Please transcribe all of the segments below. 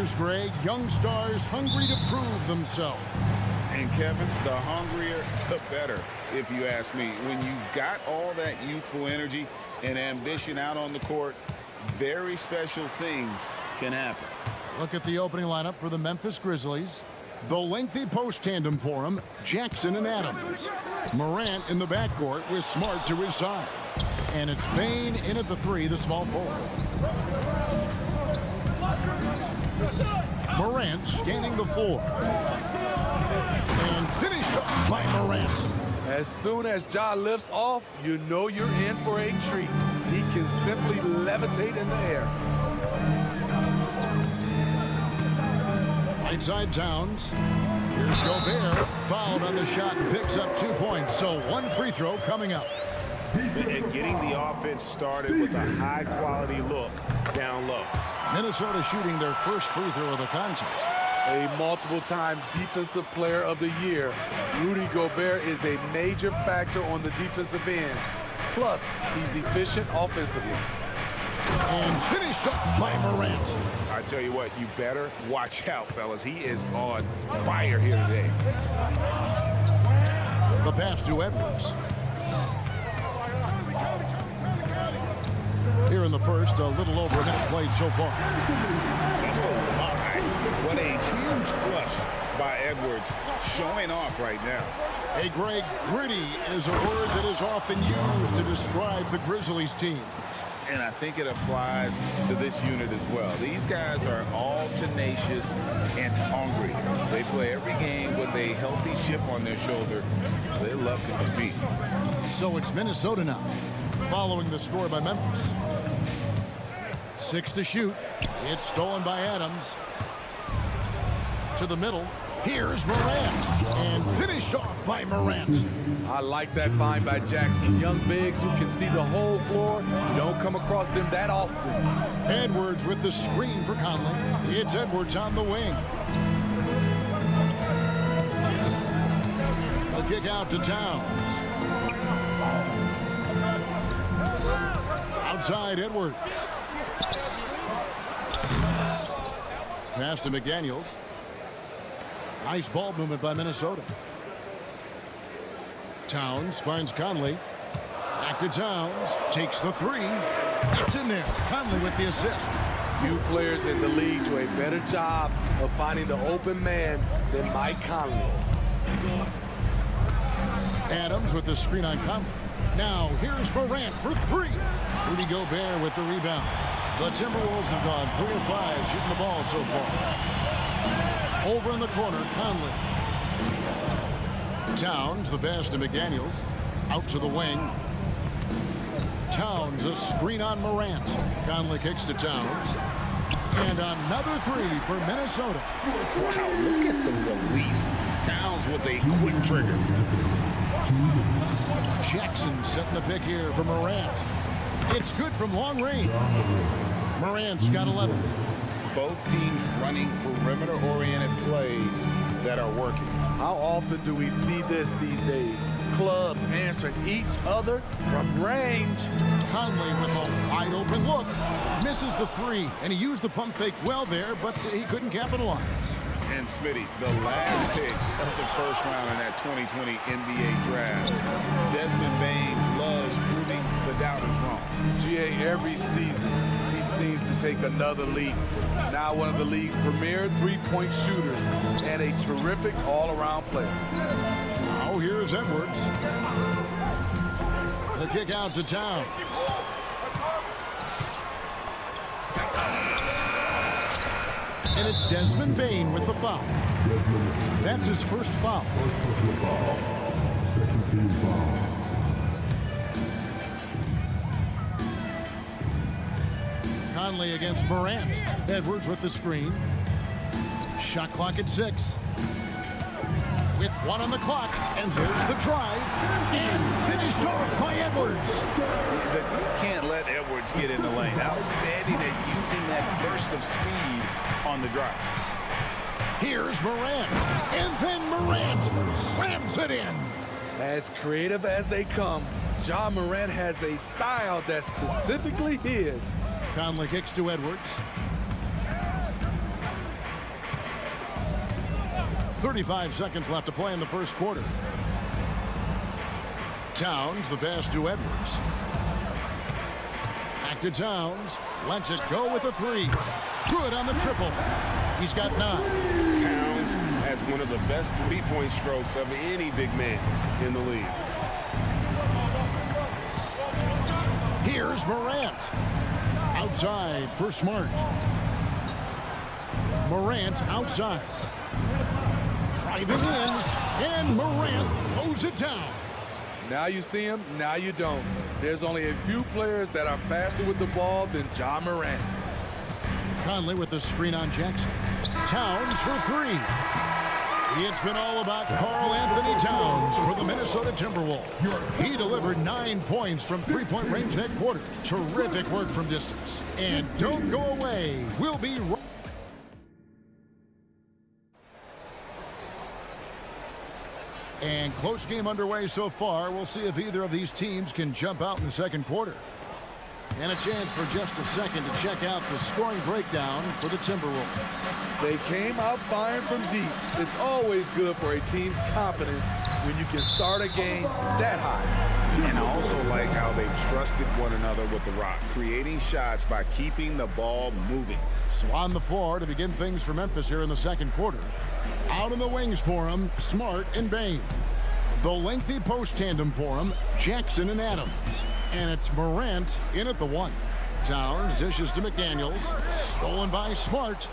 years, Greg. Young stars hungry to prove themselves. And, Kevin, the hungrier, the better, if you ask me. When you've got all that youthful energy and ambition out on the court, very special things can happen. Look at the opening lineup for the Memphis Grizzlies. The lengthy post tandem for him, Jackson and Adams. Morant in the backcourt with Smart to his side. And it's Bane in at the three, the small forward. Morant scanning the floor. And finished off by Morant. As soon as Ja lifts off, you know you're in for a treat. He can simply levitate in the air. Right side Towns. Here's Gobert. Fouled on the shot and picks up 2 points. So one free throw coming up. And getting the offense started with a high-quality look down low. Minnesota shooting their first free throw of the contest. A multiple-time Defensive Player of the Year, Rudy Gobert is a major factor on the defensive end. Plus, he's efficient offensively. And finished up by Morant. I tell you what, you better watch out, fellas. He is on fire here today. The pass to Edwards. Here in the first, a little over a minute played so far. Oh, my. What a huge flush by Edwards, showing off right now. Hey, Greg, gritty is a word that is often used to describe the Grizzlies team. And I think it applies to this unit as well. These guys are all tenacious and hungry. They play every game with a healthy chip on their shoulder. They love to compete. So it's Minnesota now, following the score by Memphis. 6 to shoot. It's stolen by Adams. To the middle. Here's Morant. And finished off by Morant. I like that find by Jackson. Young bigs who can see the whole floor. You don't come across them that often. Edwards with the screen for Conley. It's Edwards on the wing. A kick out to Towns. Outside Edwards. Pass to McDaniels. Nice ball movement by Minnesota. Towns finds Conley. Back to Towns. Takes the three. That's in there. Conley with the assist. Few players in the league do a better job of finding the open man than Mike Conley. Adams with the screen on Conley. Now here's Morant for three. Rudy Gobert with the rebound. The Timberwolves have gone 3 of 5 shooting the ball so far. Over in the corner, Conley. Towns, the pass to McDaniels. Out to the wing. Towns, a screen on Morant. Conley kicks to Towns. And another three for Minnesota. Wow, look at the release. Towns with a quick trigger. Jackson setting the pick here for Morant. It's good from long range. Morant's got 11. Both teams running perimeter-oriented plays that are working. How often do we see this these days? Clubs answering each other from range. Conley with a wide-open look. Misses the three, and he used the pump fake well there, but he couldn't capitalize. And Smitty, the last pick of the first round in that 2020 NBA draft. Desmond Bane loves proving the doubters wrong. GA, every season, he seems to take another leap. Now one of the league's premier three-point shooters and a terrific all-around player. Now here's Edwards. The kick out to Towns. And it's Desmond Bane with the foul. That's his first foul. Second team foul. Conley against Morant. Edwards with the screen. Shot clock at 6. With 1 on the clock. And there's the drive. And finished off by Edwards. You can't let Edwards get in the lane. Outstanding at using that burst of speed on the drive. Here's Morant. And then Morant slams it in. As creative as they come, Ja Morant has a style that's specifically his. Conley kicks to Edwards. 35 seconds left to play in the first quarter. Towns, the pass to Edwards. Back to Towns. Lets it go with a three. Good on the triple. He's got 9. Towns has one of the best three-point strokes of any big man in the league. Here's Morant. Outside for Smart. Morant outside. Driving in, and Morant throws it down. Now you see him, now you don't. There's only a few players that are faster with the ball than John Morant. Conley with the screen on Jackson. Towns for 3. It's been all about Karl Anthony Towns for the Minnesota Timberwolves. He delivered 9 points from three-point range that quarter. Terrific work from distance. And don't go away. We'll be right. And close game underway so far. We'll see if either of these teams can jump out in the second quarter. And a chance for just a second to check out the scoring breakdown for the Timberwolves. They came out firing from deep. It's always good for a team's confidence when you can start a game that high. And I also like how they trusted one another with the rock, creating shots by keeping the ball moving. So on the floor to begin things for Memphis here in the second quarter. Out in the wings for him, Smart and Bane. The lengthy post tandem for him, Jackson and Adams. And it's Morant in at the 1. Towns dishes to McDaniels. Stolen by Smart.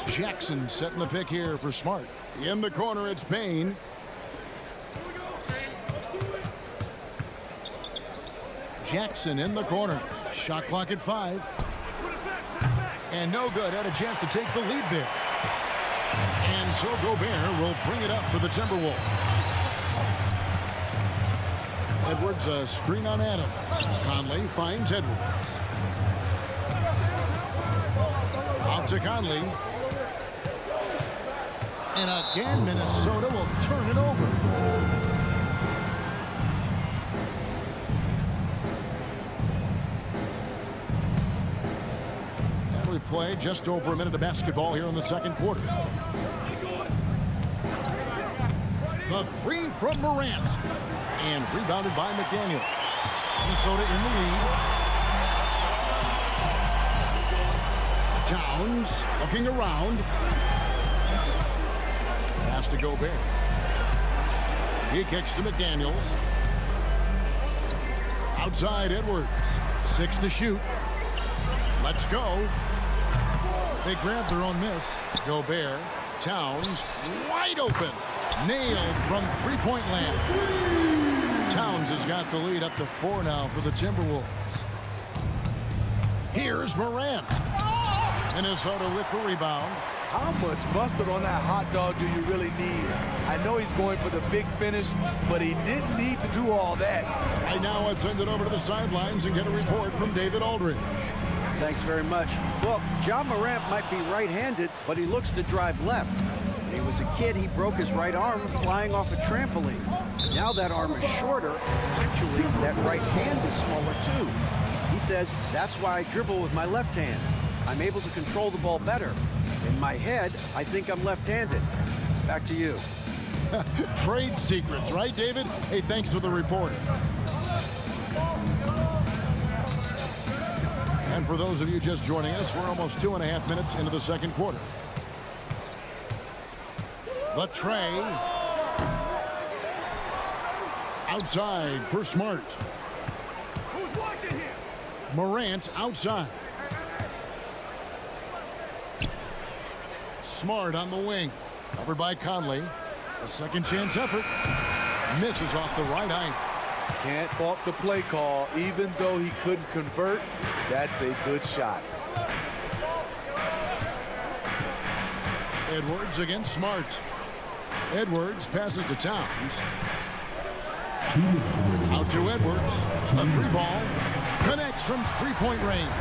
Jackson setting the pick here for Smart. In the corner, it's Bane. Jackson in the corner. Shot clock at 5. And no good. Had a chance to take the lead there. And so Gobert will bring it up for the Timberwolves. Edwards, a screen on Adams. Conley finds Edwards. Out to Conley. And again, Minnesota will turn it over. Play just over a minute of basketball here in the second quarter. The 3 from Morant. And rebounded by McDaniels. Minnesota in the lead. Towns looking around. Pass to Gobert. He kicks to McDaniels. Outside Edwards. 6 to shoot. Let's go. They grab their own miss. Gobert, Towns, wide open. Nailed from three-point land. Towns has got the lead up to 4 now for the Timberwolves. Here's Morant. Minnesota with the rebound. How much mustard on that hot dog do you really need? I know he's going for the big finish, but he didn't need to do all that. Right now, let's send it over to the sidelines and get a report from David Aldridge. Thanks very much. Well, John Morant might be right-handed, but he looks to drive left. When he was a kid, he broke his right arm flying off a trampoline. Now that arm is shorter. Actually, that right hand is smaller, too. He says, that's why I dribble with my left hand. I'm able to control the ball better. In my head, I think I'm left-handed. Back to you. Trade secrets, right, David? Hey, thanks for the report. And for those of you just joining us, we're almost 2.5 minutes into the second quarter. The tray. Outside for Smart. Who's watching here? Morant outside. Smart on the wing. Covered by Conley. A second chance effort. Misses off the right eye. Can't fault the play call. Even though he couldn't convert, that's a good shot. Edwards against Smart. Edwards passes to Towns. Out to Edwards. A 3-ball. Connects from three-point range.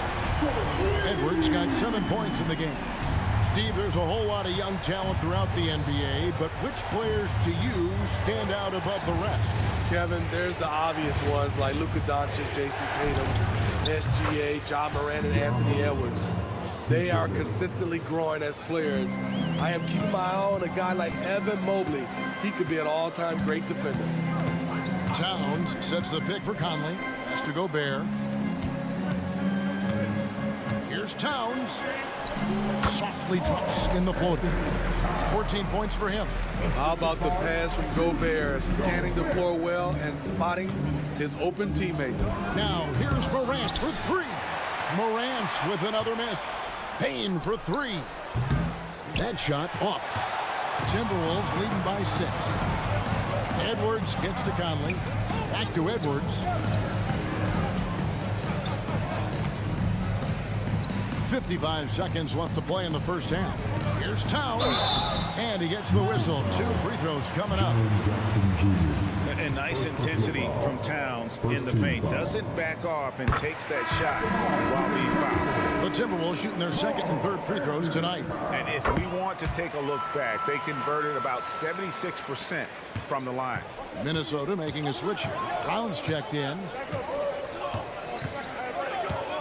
Edwards got 7 points in the game. Steve, there's a whole lot of young talent throughout the NBA, but which players to you stand out above the rest? Kevin, there's the obvious ones like Luka Doncic, Jason Tatum, SGA, John Morant, and Anthony Edwards. They are consistently growing as players. I am keeping my eye on a guy like Evan Mobley. He could be an all-time great defender. Towns sets the pick for Conley. Has to Gobert. Here's Towns. Softly drops in the floater. 14 points for him. How about the pass from Gobert, scanning the floor well and spotting his open teammate. Now here's Morant for three. Morant with another miss. Payne for three. That shot off. Timberwolves leading by 6. Edwards gets to Conley. Back to Edwards. 55 seconds left to play in the first half. Here's Towns. And he gets the whistle. 2 free throws coming up. And nice intensity from Towns in the paint. Doesn't back off and takes that shot while being fouled. The Timberwolves shooting their second and third free throws tonight. And if we want to take a look back, they converted about 76% from the line. Minnesota making a switch here. Brown's checked in.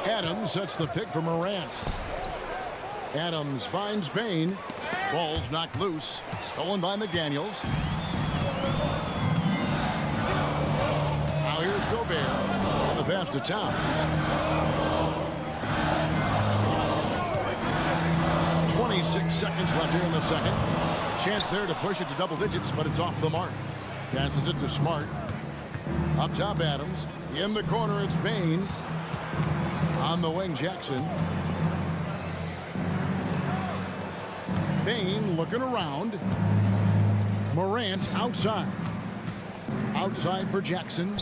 Adams sets the pick for Morant. Adams finds Payne. Ball's knocked loose. Stolen by McDaniels. Now here's Gobert. And the pass to Towns. 26 seconds left here in the second. Chance there to push it to double digits, but it's off the mark. Passes it to Smart. Up top, Adams. In the corner, it's Payne. On the wing, Jackson. Payne looking around. Morant outside. Outside for Jackson.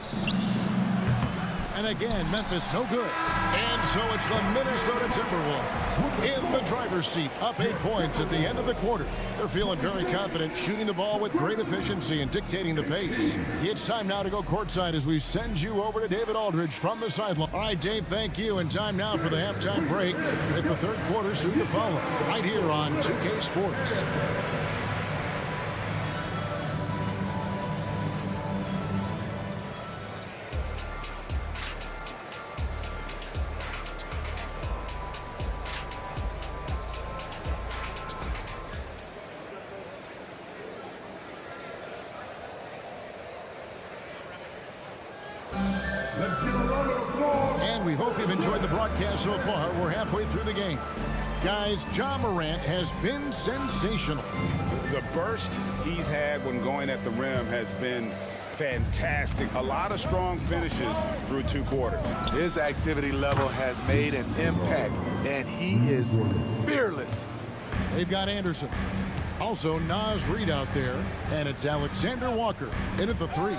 And again, Memphis no good. And so it's the Minnesota Timberwolves in the driver's seat, up 8 points at the end of the quarter. They're feeling very confident, shooting the ball with great efficiency and dictating the pace. It's time now to go courtside as we send you over to David Aldridge from the sideline. All right, Dave, thank you. And time now for the halftime break with the third quarter soon to follow, right here on 2K Sports. And we hope you've enjoyed the broadcast so far. We're halfway through the game. Guys, John Morant has been sensational. The burst he's had when going at the rim has been fantastic. A lot of strong finishes through 2 quarters. His activity level has made an impact, and he is fearless. They've got Anderson. Also, Naz Reid out there, and it's Alexander Walker in at the 3.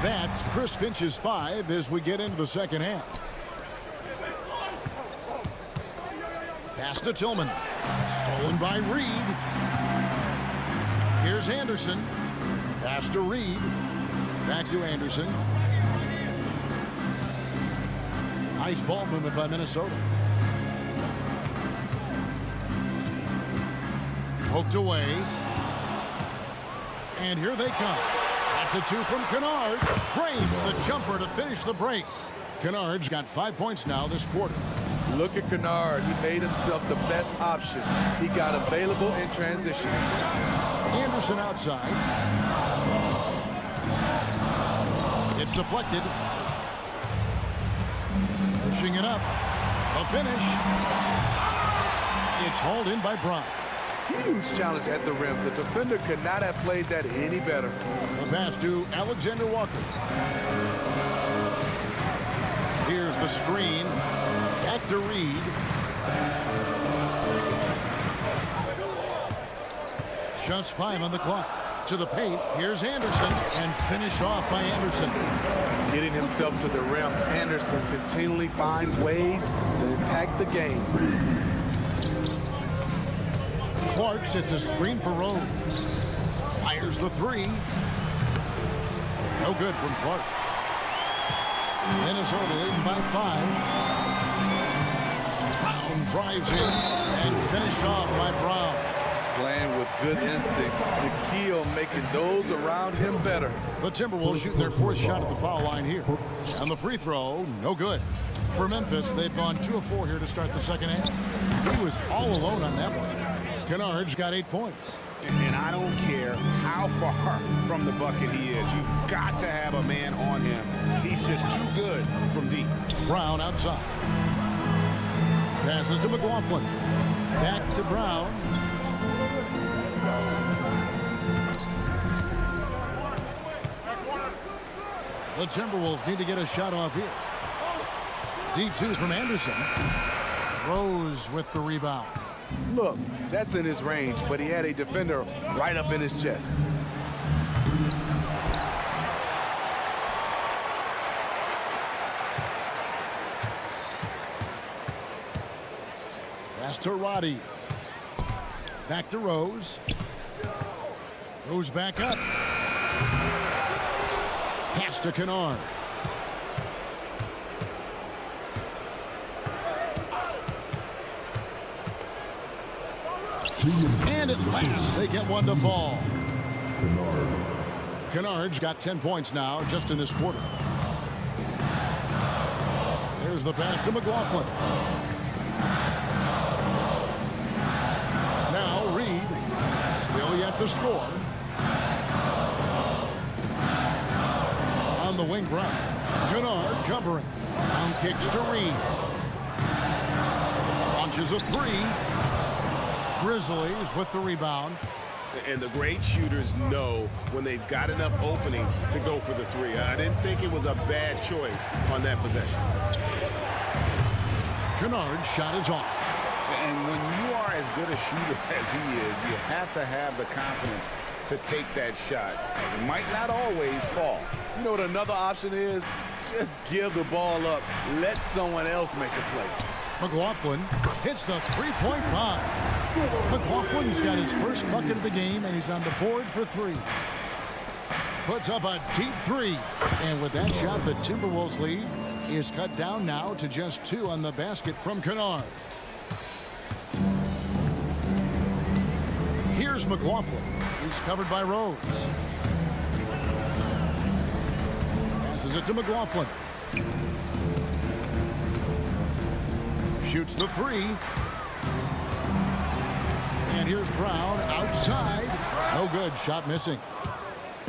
That's Chris Finch's 5 as we get into the second half. Pass to Tillman. Stolen by Reid. Here's Anderson. Pass to Reid. Back to Anderson. Nice ball movement by Minnesota. Poked away. And here they come. That's a 2 from Kennard. Drains the jumper to finish the break. Kennard's got 5 points now this quarter. Look at Kennard. He made himself the best option. He got available in transition. Anderson outside. It's deflected. Pushing it up. A finish. It's hauled in by Brown. Huge challenge at the rim. The defender could not have played that any better. The pass to Alexander Walker. Here's the screen. Back to Reid. Just 5 on the clock. To the paint. Here's Anderson. And finished off by Anderson. Getting himself to the rim, Anderson continually finds ways to impact the game. Clark sets a screen for Rose. Fires the 3. No good from Clark. Minnesota leading by 5. Brown drives in and finished off by Brown. playing with good instincts. The key on making those around him better. The Timberwolves shooting their fourth shot at the foul line here. And the free throw, no good. For Memphis, they've gone 2 of 4 here to start the second half. He was all alone on that one. Kennard's got 8 points. And I don't care how far from the bucket he is. You've got to have a man on him. He's just too good from deep. Brown outside. Passes to McLaughlin. Back to Brown. The Timberwolves need to get a shot off here. Deep 2 from Anderson. Rose with the rebound. Look, that's in his range, but he had a defender right up in his chest. Pass to Roddy. Back to Rose. Rose back up. Pass to Kennard. And at last, they get one to fall. Kennard's got 10 points now just in this quarter. There's the pass to McLaughlin. Now Reed, still yet to score. On the wing, Brown. Kennard covering. Brown kicks to Reed. Launches a 3. Grizzlies with the rebound. And the great shooters know when they've got enough opening to go for the 3. I didn't think it was a bad choice on that possession. Kennard's shot is off. And when you are as good a shooter as he is, you have to have the confidence to take that shot. It might not always fall. You know what another option is? Just give the ball up. Let someone else make a play. McLaughlin hits the three-point bomb. McLaughlin's got his first bucket of the game, and he's on the board for 3. Puts up a deep 3. And with that shot, the Timberwolves lead is cut down now to just 2 on the basket from Kennard. Here's McLaughlin. He's covered by Rose. Passes it to McLaughlin. Shoots the 3. And here's Brown outside. No good. Shot missing.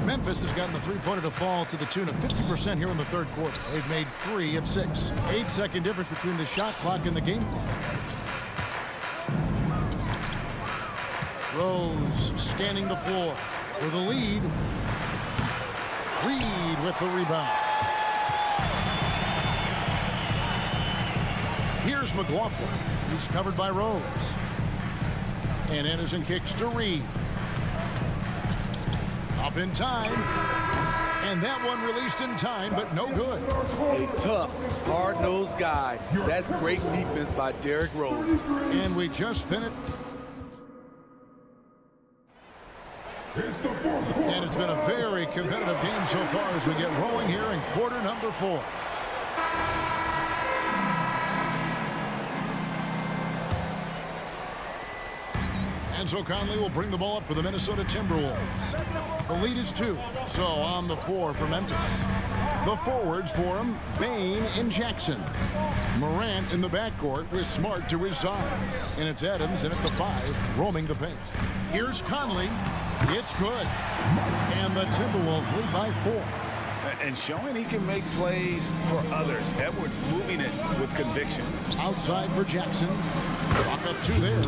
Memphis has gotten the three-pointer to fall to the tune of 50% here in the third quarter. They've made 3 of 6. 8-second difference between the shot clock and the game clock. Rose scanning the floor for the lead. Reed with the rebound. Here's McLaughlin. He's covered by Rose. And Anderson kicks to Reed. Up in time. And that one released in time, but no good. A tough, hard-nosed guy. That's great defense by Derrick Rose. And we just finished. And it's been a very competitive game so far as we get rolling here in quarter number 4. Enzo Conley will bring the ball up for the Minnesota Timberwolves. The lead is 2, so on the 4 for Memphis. The forwards for him, Bane and Jackson. Morant in the backcourt with Smart to his side. And it's Adams in at the 5, roaming the paint. Here's Conley. It's good. And the Timberwolves lead by 4. And showing he can make plays for others. Edwards moving it with conviction. Outside for Jackson. Chalk up 2 there.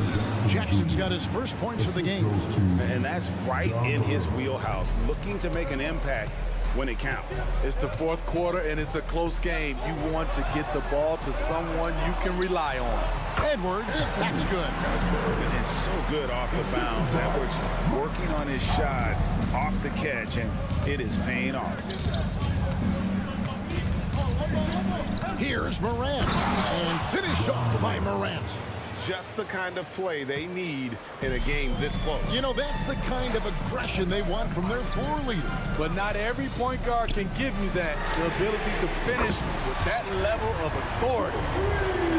Jackson's got his first points of the game. And that's right in his wheelhouse, looking to make an impact when it counts. It's the fourth quarter, and it's a close game. You want to get the ball to someone you can rely on. Edwards, that's good. And it's so good off the bounds. Edwards working on his shot off the catch, and it is paying off. Here's Morant. And finished off by Morant. Just the kind of play they need in a game this close. You know, that's the kind of aggression they want from their floor leader. But not every point guard can give you that. The ability to finish with that level of authority.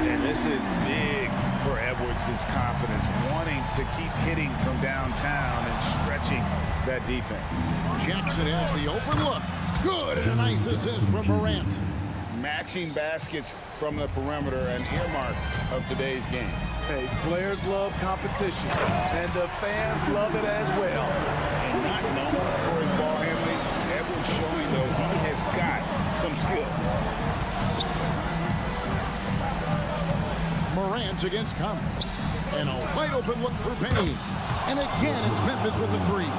And this is big for Edwards' confidence, wanting to keep hitting from downtown and stretching that defense. Jackson has the open look. Good, and a nice assist from Morant. Matching baskets from the perimeter, an earmark of today's game. Hey, players love competition, and the fans love it as well. And not known for his ball handling, Edwards showing, though, he has got some skill. Morant against Conley. And a wide open look for Payne. And again, it's Memphis with the three.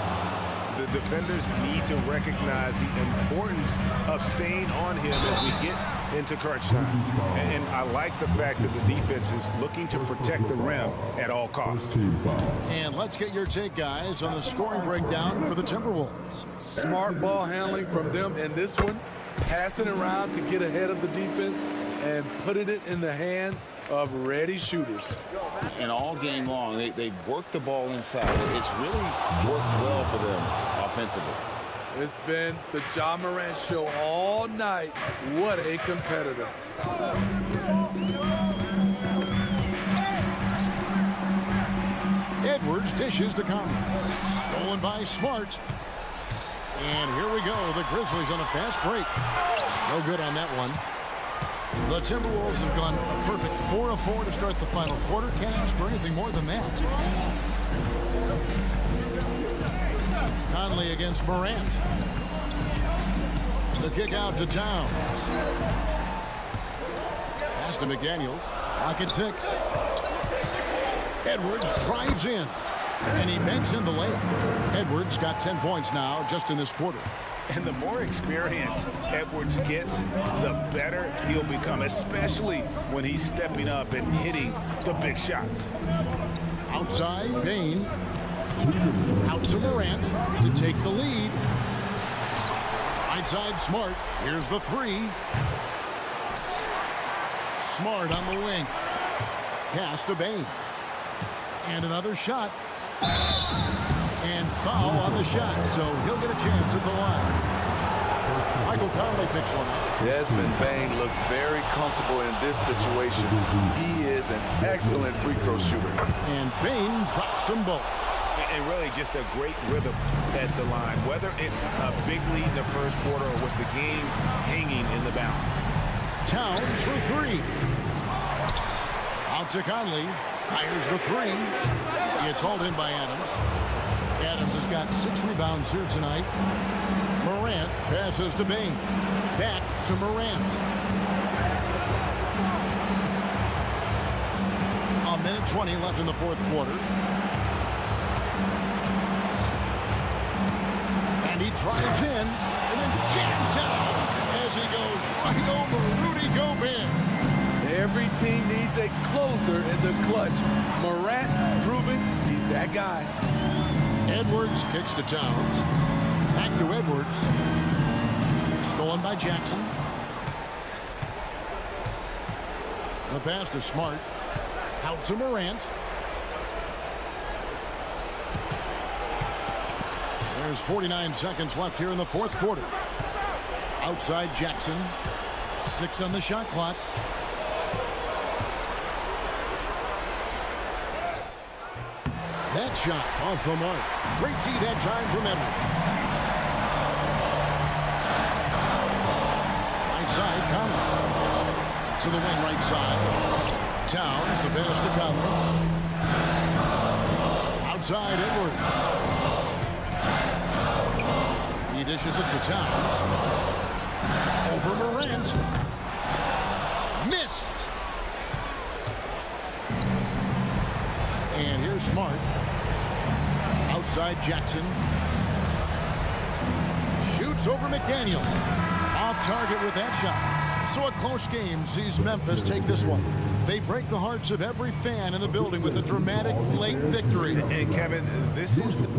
The defenders need to recognize the importance of staying on him as we get into crunch time. And I like the fact that the defense is looking to protect the rim at all costs. And let's get your take, guys, on the scoring breakdown for the Timberwolves. Smart ball handling from them in this one, passing around to get ahead of the defense and putting it in the hands of ready shooters. And all game long, they work the ball inside. It's really worked well for them offensively. It's been the Ja Morant show all night. What a competitor. Edwards dishes to Conley. Stolen by Smart. And here we go. The Grizzlies on a fast break. No good on that one. The Timberwolves have gone a perfect 4 of 4 to start the final quarter. Can't ask for anything more than that. Conley against Morant. The kick out to Towns. Pass to McDaniels. Pocket 6. Edwards drives in. And he banks in the layup. Edwards got 10 points now just in this quarter. And the more experience Edwards gets, the better he'll become, especially when he's stepping up and hitting the big shots. Outside, Payne. Out to Morant to take the lead. Right side, Smart. Here's the three. Smart on the wing. Pass to Payne. And another shot. And foul on the shot, so he'll get a chance at the line. Michael Conley picks one up. Desmond Bane looks very comfortable in this situation. He is an excellent free throw shooter. And Bane drops them both. And really just a great rhythm at the line, whether it's a big lead in the first quarter or with the game hanging in the balance. Towns for three. Out to Conley. Fires the three. It's hauled in by Adams. Adams has got 6 rebounds here tonight. Morant passes to Bane. Back to Morant. A minute 20 left in the fourth quarter. And he drives in and then jammed down as he goes right over Rudy Gobert. Every team needs a closer in the clutch. Morant proving he's that guy. Edwards kicks to Towns. Back to Edwards. Stolen by Jackson. The pass to Smart. Out to Morant. There's 49 seconds left here in the fourth quarter. Outside Jackson. 6 on the shot clock. That shot off the mark. Great D that time from Edwards. Right side, Conley. To the wing right side. Towns, the pass to Conley. Outside, Edwards. He dishes it to Towns. Over Morant. Missed. And here's Smart. Outside Jackson. Shoots over McDaniel. Off target with that shot. So a close game sees Memphis take this one. They break the hearts of every fan in the building with a dramatic late victory. And Kevin, this is the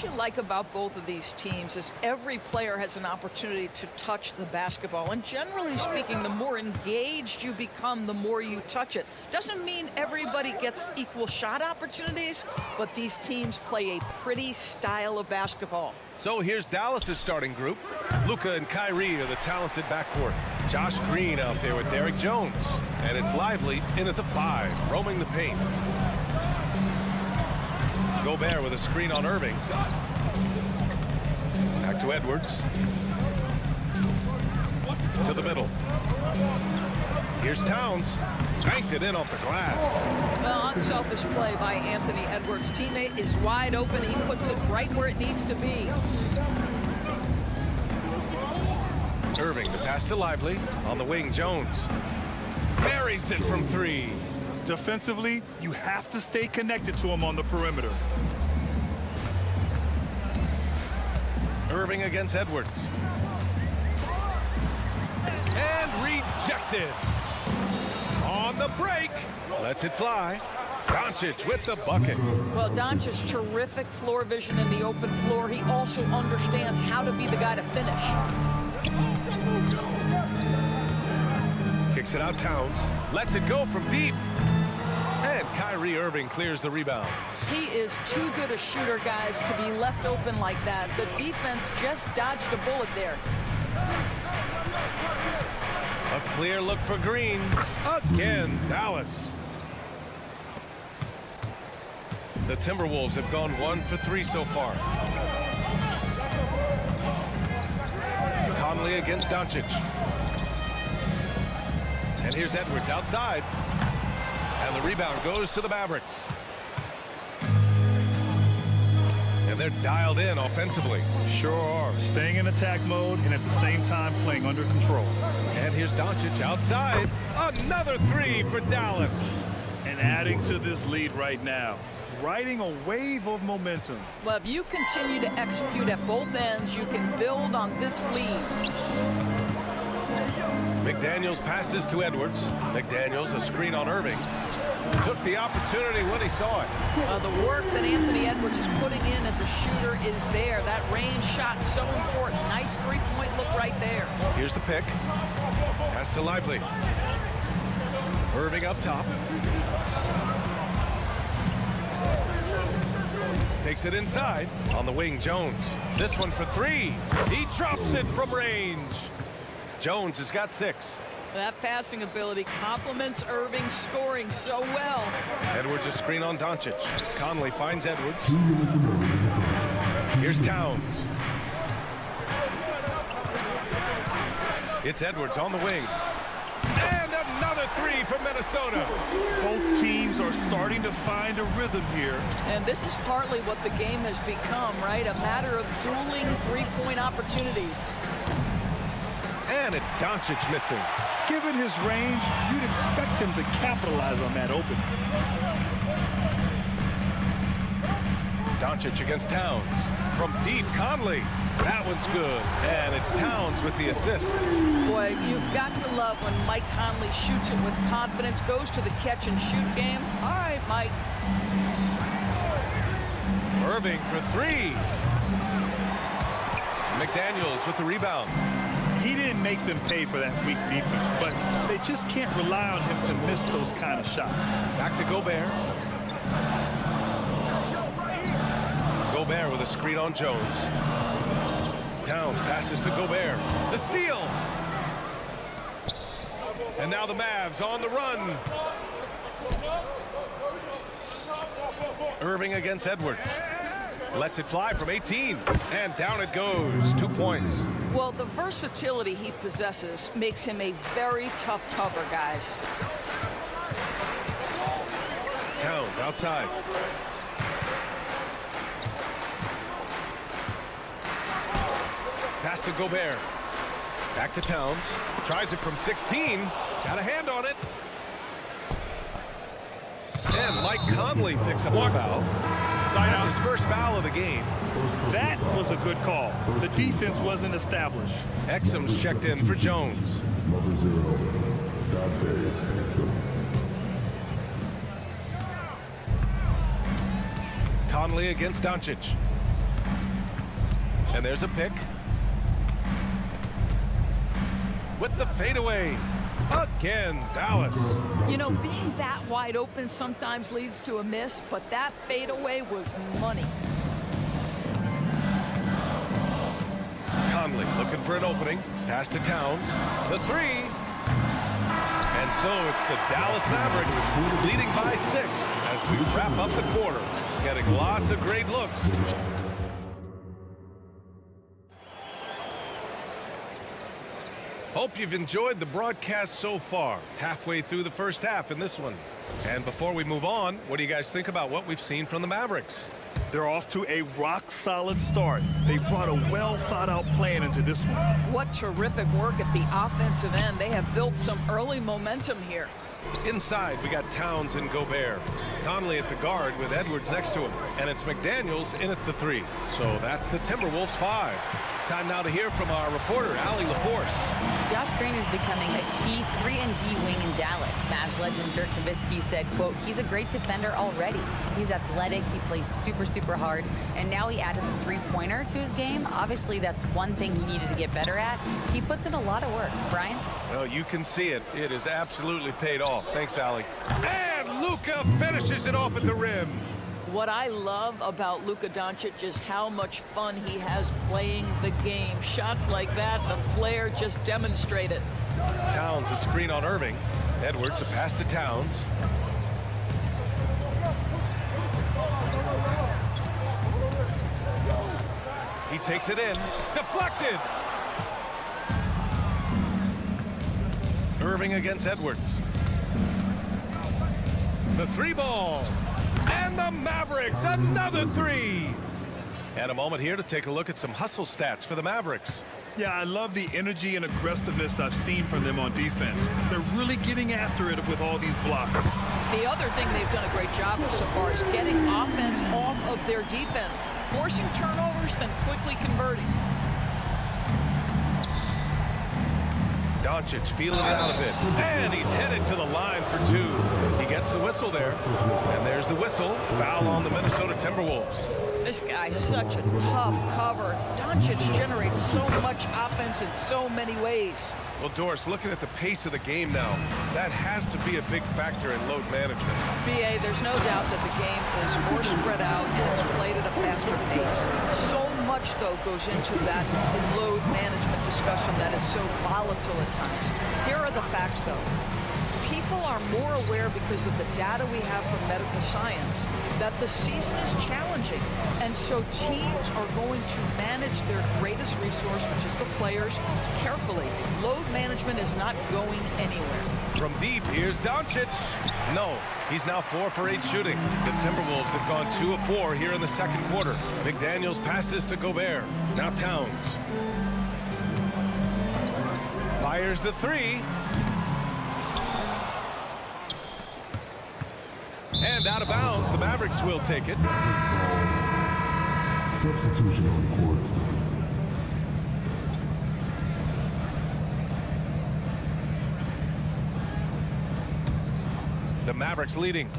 you like about both of these teams is every player has an opportunity to touch the basketball. And generally speaking, the more engaged you become, the more you touch it. Doesn't mean everybody gets equal shot opportunities, but these teams play a pretty style of basketball. So here's Dallas's starting group. Luka and Kyrie are the talented backcourt. Josh Green out there with Derek Jones. And it's Lively in at the 5, roaming the paint. Gobert with a screen on Irving. Back to Edwards. To the middle. Here's Towns. Banked it in off the glass. Well, unselfish play by Anthony Edwards. Teammate is wide open. He puts it right where it needs to be. Irving, the pass to Lively. On the wing, Jones. Buries it from 3. Defensively, you have to stay connected to him on the perimeter. Irving against Edwards. And rejected. On the break. Lets it fly. Doncic with the bucket. Well, Doncic's terrific floor vision in the open floor. He also understands how to be the guy to finish. Kicks it out Towns. Lets it go from deep. And Kyrie Irving clears the rebound. He is too good a shooter, guys, to be left open like that. The defense just dodged a bullet there. A clear look for Green. Again, Dallas. The Timberwolves have gone 1 for 3 so far. Conley against Doncic. And here's Edwards outside. And the rebound goes to the Mavericks. And they're dialed in offensively. Sure are. Staying in attack mode and at the same time playing under control. And here's Doncic outside. Another 3 for Dallas. And adding to this lead right now. Riding a wave of momentum. Well, if you continue to execute at both ends, you can build on this lead. McDaniels passes to Edwards. McDaniels, a screen on Irving. Took the opportunity when he saw it. The work that Anthony Edwards is putting in as a shooter is there. That range shot so important. Nice three-point look right there. Here's the pick. Pass to Lively. Irving up top. Takes it inside. On the wing, Jones. This one for 3. He drops it from range. Jones has got 6. That passing ability complements Irving's scoring so well. Edwards a screen on Doncic. Conley finds Edwards. Here's Towns. It's Edwards on the wing. And another 3 from Minnesota. Both teams are starting to find a rhythm here. And this is partly what the game has become, right? A matter of dueling three-point opportunities. And it's Doncic missing. Given his range, you'd expect him to capitalize on that open. Doncic against Towns. From deep, Conley. That one's good. And it's Towns with the assist. Boy, you've got to love when Mike Conley shoots it with confidence, goes to the catch and shoot game. All right, Mike. Irving for 3. McDaniels with the rebound. He didn't make them pay for that weak defense, but they just can't rely on him to miss those kind of shots. Back to Gobert. Gobert with a screen on Jones. Towns passes to Gobert. The steal. And now the Mavs on the run. Irving against Edwards. Lets it fly from 18. And down it goes. 2 points. Well, the versatility he possesses makes him a very tough cover, guys. Towns outside. Pass to Gobert. Back to Towns. Tries it from 16. Got a hand on it. And Mike Conley picks up a foul. That's his first foul of the game. That was a good call. The defense wasn't established. Exum's checked in for Jones. Conley against Doncic. And there's a pick. With the fadeaway. Again, Dallas. You know, being that wide open sometimes leads to a miss, but that fadeaway was money. Conley looking for an opening. Pass to Towns. The three. And so it's the Dallas Mavericks leading by 6 as we wrap up the quarter. Getting lots of great looks. Hope you've enjoyed the broadcast so far. Halfway through the first half in this one. And before we move on, what do you guys think about what we've seen from the Mavericks? They're off to a rock-solid start. They brought a well-thought-out plan into this one. What terrific work at the offensive end. They have built some early momentum here. Inside, we got Towns and Gobert. Conley at the guard with Edwards next to him. And it's McDaniels in at the 3. So that's the Timberwolves 5. Time now to hear from our reporter, Allie LaForce. Josh Green is becoming a key 3-and-D wing in Dallas. Mavs legend Dirk Nowitzki said, quote, he's a great defender already. He's athletic, he plays super, super hard, and now he added the three-pointer to his game. Obviously, that's one thing he needed to get better at. He puts in a lot of work. Brian? Well, you can see it. It has absolutely paid off. Thanks, Allie. And Luka finishes it off at the rim. What I love about Luka Doncic is how much fun he has playing the game. Shots like that, the flair just demonstrated. Towns a screen on Irving. Edwards a pass to Towns. He takes it in. Deflected. Irving against Edwards. The 3-ball. And the Mavericks, another 3. And a moment here to take a look at some hustle stats for the Mavericks. Yeah, I love the energy and aggressiveness I've seen from them on defense. They're really getting after it with all these blocks. The other thing they've done a great job of so far is getting offense off of their defense, forcing turnovers, then quickly converting. Doncic feeling it out a bit. And he's headed to the line for 2. He gets the whistle there. And there's the whistle. Foul on the Minnesota Timberwolves. This guy's such a tough cover. Doncic generates so much offense in so many ways. Well, Doris, looking at the pace of the game now, that has to be a big factor in load management. B.A., there's no doubt that the game is more spread out and it's played at a faster pace. So much, though, goes into that load management discussion that is so volatile at times. Here are the facts, though. People are more aware because of the data we have from medical science that the season is challenging. And so teams are going to manage their greatest resource, which is the players, carefully. Load management is not going anywhere. From deep, here's Doncic. No, he's now 4 for 8 shooting. The Timberwolves have gone 2 of 4 here in the second quarter. McDaniels passes to Gobert. Now Towns. Fires the 3. And out of bounds, the Mavericks will take it. Substitution on the court. The Mavericks leading.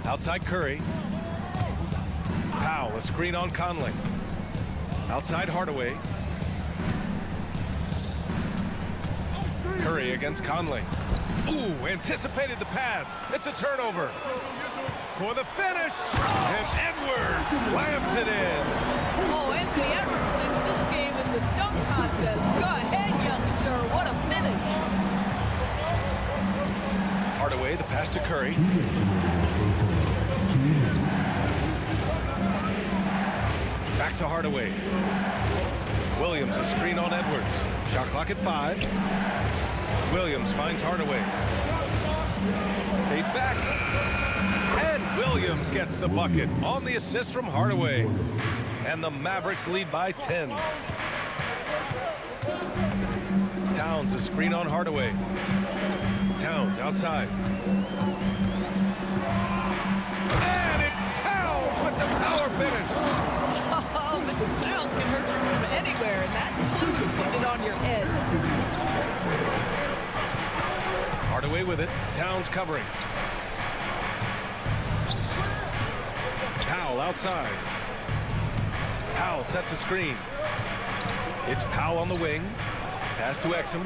Outside Curry. Powell, a screen on Conley. Outside Hardaway. Curry against Conley. Ooh, anticipated the pass. It's a turnover. For the finish. And Edwards slams it in. Oh, Anthony Edwards thinks this game is a dunk contest. Go ahead, young sir. What a finish. Hardaway, the pass to Curry. Back to Hardaway. Williams, a screen on Edwards. Shot clock at 5. Williams finds Hardaway. Fades back. And Williams gets the bucket on the assist from Hardaway. And the Mavericks lead by 10. Towns, a screen on Hardaway. Towns outside. And it's Towns with the power finish. Oh, Mr. Towns can hurt you from anywhere, and that includes putting it on your head. Hardaway with it. Towns covering. Powell Powell outside. Powell sets a screen. It's Powell on the wing. Pass to Exum.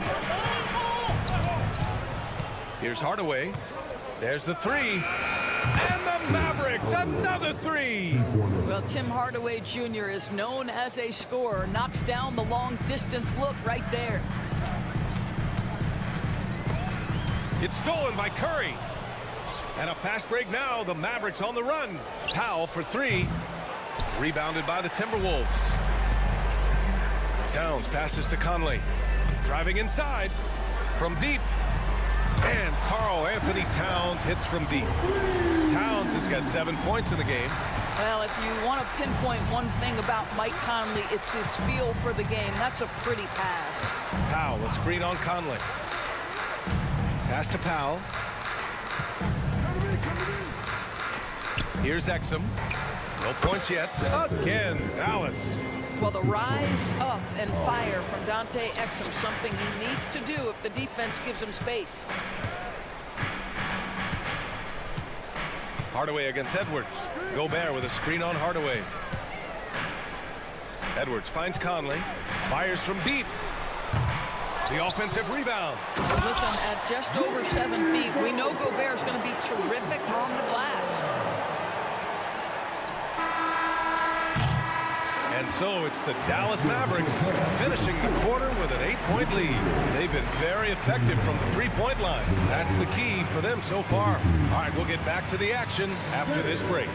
Here's Hardaway. There's the three. And the Mavericks, another three. Well, Tim Hardaway Jr. is known as a scorer. Knocks down the long distance look right there. It's stolen by Curry. And a fast break now. The Mavericks on the run. Powell for three. Rebounded by the Timberwolves. Towns passes to Conley. Driving inside from deep. And Karl Anthony Towns hits from deep. Towns has got 7 points in the game. Well, if you want to pinpoint one thing about Mike Conley, it's his feel for the game. That's a pretty pass. Powell, a screen on Conley. Pass to Powell. Here's Exum. No points yet. Again, Dallas. Well, the rise up and fire from Dante Exum, something he needs to do if the defense gives him space. Hardaway against Edwards. Gobert with a screen on Hardaway. Edwards finds Conley. Fires from deep. The offensive rebound. Listen, at just over 7 feet, we know Gobert's going to be terrific on the glass. And so it's the Dallas Mavericks finishing the quarter with an 8-point lead. They've been very effective from the three-point line. That's the key for them so far. All right, we'll get back to the action after this break.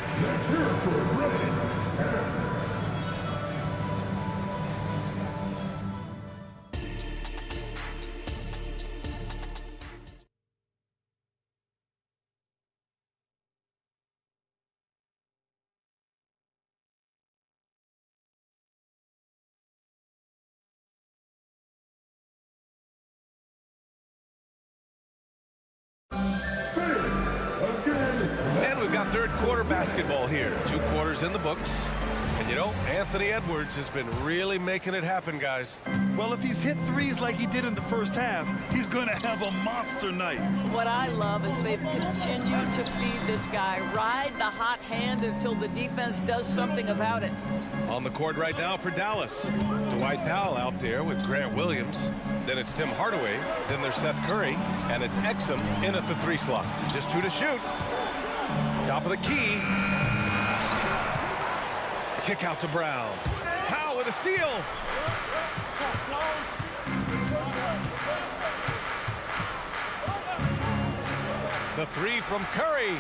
And we've got third quarter basketball here. 2 quarters in the books. And you know, Anthony Edwards has been really making it happen, guys. Well, if he's hit threes like he did in the first half, he's going to have a monster night. What I love is they've continued to feed this guy, ride the hot hand until the defense does something about it. On the court right now for Dallas. Dwight Powell out there with Grant Williams. Then it's Tim Hardaway. Then there's Seth Curry. And it's Exum in at the 3 slot. Just 2 to shoot. Top of the key. Kick out to Brown. Powell with a steal. The 3 from Curry.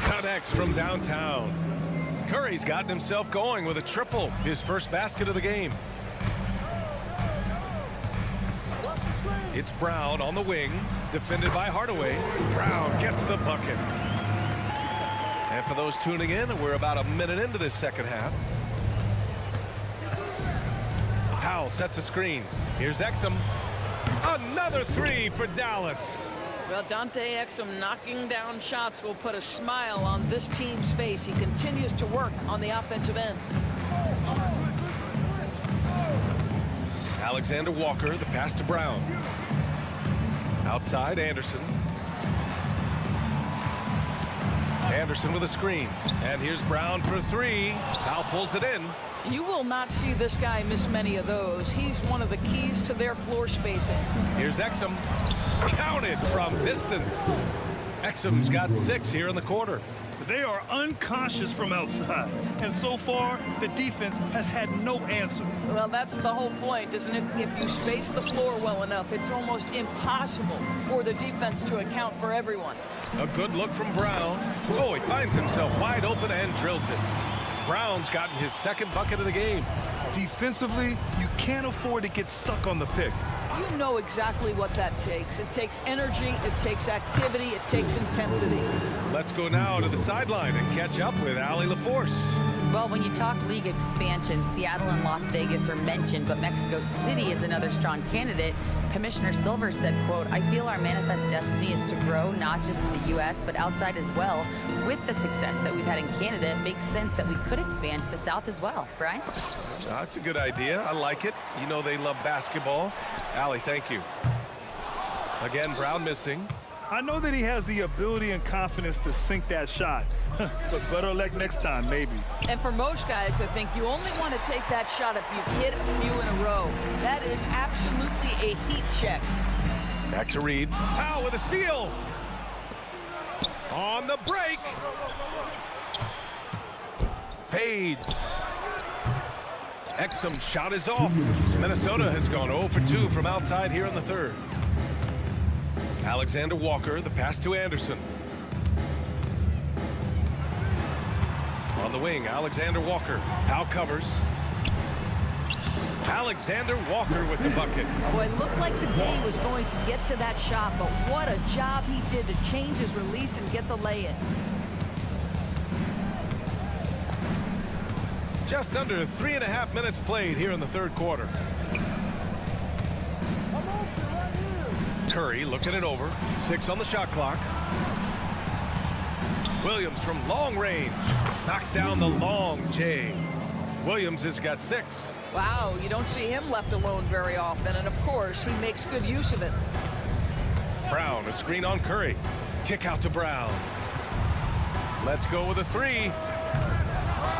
Connects from downtown. Curry's gotten himself going with a triple. His first basket of the game. It's Brown on the wing. Defended by Hardaway. Brown gets the bucket. And for those tuning in, we're about a minute into this second half. Powell sets a screen. Here's Exum. Another 3 for Dallas. Well, Dante Exum knocking down shots will put a smile on this team's face. He continues to work on the offensive end. Alexander Walker, the pass to Brown. Outside, Anderson. Anderson with a screen. And here's Brown for 3. Powell pulls it in. You will not see this guy miss many of those. He's one of the keys to their floor spacing. Here's Exum. Counted from distance. Exum's got 6 here in the quarter. They are unconscious from outside. And so far, the defense has had no answer. Well, that's the whole point, isn't it? If you space the floor well enough, it's almost impossible for the defense to account for everyone. A good look from Brown. Oh, he finds himself wide open and drills it. Brown's gotten his 2nd bucket of the game. Defensively, you can't afford to get stuck on the pick. You know exactly what that takes. It takes energy, it takes activity, it takes intensity. Let's go now to the sideline and catch up with Allie LaForce. Well, when you talk league expansion, Seattle and Las Vegas are mentioned, but Mexico City is another strong candidate. Commissioner Silver said, quote, "I feel our manifest destiny is to grow not just in the U.S., but outside as well. With the success that we've had in Canada, it makes sense that we could expand to the South as well." Brian? That's a good idea. I like it. You know they love basketball. Allie, thank you. Again, Brown missing. I know that he has the ability and confidence to sink that shot, but better luck next time, maybe. And for most guys, I think you only want to take that shot if you hit a few in a row. That is absolutely a heat check. Back to Reed. Powell with a steal. On the break. Fades. Exum's shot is off. Minnesota has gone 0 for 2 from outside here in the third. Alexander Walker, the pass to Anderson. On the wing, Alexander Walker. Powell covers. Alexander Walker with the bucket. Boy, it looked like the day was going to get to that shot, but what a job he did to change his release and get the lay-in. Just under 3.5 minutes played here in the third quarter. Curry looking it over. 6 on the shot clock. Williams from long range knocks down the long J. Williams has got 6. Wow, you don't see him left alone very often, and of course, he makes good use of it. Brown, a screen on Curry. Kick out to Brown. Let's go with a 3.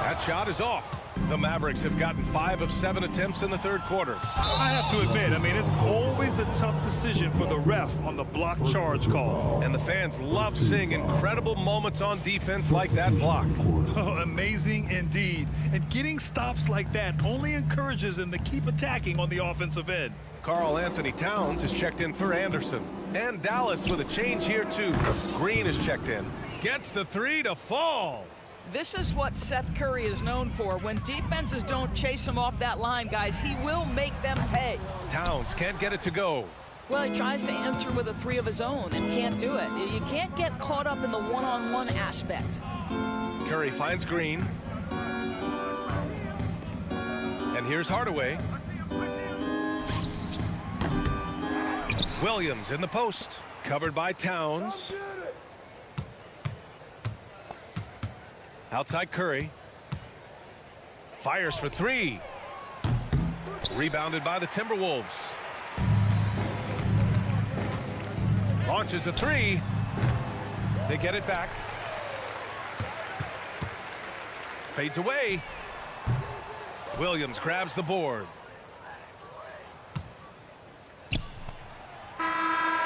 That shot is off. The Mavericks have gotten 5 of 7 attempts in the third quarter. I have to admit, I mean, it's always a tough decision for the ref on the block charge call. And the fans love seeing incredible moments on defense like that block. Oh, amazing indeed. And getting stops like that only encourages them to keep attacking on the offensive end. Karl Anthony Towns is checked in for Anderson. And Dallas with a change here too. Green is checked in. Gets the 3 to fall. This is what Seth Curry is known for. When defenses don't chase him off that line, guys, he will make them pay. Towns can't get it to go. Well, he tries to answer with a 3 of his own and can't do it. You can't get caught up in the one-on-one aspect. Curry finds Green. And here's Hardaway. Williams in the post. Covered by Towns. Outside Curry. Fires for 3. Rebounded by the Timberwolves. Launches a 3. They get it back. Fades away. Williams grabs the board.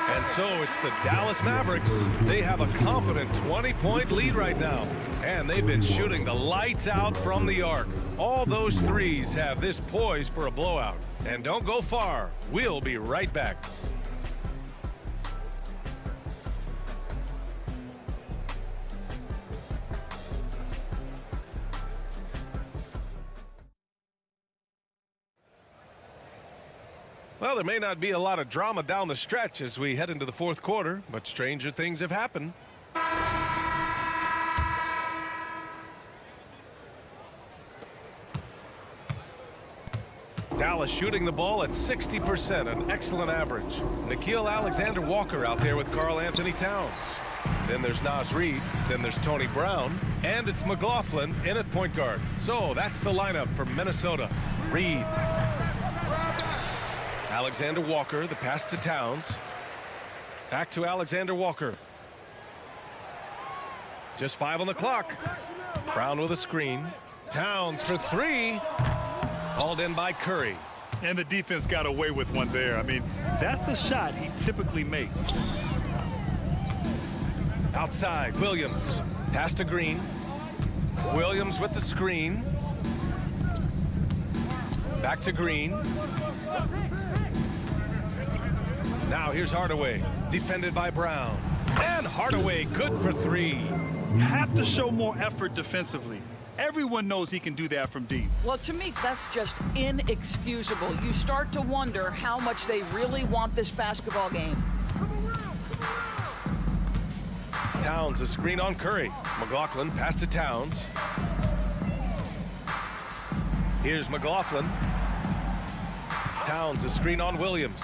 And so it's the Dallas Mavericks. They have a confident 20-point lead right now. And they've been shooting the lights out from the arc. All those threes have this poised for a blowout. And don't go far. We'll be right back. Well, there may not be a lot of drama down the stretch as we head into the fourth quarter, but stranger things have happened. Dallas shooting the ball at 60%, an excellent average. Nickeil Alexander-Walker out there with Karl Anthony Towns. Then there's Naz Reid, then there's Tony Brown, and it's McLaughlin in at point guard. So that's the lineup for Minnesota. Reid. Alexander Walker, the pass to Towns. Back to Alexander Walker. Just 5 on the clock. Brown with a screen. Towns for 3. Hauled in by Curry. And the defense got away with one there. I mean, that's a shot he typically makes. Outside, Williams. Pass to Green. Williams with the screen. Back to Green. Now here's Hardaway, defended by Brown. And Hardaway good for 3. You have to show more effort defensively. Everyone knows he can do that from deep. Well, to me, that's just inexcusable. You start to wonder how much they really want this basketball game. Towns, a screen on Curry. McLaughlin, pass to Towns. Here's McLaughlin. Towns, a screen on Williams.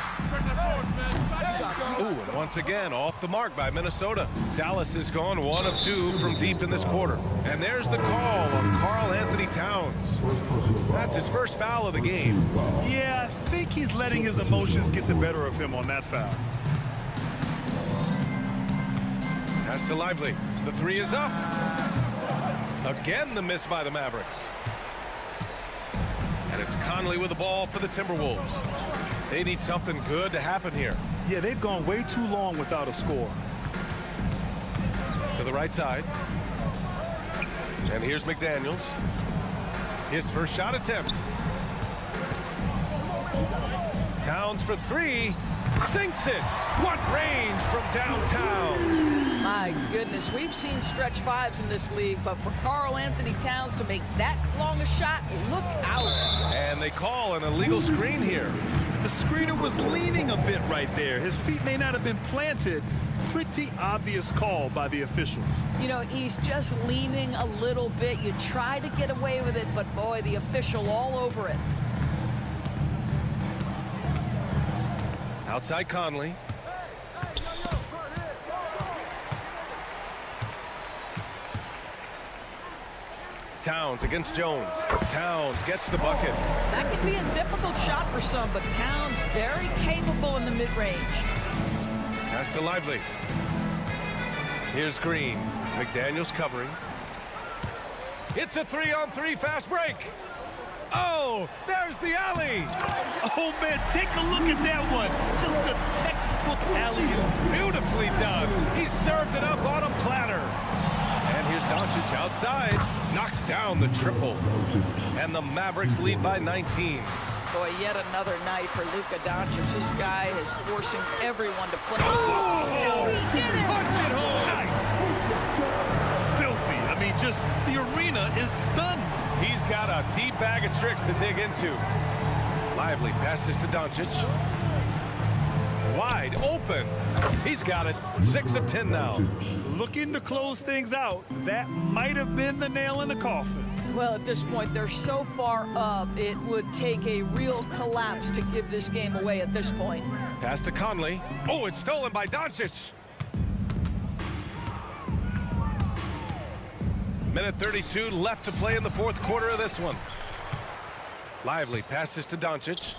Ooh, and once again, off the mark by Minnesota. Dallas has gone 1 of 2 from deep in this quarter. And there's the call on Karl Anthony Towns. That's his first foul of the game. Yeah, I think he's letting his emotions get the better of him on that foul. Pass to Lively. The three is up. Again, the miss by the Mavericks. And it's Conley with the ball for the Timberwolves. They need something good to happen here. Yeah, they've gone way too long without a score. To the right side. And here's McDaniels. His first shot attempt. Towns for three. Sinks it. What range from downtown. My goodness, we've seen stretch fives in this league, but for Karl Anthony Towns to make that long a shot, look out. And they call an illegal screen here. The screener was leaning a bit right there. His feet may not have been planted. Pretty obvious call by the officials. You know, he's just leaning a little bit. You try to get away with it, but boy, the official all over it. Outside Conley. Towns against Jones. Towns gets the bucket. That can be a difficult shot for some, but Towns very capable in the mid-range. Pass to Lively. Here's Green. McDaniels covering. It's a 3-on-3 fast break. Oh, there's the alley. Oh, man, take a look at that one. Just a textbook alley-oop. Beautifully done. He served it up on a platter. And here's Doncic outside. Knocks down the triple. And the Mavericks lead by 19. Boy, yet another night for Luka Doncic. This guy is forcing everyone to play. Oh, he did it! Punch it home. Nice. Filthy. I mean, just the arena is stunned. He's got a deep bag of tricks to dig into. Lively passes to Doncic. Wide open. He's got it. 6 of 10 now. Looking to close things out. That might have been the nail in the coffin. Well, at this point, they're so far up, it would take a real collapse to give this game away at this point. Pass to Conley. Oh, it's stolen by Doncic. Minute 32 left to play in the fourth quarter of this one. Lively passes to Doncic.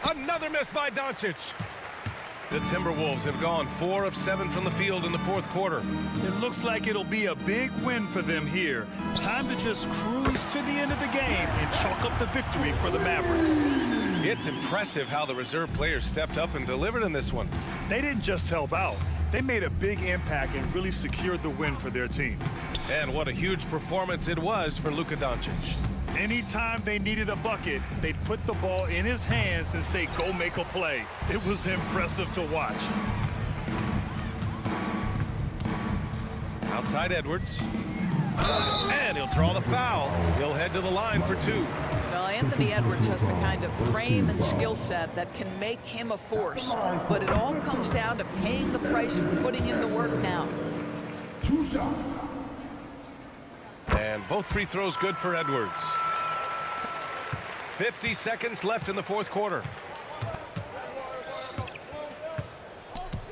Another miss by Doncic. The Timberwolves have gone 4 of 7 from the field in the fourth quarter. It looks like it'll be a big win for them here. Time to just cruise to the end of the game and chalk up the victory for the Mavericks. It's impressive how the reserve players stepped up and delivered in this one. They didn't just help out. They made a big impact and really secured the win for their team. And what a huge performance it was for Luka Doncic. Anytime they needed a bucket, they'd put the ball in his hands and say, go make a play. It was impressive to watch. Outside Edwards. And he'll draw the foul. He'll head to the line for 2. Well, Anthony Edwards has the kind of frame and skill set that can make him a force. But it all comes down to paying the price and putting in the work now. 2 shots. And both free throws good for Edwards. 50 seconds left in the fourth quarter.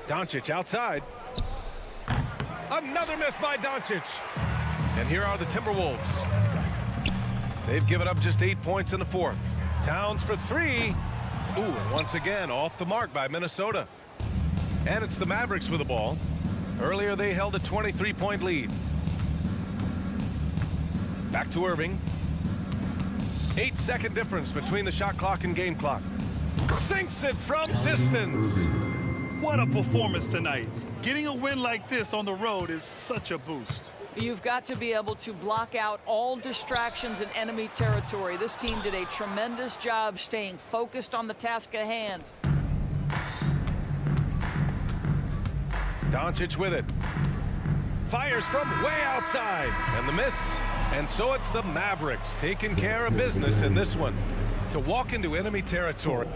Doncic outside. Another miss by Doncic. And here are the Timberwolves. They've given up just 8 points in the fourth. Towns for 3. Ooh, and once again off the mark by Minnesota. And it's the Mavericks with the ball. Earlier they held a 23-point lead. Back to Irving. 8-second difference between the shot clock and game clock. Sinks it from distance. What a performance tonight. Getting a win like this on the road is such a boost. You've got to be able to block out all distractions in enemy territory. This team did a tremendous job staying focused on the task at hand. Doncic with it. Fires from way outside. And the miss. And so it's the Mavericks taking care of business in this one to walk into enemy territory.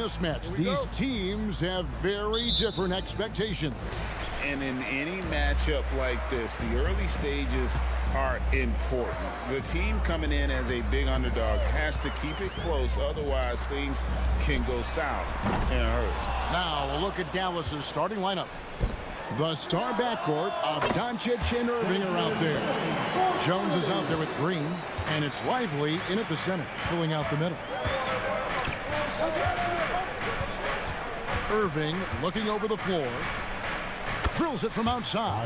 this match. These teams have very different expectations. And in any matchup like this, the early stages are important. The team coming in as a big underdog has to keep it close, otherwise things can go south in a hurry. Now a look at Dallas's starting lineup. The star backcourt of Doncic and Irving are out there. Jones is out there with Green, and it's Lively in at the center, filling out the middle. Irving looking over the floor. Drills it from outside.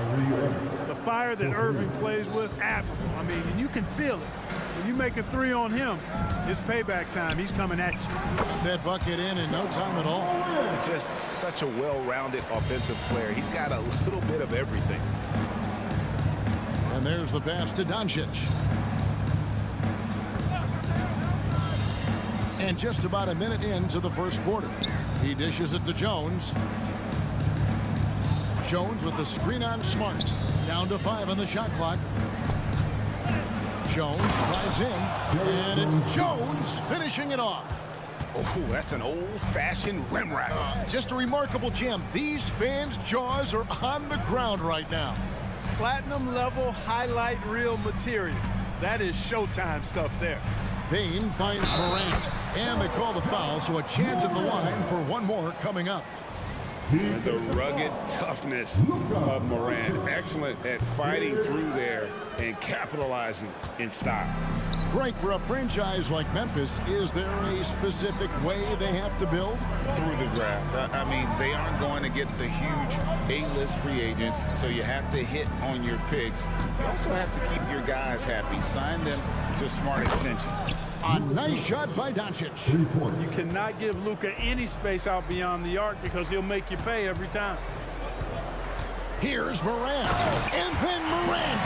The fire that Irving plays with, admirable. I mean, you can feel it. When you make a three on him, it's payback time. He's coming at you. That bucket in no time at all. Just such a well-rounded offensive player. He's got a little bit of everything. And there's the pass to Doncic. And just about a minute into the first quarter. He dishes it to Jones. Jones with the screen on Smart. Down to 5 on the shot clock. Jones drives in, and it's Jones finishing it off. Oh, that's an old-fashioned rim rack. Just a remarkable jam. These fans' jaws are on the ground right now. Platinum level highlight reel material. That is Showtime stuff there. Payne finds Morant, and they call the foul, so a chance at the line for one more coming up. The rugged toughness of Morant. Excellent at fighting through there and capitalizing in style. Greg, for a franchise like Memphis, is there a specific way they have to build? Through the draft. I mean, they aren't going to get the huge A-list free agents, so you have to hit on your picks. You also have to keep your guys happy. Sign them to smart extensions. A nice shot by Doncic. You cannot give Luka any space out beyond the arc because he'll make you pay every time. Here's Morant. And then Morant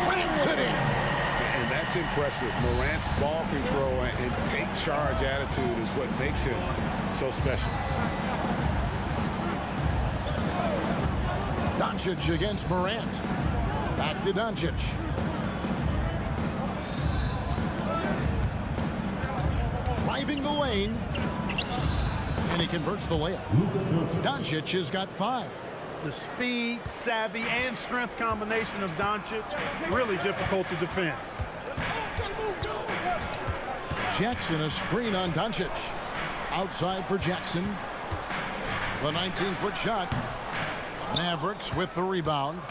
slams it in. And that's impressive. Morant's ball control and take charge attitude is what makes him so special. Doncic against Morant. Back to Doncic. Driving the lane. And he converts the layup. Doncic has got 5. The speed, savvy, and strength combination of Doncic, really difficult to defend. Jackson, a screen on Doncic. Outside for Jackson. The 19-foot shot. Mavericks with the rebound.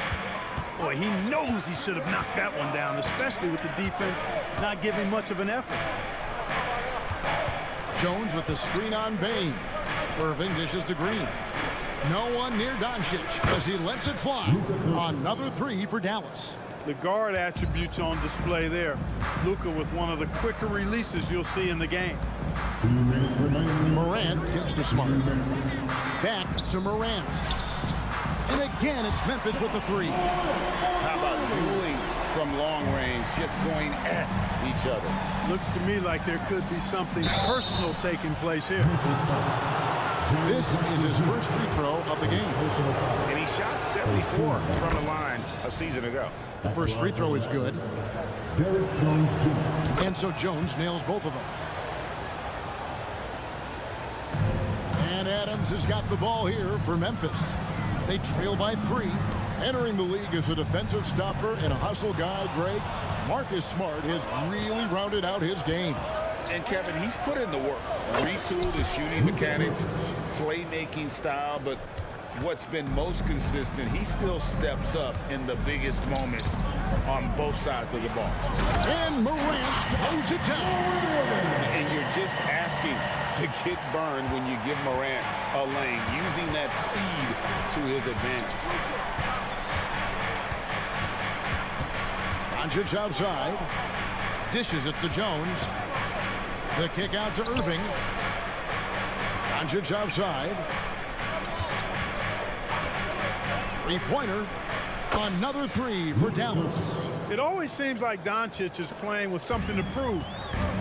Boy, he knows he should have knocked that one down, especially with the defense not giving much of an effort. Jones with the screen on Bane. Irving dishes to Green. No one near Doncic as he lets it fly. Another 3 for Dallas. The guard attributes on display there. Luka with one of the quicker releases you'll see in the game. Morant gets to Smart. Back to Morant. And again, it's Memphis with the 3. How about dueling from long range, just going at each other? Looks to me like there could be something personal taking place here. This is his first free throw of the game. And he shot 74 from the line a season ago. The first free throw is good. And so Jones nails both of them. And Adams has got the ball here for Memphis. They trail by 3. Entering the league as a defensive stopper and a hustle guy, Greg, Marcus Smart has really rounded out his game. And Kevin, he's put in the work. Retooled his shooting mechanics, playmaking style, but what's been most consistent, he still steps up in the biggest moments on both sides of the ball. And Morant throws it down. And you're just asking to get burned when you give Morant a lane, using that speed to his advantage. Doncic outside. Dishes it to Jones. The kick out to Irving. Doncic outside. Three-pointer. Another 3 for Dallas. It always seems like Doncic is playing with something to prove.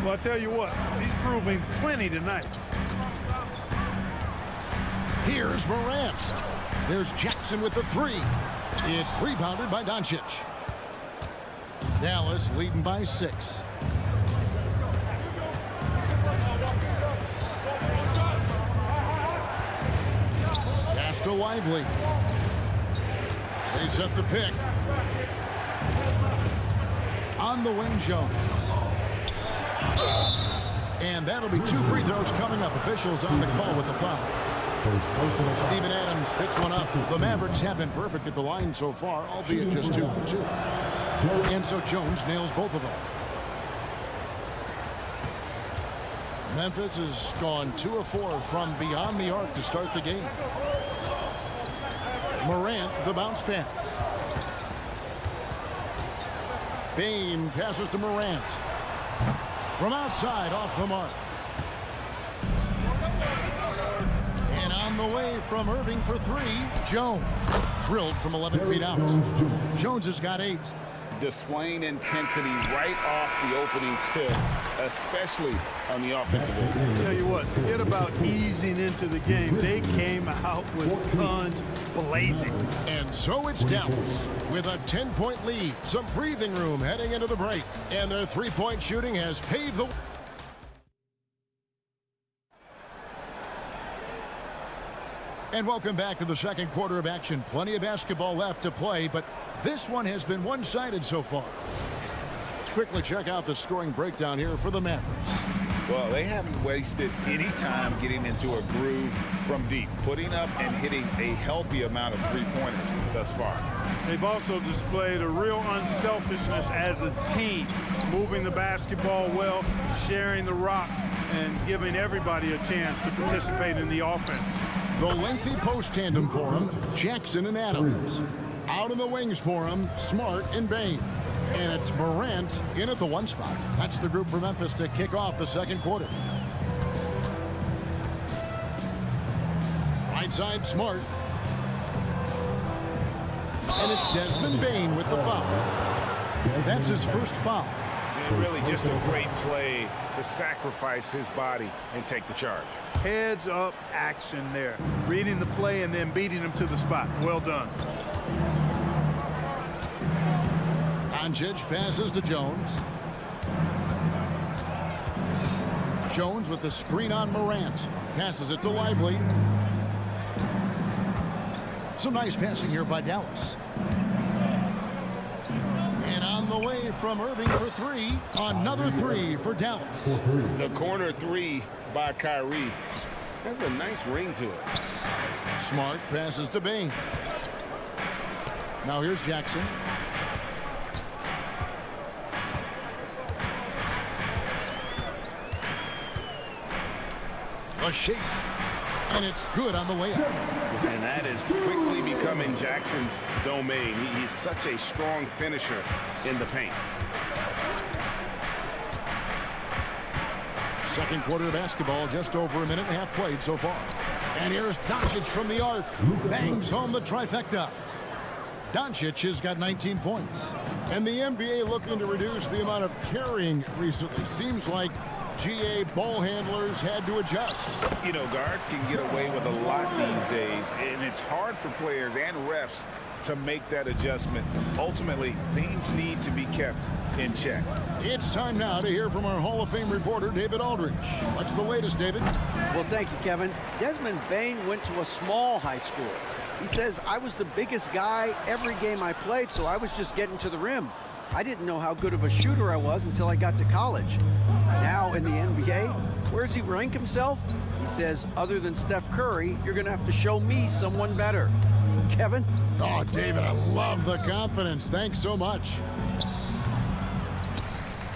Well, I'll tell you what, he's proving plenty tonight. Here's Morant. There's Jackson with the 3. It's rebounded by Doncic. Dallas leading by 6. Lively. They set the pick. On the wing, Jones. And that'll be 2 free throws coming up. Officials on the call with the foul. Steven Adams picks one up. The Mavericks have been perfect at the line so far, albeit just 2 for 2. And so Jones nails both of them. Memphis has gone 2 of 4 from beyond the arc to start the game. Morant, the bounce pass. Bane passes to Morant. From outside, off the mark. And on the way from Irving for 3, Jones. Drilled from 11 feet out. Jones has got 8. Displaying intensity right off the opening tip, especially on the offensive end. Tell you what, forget about easing into the game. They came out with guns blazing. And so it's Dallas with a 10-point lead. Some breathing room heading into the break. And their three-point shooting has paved the way. And welcome back to the second quarter of action. Plenty of basketball left to play, but this one has been one-sided so far. Let's quickly check out the scoring breakdown here for the Mavericks. Well, they haven't wasted any time getting into a groove from deep, putting up and hitting a healthy amount of three-pointers thus far. They've also displayed a real unselfishness as a team, moving the basketball well, sharing the rock, and giving everybody a chance to participate in the offense. The lengthy post tandem for him, Jackson and Adams. Out in the wings for him, Smart and Bane. And it's Morant in at the 1 spot. That's the group for Memphis to kick off the second quarter. Right side, Smart. And it's Desmond Bane with the foul. That's his first foul. Really just a great play to sacrifice his body and take the charge. Heads up action there. Reading the play and then beating him to the spot. Well done. Doncic passes to Jones. Jones with the screen on Morant. Passes it to Lively. Some nice passing here by Dallas. And on the way from Irving for 3. Another 3 for Dallas. The corner 3 by Kyrie has a nice ring to it. Smart passes to Bane. Now here's Jackson. A shake. And it's good on the way up. And that is quickly becoming Jackson's domain. He's such a strong finisher in the paint. Second quarter of basketball, just over a minute and a half played so far. And here's Doncic from the arc. Bangs home the trifecta. Doncic has got 19 points. And the NBA looking to reduce the amount of carrying recently. Seems like GA ball handlers had to adjust. You know, guards can get away with a lot these days, and it's hard for players and refs to make that adjustment. Ultimately, things need to be kept in check. It's time now to hear from our Hall of Fame reporter, David Aldridge. What's the latest, David? Well, thank you, Kevin. Desmond Bane went to a small high school. He says, I was the biggest guy every game I played, so I was just getting to the rim. I didn't know how good of a shooter I was until I got to college. Now in the NBA, where does he rank himself? He says, other than Steph Curry, you're going to have to show me someone better. Kevin? Oh, David, I love the confidence. Thanks so much.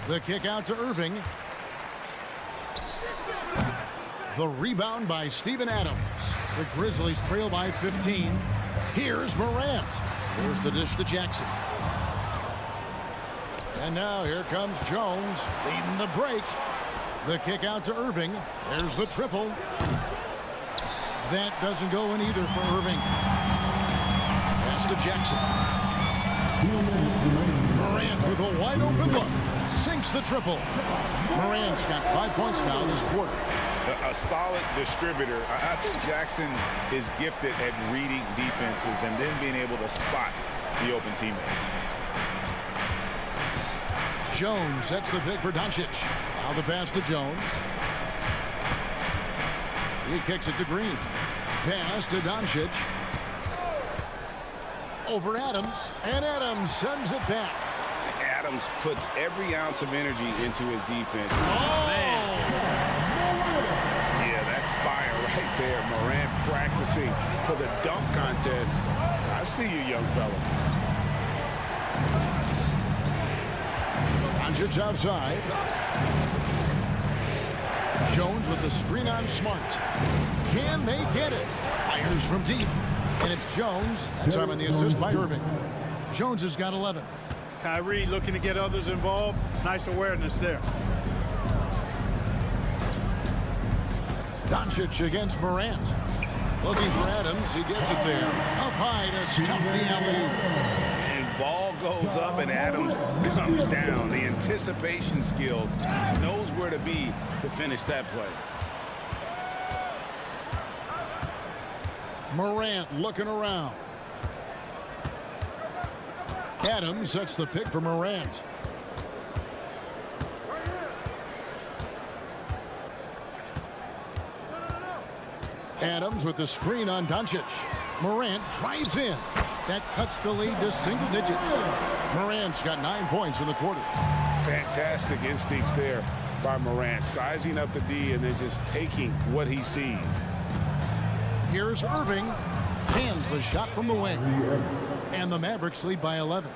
The kick out to Irving. The rebound by Steven Adams. The Grizzlies trail by 15. Here's Morant. There's the dish to Jackson. And now here comes Jones leading the break. The kick out to Irving. There's the triple. That doesn't go in either for Irving. Pass to Jackson. Morant with a wide open look. Sinks the triple. Morant's got 5 points now this quarter. A solid distributor. I think Jackson is gifted at reading defenses and then being able to spot the open teammate. Jones sets the pick for Doncic. Now the pass to Jones. He kicks it to Green. Pass to Doncic. Over Adams, and Adams sends it back. Adams puts every ounce of energy into his defense. Oh! Yeah, that's fire right there. Morant practicing for the dunk contest. I see you, young fella. Doncic outside. Jones with the screen on Smart. Can they get it? Fires from deep. And it's Jones. That time on the assist by Irving. Jones has got 11. Kyrie looking to get others involved. Nice awareness there. Doncic against Morant. Looking for Adams. He gets it there. Up high to stuff the alley. And ball goes up and Adams comes down. The anticipation skills. Knows where to be to finish that play. Morant looking around. Adams sets the pick for Morant. Adams with the screen on Doncic. Morant drives in. That cuts the lead to single digits. Morant's got 9 points in the quarter. Fantastic instincts there by Morant. Sizing up the D and then just taking what he sees. Here's Irving. Hands the shot from the wing. And the Mavericks lead by 11.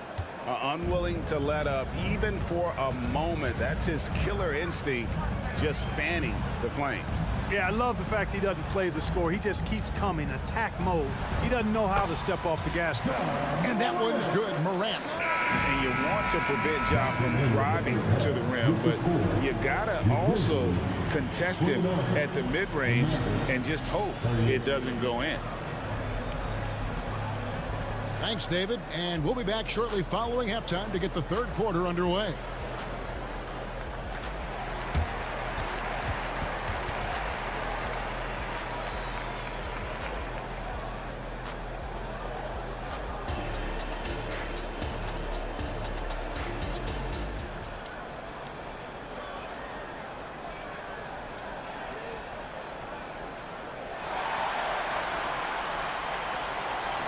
Unwilling to let up even for a moment. That's his killer instinct, just fanning the flames. Yeah, I love the fact he doesn't play the score. He just keeps coming, attack mode. He doesn't know how to step off the gas pedal. And that one's good, Morant. And you want to prevent Ja from driving to the rim, but you gotta also contest him at the mid-range and just hope it doesn't go in. Thanks, David. And we'll be back shortly following halftime to get the third quarter underway.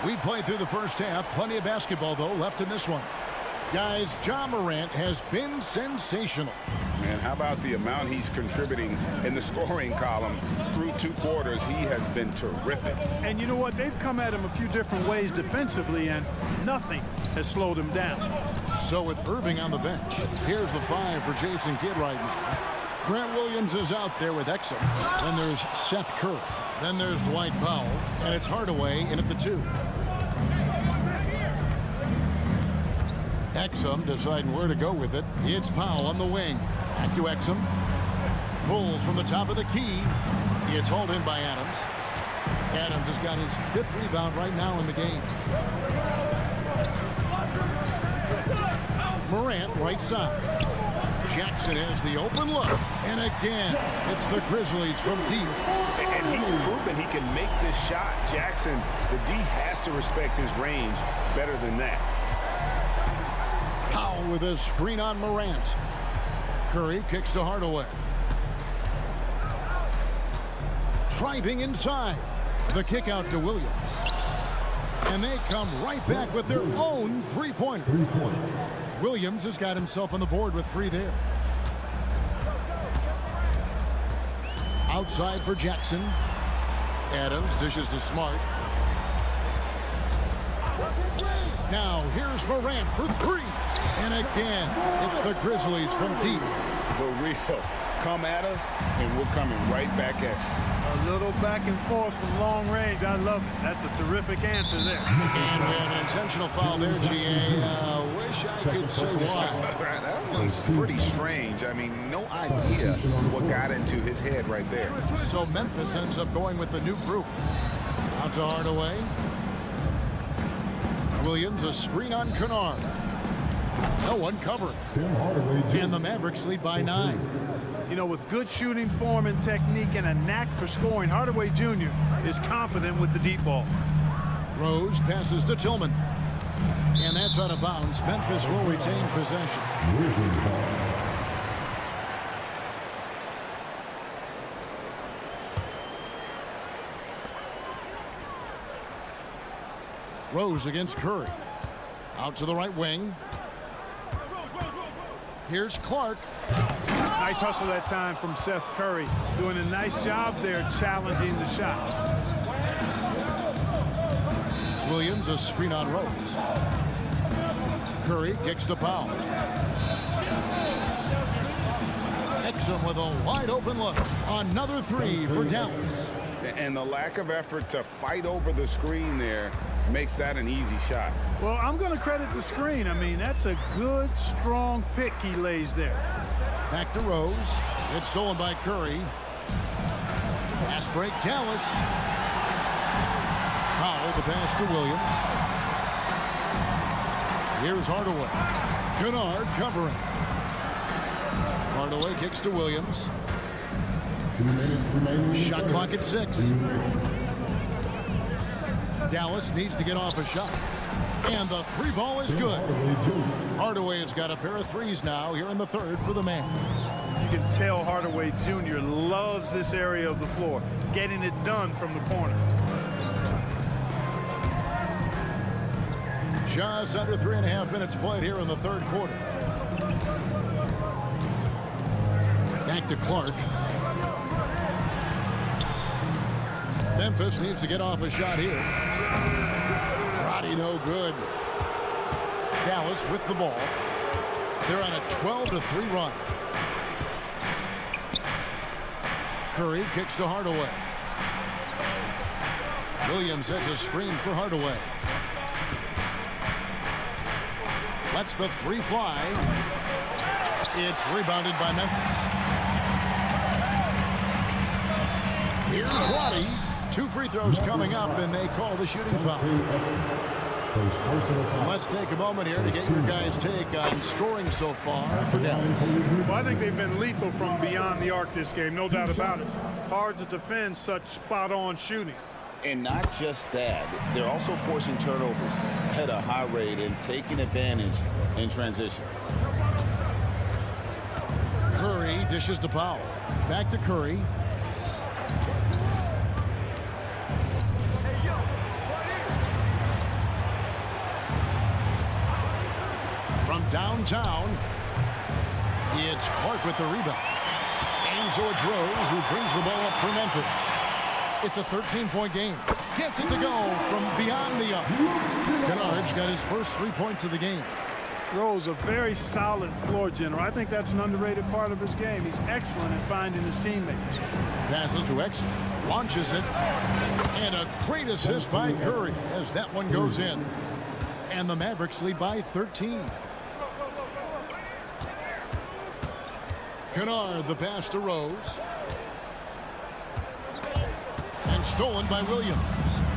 We played through the first half. Plenty of basketball, though, left in this one. Guys, Ja Morant has been sensational. Man, how about the amount he's contributing in the scoring column through 2 quarters? He has been terrific. And you know what? They've come at him a few different ways defensively, and nothing has slowed him down. So with Irving on the bench, here's the 5 for Jason Kidd right now. Grant Williams is out there with Exum. Then there's Seth Curry. Then there's Dwight Powell. And it's Hardaway in at the 2. Exum deciding where to go with it. It's Powell on the wing. Back to Exum. Pulls from the top of the key. It's hauled in by Adams. Adams has got his 5th rebound right now in the game. Morant right side. Jackson has the open look. And again, it's the Grizzlies from deep. And he's proven he can make this shot. Jackson, the D has to respect his range better than that. Powell with a screen on Morant. Curry kicks to Hardaway. Driving inside. The kick out to Williams. And they come right back with their own 3-pointer. 3 points. Williams has got himself on the board with 3 there. Outside for Jackson. Adams dishes to Smart. Now here's Morant for 3. And again, it's the Grizzlies from deep. The real come at us, and we're coming right back at you. A little back and forth from long range. I love it. That's a terrific answer there. And we have an intentional foul there, GA. Wish I could say why. That was pretty strange. I mean, no idea what got into his head right there. So Memphis ends up going with the new group. Out to Hardaway. Williams, a screen on Kennard. No one covering. And the Mavericks lead by 9. You know, with good shooting form and technique and a knack for scoring, Hardaway Jr. is confident with the deep ball. Rose passes to Tillman. And that's out of bounds. Memphis will retain possession. Rose against Curry. Out to the right wing. Here's Clark. Nice hustle that time from Seth Curry. Doing a nice job there challenging the shot. Williams a screen on Rose. Curry kicks to Powell. Exum with a wide open look. Another three for Dallas. And the lack of effort to fight over the screen there makes that an easy shot. Well, I'm going to credit the screen. I mean, that's a good, strong pick he lays there. Back to Rose. It's stolen by Curry. Pass break, Dallas. Powell, the pass to Williams. Here's Hardaway. Kennard covering. Hardaway kicks to Williams. 2 minutes remaining. Shot clock at 6. Dallas needs to get off a shot. And the three ball is good. Hardaway has got a pair of threes now here in the third for the Mavs. You can tell Hardaway Jr. loves this area of the floor, getting it done from the corner. Just under 3.5 minutes played here in the third quarter. Back to Clark. Memphis needs to get off a shot here. Roddy no good. Dallas with the ball. They're on a 12-3 run. Curry kicks to Hardaway. Williams has a screen for Hardaway. Lets the three fly. It's rebounded by Memphis. Here's Roddy. 2 free throws coming up, and they call the shooting foul. Let's take a moment here to get your guys' take on scoring so far for Dallas. Well, I think they've been lethal from beyond the arc this game, no doubt about it. Hard to defend such spot-on shooting. And not just that, they're also forcing turnovers at a high rate and taking advantage in transition. Curry dishes to Powell. Back to Curry. From downtown, it's Clark with the rebound. And so it's Rose who brings the ball up for Memphis. It's a 13-point game. Gets it to go from beyond the arc. Kennard's got his first 3 points of the game. Rose, a very solid floor general. I think that's an underrated part of his game. He's excellent at finding his teammates. Passes to Exum. Launches it. And a great assist by Curry as that one goes in. And the Mavericks lead by 13. Kennard, the pass to Rose. And stolen by Williams.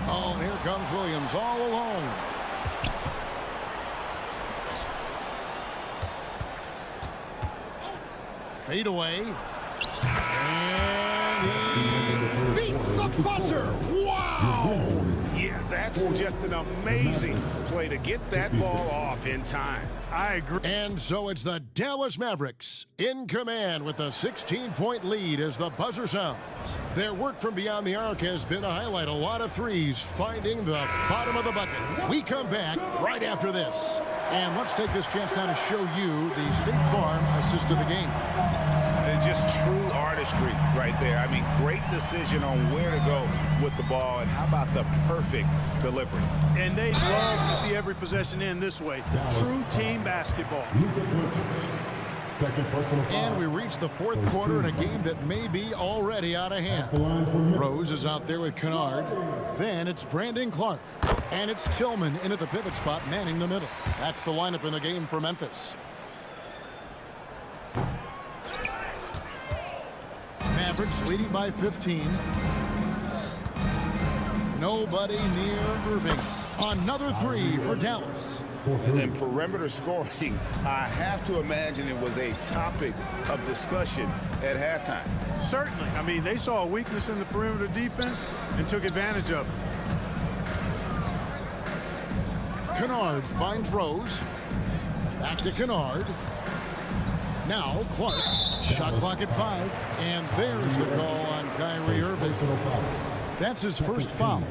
Oh, here comes Williams all alone. Fade away. And he beats the buzzer. Wow! Yeah, that's just an amazing play to get that ball off in time. I agree. And so it's the Dallas Mavericks in command with a 16-point lead as the buzzer sounds. Their work from beyond the arc has been to highlight a lot of threes, finding the bottom of the bucket. We come back right after this. And let's take this chance now to show you the State Farm assist of the game. And just true artistry right there. I mean, great decision on where to go with the ball, and how about the perfect delivery. And they love to see every possession end this way. True team basketball. Second personal foul. And we reach the fourth quarter in a game that may be already out of hand. Rose is out there with Kennard. Then it's Brandon Clark. And it's Tillman in at the pivot spot, manning the middle. That's the lineup in the game for Memphis. Mavericks leading by 15. Nobody near Irving. Another three for Dallas. And perimeter scoring, I have to imagine it was a topic of discussion at halftime. Certainly. I mean, they saw a weakness in the perimeter defense and took advantage of it. Kennard finds Rose. Back to Kennard. Now Clark. Shot clock at 5. And there's the call on Kyrie Irving. That's his first foul.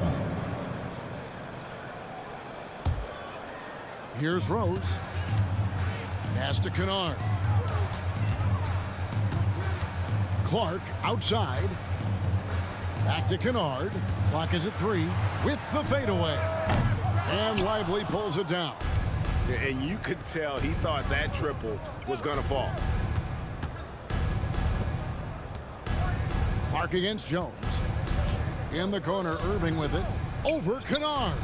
Here's Rose. Pass to Kennard. Clark outside. Back to Kennard. Clock is at 3 with the fadeaway. And Lively pulls it down. And you could tell he thought that triple was going to fall. Clark against Jones. In the corner, Irving with it. Over Kennard.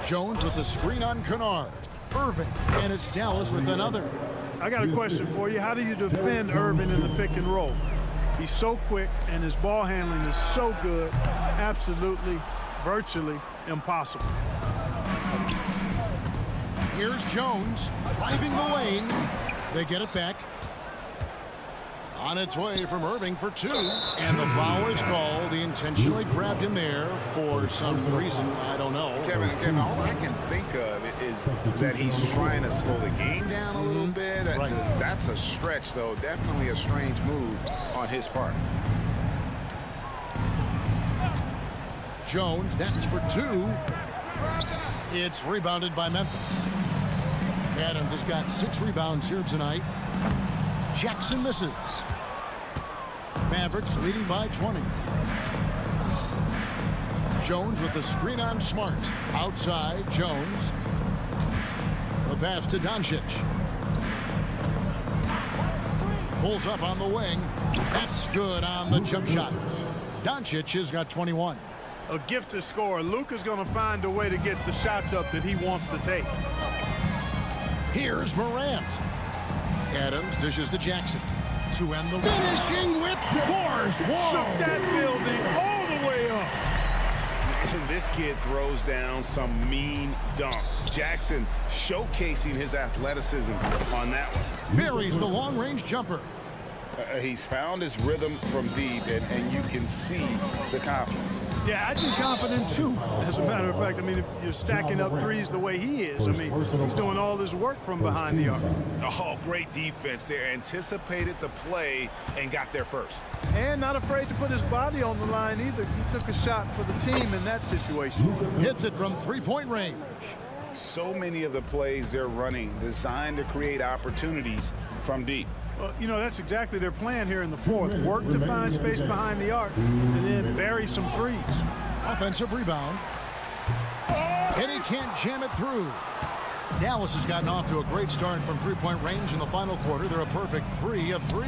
Jones with the screen on Kennard. Irving, and it's Dallas with another. I got a question for you. How do you defend Irving in the pick and roll? He's so quick, and his ball handling is so good. Absolutely, virtually impossible. Here's Jones driving the lane. They get it back. On its way from Irving for 2. And the foul is called. He intentionally grabbed him there for some reason. I don't know. Kevin, all I can think of is that he's trying to slow the game down a little bit. Right. That's a stretch, though. Definitely a strange move on his part. Jones, that's for 2. It's rebounded by Memphis. Adams has got 6 rebounds here tonight. Jackson misses. Mavericks leading by 20. Jones with the screen on Smart. Outside, Jones. The pass to Doncic. Pulls up on the wing. That's good on the jump shot. Doncic has got 21. A gifted scorer. Luka's going to find a way to get the shots up that he wants to take. Here's Morant. Adams dishes to Jackson to end the finishing with force. Shook that building all the way up. And this kid throws down some mean dunks. Jackson showcasing his athleticism on that one. Buries the long-range jumper. He's found his rhythm from deep, and you can see the confidence. Yeah, I'd be confident too. As a matter of fact, I mean, if you're stacking up threes the way he is, I mean, he's doing all this work from behind the arc. Oh, great defense there. Anticipated the play and got there first. And not afraid to put his body on the line either. He took a shot for the team in that situation. Hits it from 3-point range. So many of the plays they're running designed to create opportunities from deep. Well, you know, that's exactly their plan here in the fourth. Work to find space behind the arc and then bury some threes. Offensive rebound. And he can't jam it through. Dallas has gotten off to a great start from 3-point range in the final quarter. They're a perfect 3 of 3.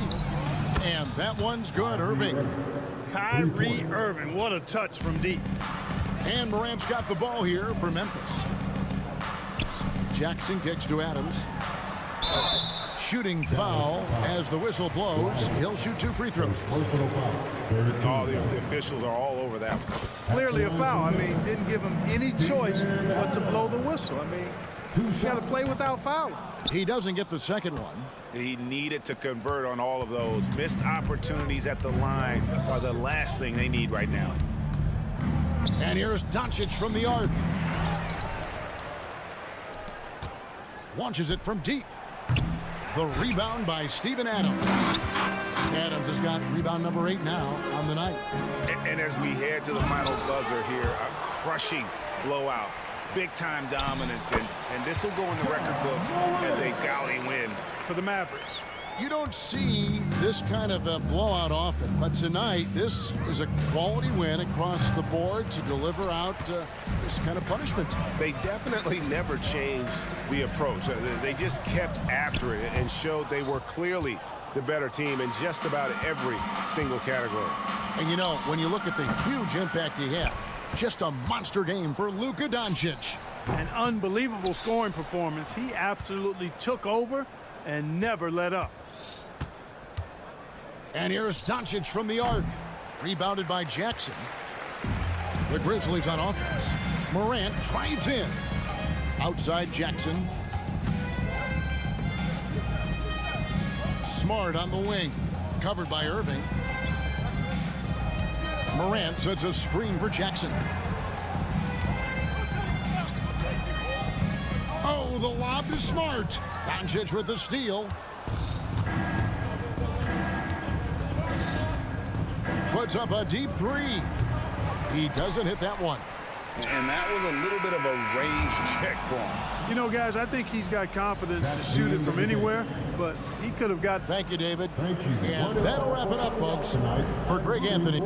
And that one's good, Irving. Kyrie Irving, what a touch from deep. And Morant's got the ball here for Memphis. Jackson kicks to Adams. Shooting foul as the whistle blows. He'll shoot 2 free throws. Oh, the officials are all over that one. Clearly a foul. I mean, didn't give him any choice but to blow the whistle. I mean, you got to play without fouling. He doesn't get the second one. He needed to convert on all of those. Missed opportunities at the line are the last thing they need right now. And here's Doncic from the arc. Launches it from deep. The rebound by Steven Adams. Adams has got rebound number 8 now on the night. And as we head to the final buzzer here, a crushing blowout. Big-time dominance, and this will go in the record books as a gaudy win for the Mavericks. You don't see this kind of a blowout often, but tonight this is a quality win across the board to deliver out this kind of punishment. They definitely never changed the approach. They just kept after it and showed they were clearly the better team in just about every single category. And you know, when you look at the huge impact he had, just a monster game for Luka Doncic. An unbelievable scoring performance. He absolutely took over and never let up. And here's Doncic from the arc. Rebounded by Jackson. The Grizzlies on offense. Morant drives in. Outside Jackson. Smart on the wing. Covered by Irving. Morant sets a screen for Jackson. Oh, the lob is Smart. Doncic with the steal. Puts up a deep 3. He doesn't hit that one. And that was a little bit of a range check for him. You know, guys, I think he's got confidence to shoot it from anywhere, but he could have got... Thank you, David. And that'll wrap it up, folks, for Greg Anthony.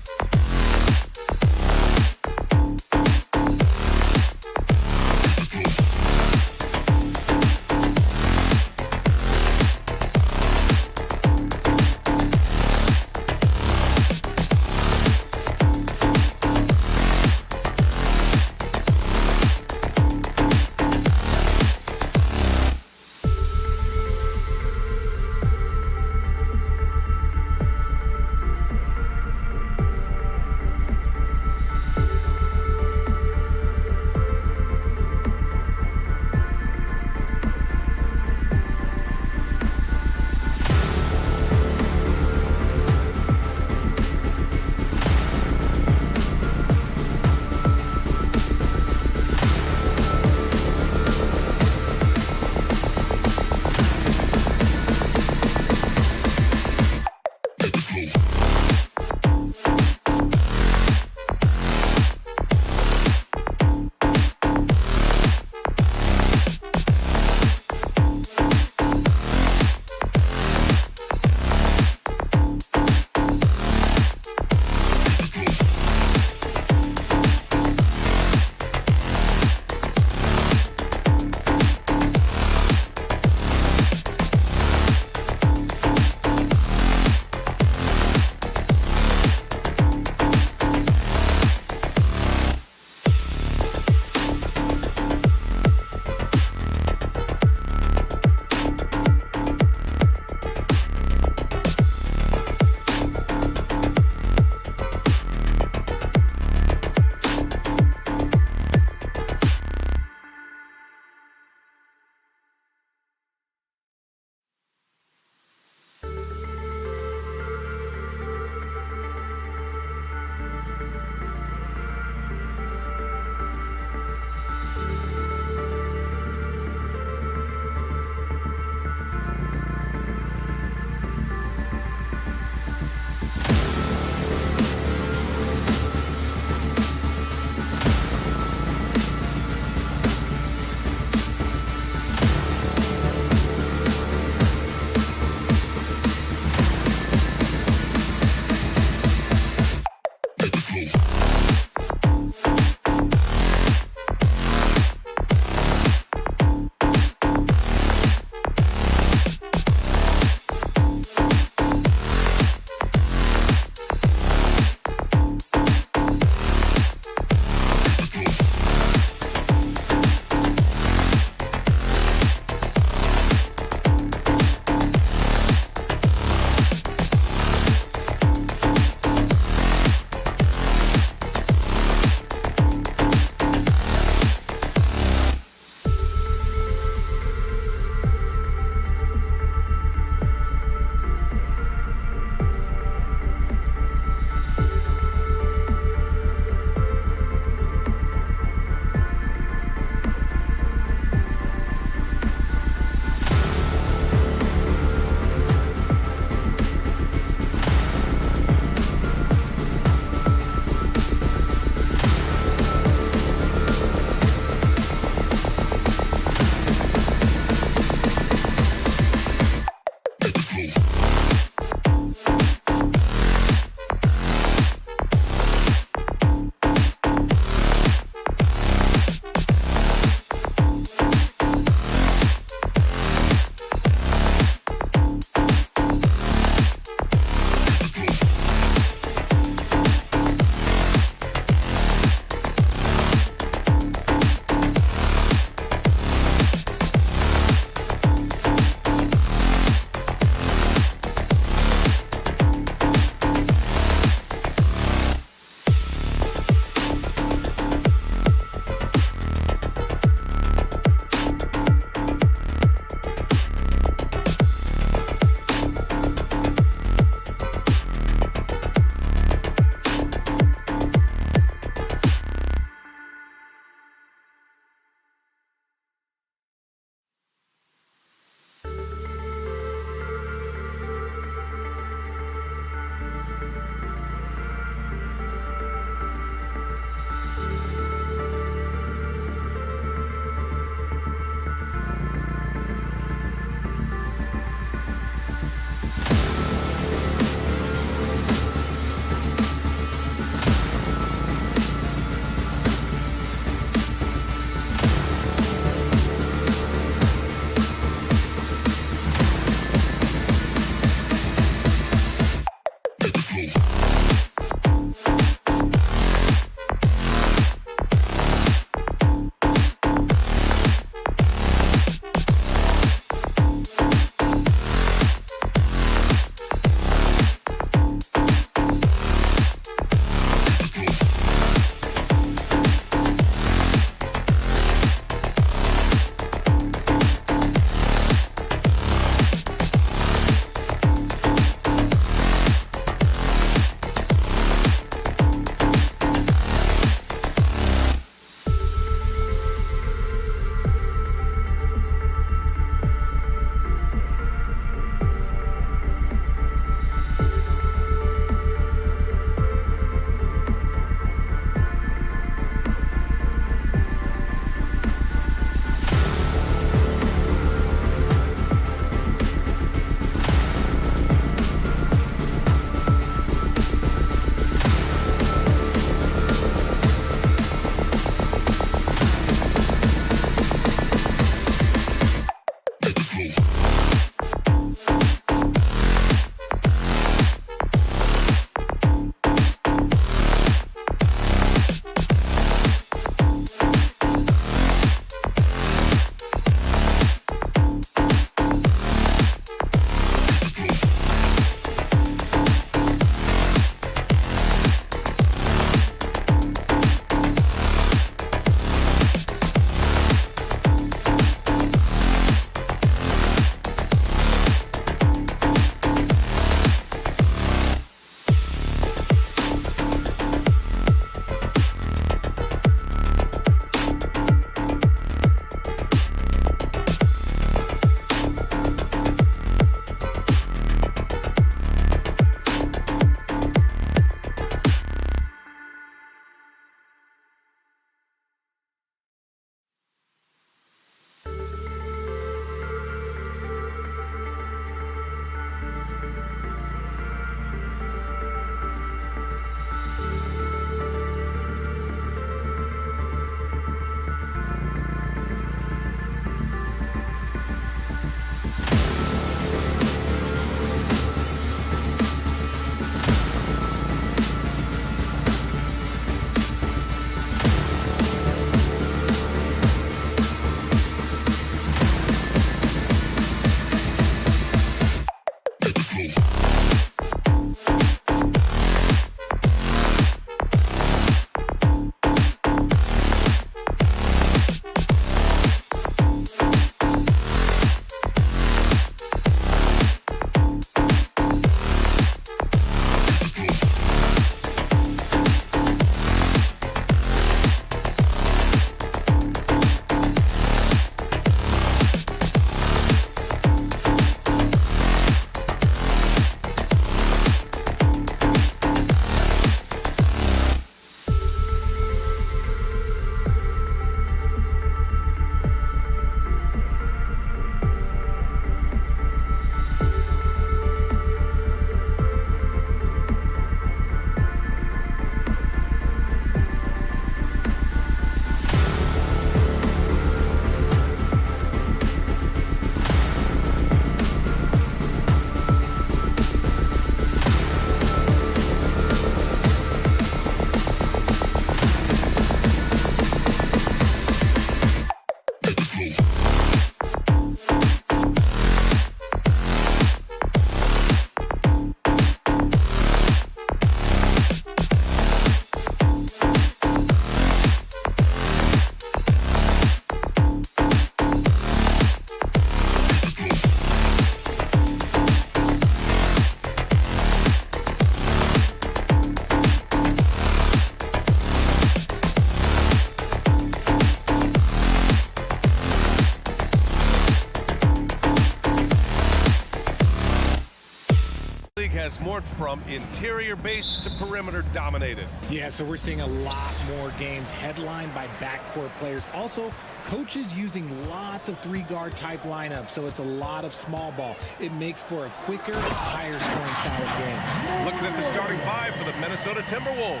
has morphed from interior base to perimeter dominated. Yeah, so we're seeing a lot more games headlined by backcourt players. Also, coaches using lots of three-guard type lineups, so it's a lot of small ball. It makes for a quicker, higher scoring style of game. Looking at the starting five for the Minnesota Timberwolves.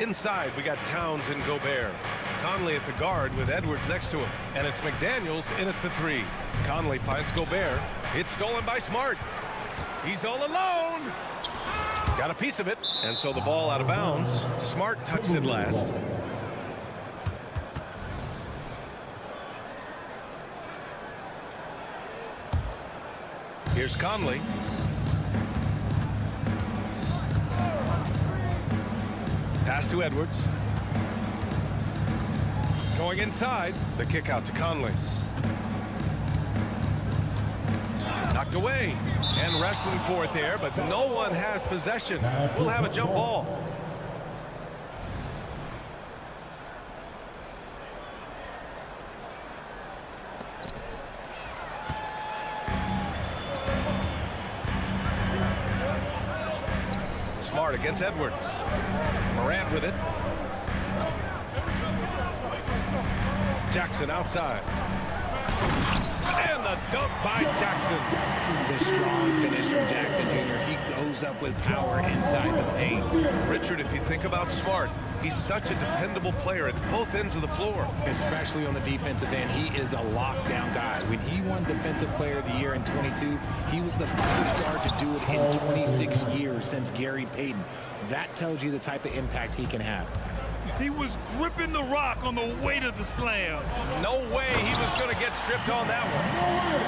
Inside, we got Towns and Gobert. Conley at the guard with Edwards next to him. And it's McDaniels in at the three. Conley finds Gobert. It's stolen by Smart. He's all alone. Got a piece of it. And so the ball out of bounds. Smart touched it last. Here's Conley. Pass to Edwards. Going inside. The kick out to Conley. Knocked away. And wrestling for it there, but no one has possession. We'll have a jump ball. Smart against Edwards. Morant with it. Jackson outside. And the dunk by Jackson. The strong finish from Jackson Jr. He goes up with power inside the paint. Richard, if you think about Smart, he's such a dependable player at both ends of the floor. Especially on the defensive end. He is a lockdown guy. When he won Defensive Player of the Year in 22, he was the first guard to do it in 26 years since Gary Payton. That tells you the type of impact he can have. He was gripping the rock on the weight of the slam. No way he was going to get stripped on that one.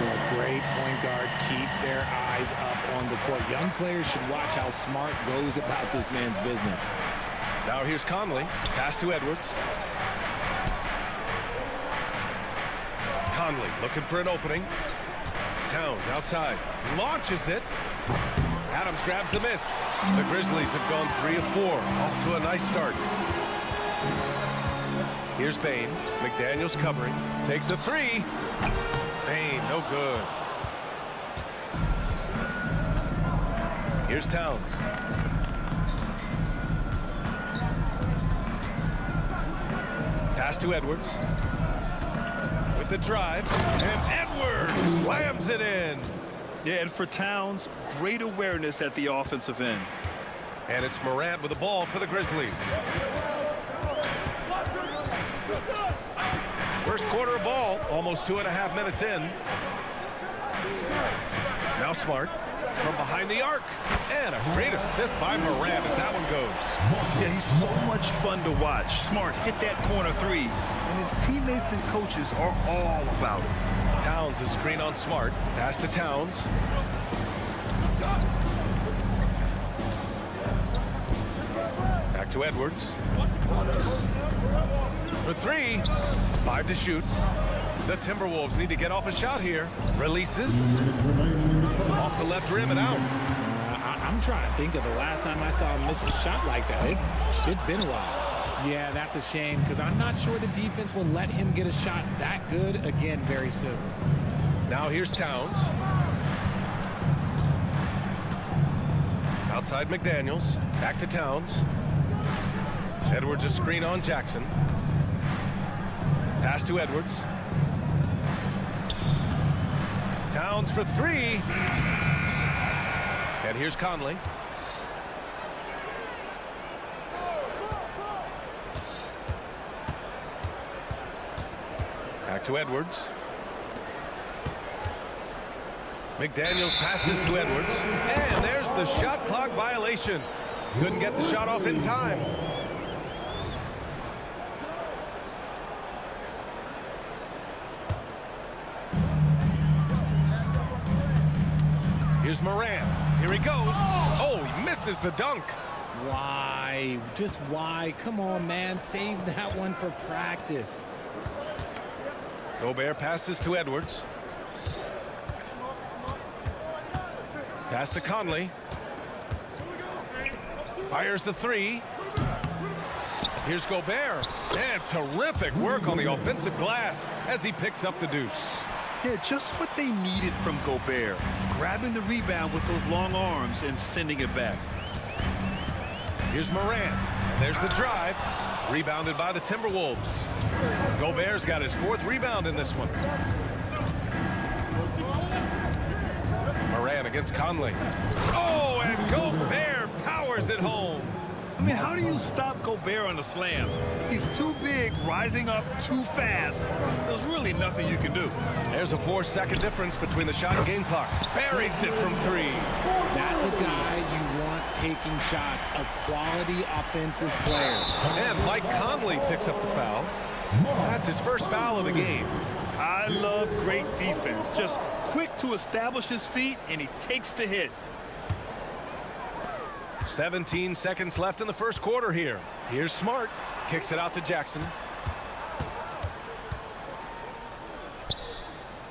The great point guards keep their eyes up on the court. Young players should watch how Smart goes about this man's business. Now here's Conley. Pass to Edwards. Conley looking for an opening. Towns outside. Launches it. Adams grabs the miss. The Grizzlies have gone 3 of 4. Off to a nice start. Here's Bane. McDaniels covering. Takes a three. Bane, no good. Here's Towns. Pass to Edwards. With the drive. And Edwards slams it in. Yeah, and for Towns, great awareness at the offensive end. And it's Morant with the ball for the Grizzlies. First quarter of ball, almost 2.5 minutes in. Now Smart from behind the arc. And a great assist by Morant as that one goes. Yeah, he's so much fun to watch. Smart hit that corner three, and his teammates and coaches are all about it. Towns is screen on Smart. Pass to Towns. Back to Edwards. For three. 5 to shoot. The Timberwolves need to get off a shot here. Releases. Off the left rim and out. I'm trying to think of the last time I saw him miss a shot like that. It's been a while. Yeah, that's a shame because I'm not sure the defense will let him get a shot that good again very soon. Now here's Towns. Outside McDaniels. Back to Towns. Edwards a screen on Jackson. Pass to Edwards. Towns for three. And here's Conley. Back to Edwards. McDaniels passes to Edwards. And there's the shot clock violation. Couldn't get the shot off in time. Here's Morant. Here he goes. Oh, he misses the dunk. Why? Just why? Come on, man. Save that one for practice. Gobert passes to Edwards. Pass to Conley. Fires the three. Here's Gobert. And terrific work on the offensive glass as he picks up the deuce. Yeah, just what they needed from Gobert. grabbing the rebound with those long arms and sending it back. Here's Morant. And there's the drive. Rebounded by the Timberwolves. Gobert's got his 4th rebound in this one. Morant against Conley. Oh, and Gobert powers it home. I mean, how do you stop Gobert on a slam? He's too big, rising up too fast. There's really nothing you can do. There's a 4-second difference between the shot and game clock. Buries it from 3. That's a guy you want taking shots, a quality offensive player. And Mike Conley picks up the foul. That's his first foul of the game. I love great defense. Just quick to establish his feet, and he takes the hit. 17 seconds left in the first quarter here. Here's Smart. Kicks it out to Jackson.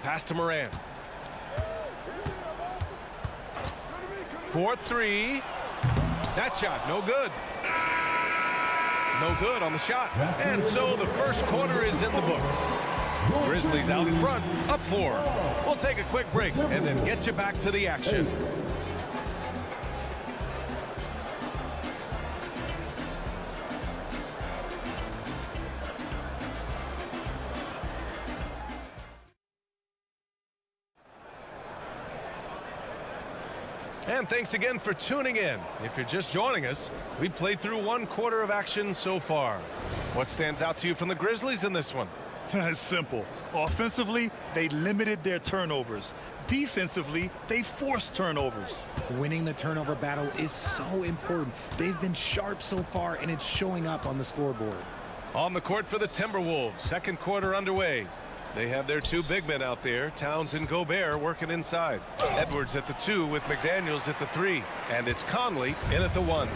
Pass to Morant. 4-3. That shot, no good. No good on the shot. And so the first quarter is in the books. Grizzlies out in front, up 4. We'll take a quick break and then get you back to the action. And thanks again for tuning in. If you're just joining us, we played through 1 quarter of action so far. What stands out to you from the Grizzlies in this one? It's simple. Offensively, they limited their turnovers. Defensively, they forced turnovers. Winning the turnover battle is so important. They've been sharp so far, and it's showing up on the scoreboard. On the court for the Timberwolves, second quarter underway. They have their 2 big men out there, Towns and Gobert, working inside. Edwards at the 2 with McDaniels at the 3. And it's Conley in at the 1.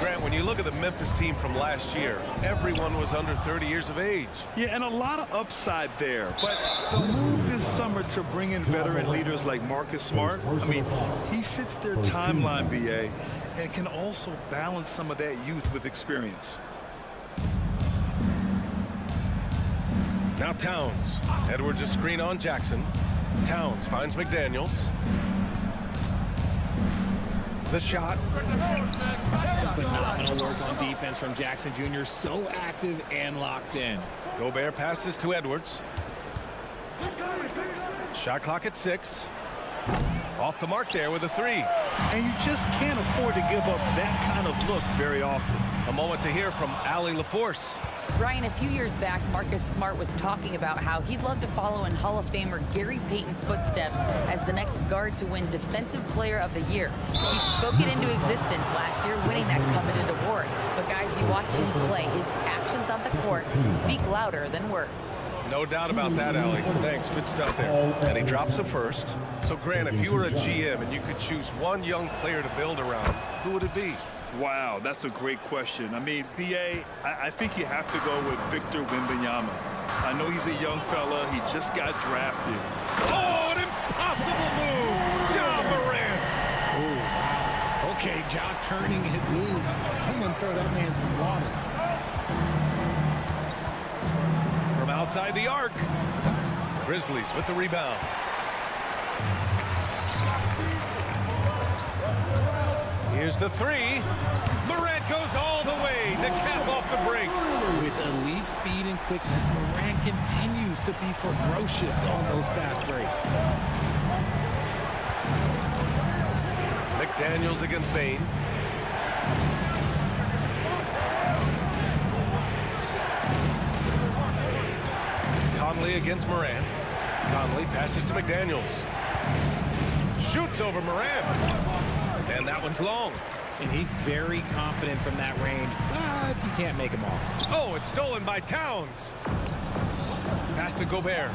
Grant, when you look at the Memphis team from last year, everyone was under 30 years of age. Yeah, and a lot of upside there. But the move this summer to bring in veteran leaders like Marcus Smart, I mean, he fits their timeline, BA, and can also balance some of that youth with experience. Now Towns. Edwards a screen on Jackson. Towns finds McDaniels. The shot. Phenomenal work on defense from Jackson Jr. So active and locked in. Gobert passes to Edwards. Shot clock at 6. Off the mark there with a 3. And you just can't afford to give up that kind of look very often. A moment to hear from Allie LaForce. Ryan, a few years back, Marcus Smart was talking about how he'd love to follow in Hall of Famer Gary Payton's footsteps as the next guard to win Defensive Player of the Year. He spoke it into existence last year, winning that coveted award. But guys, you watch him play, his actions on the court speak louder than words. No doubt about that, Allie. Thanks, good stuff there. And he drops a first. So, Grant, if you were a GM and you could choose one young player to build around, who would it be? Wow, that's a great question. I mean, BA, I think you have to go with Victor Wembanyama. I know he's a young fella. He just got drafted. Oh, an impossible move! Ja Morant! Ooh. Okay, Ja turning his moves. Someone throw that man some water. From outside the arc. Grizzlies with the rebound. Here's the 3. Morant goes all the way to cap off the break. With elite speed and quickness, Morant continues to be ferocious on those fast breaks. McDaniels against Bain. Conley against Morant. Conley passes to McDaniels. Shoots over Morant. And that one's long. And he's very confident from that range, but you can't make him all. Oh, it's stolen by Towns. Pass to Gobert.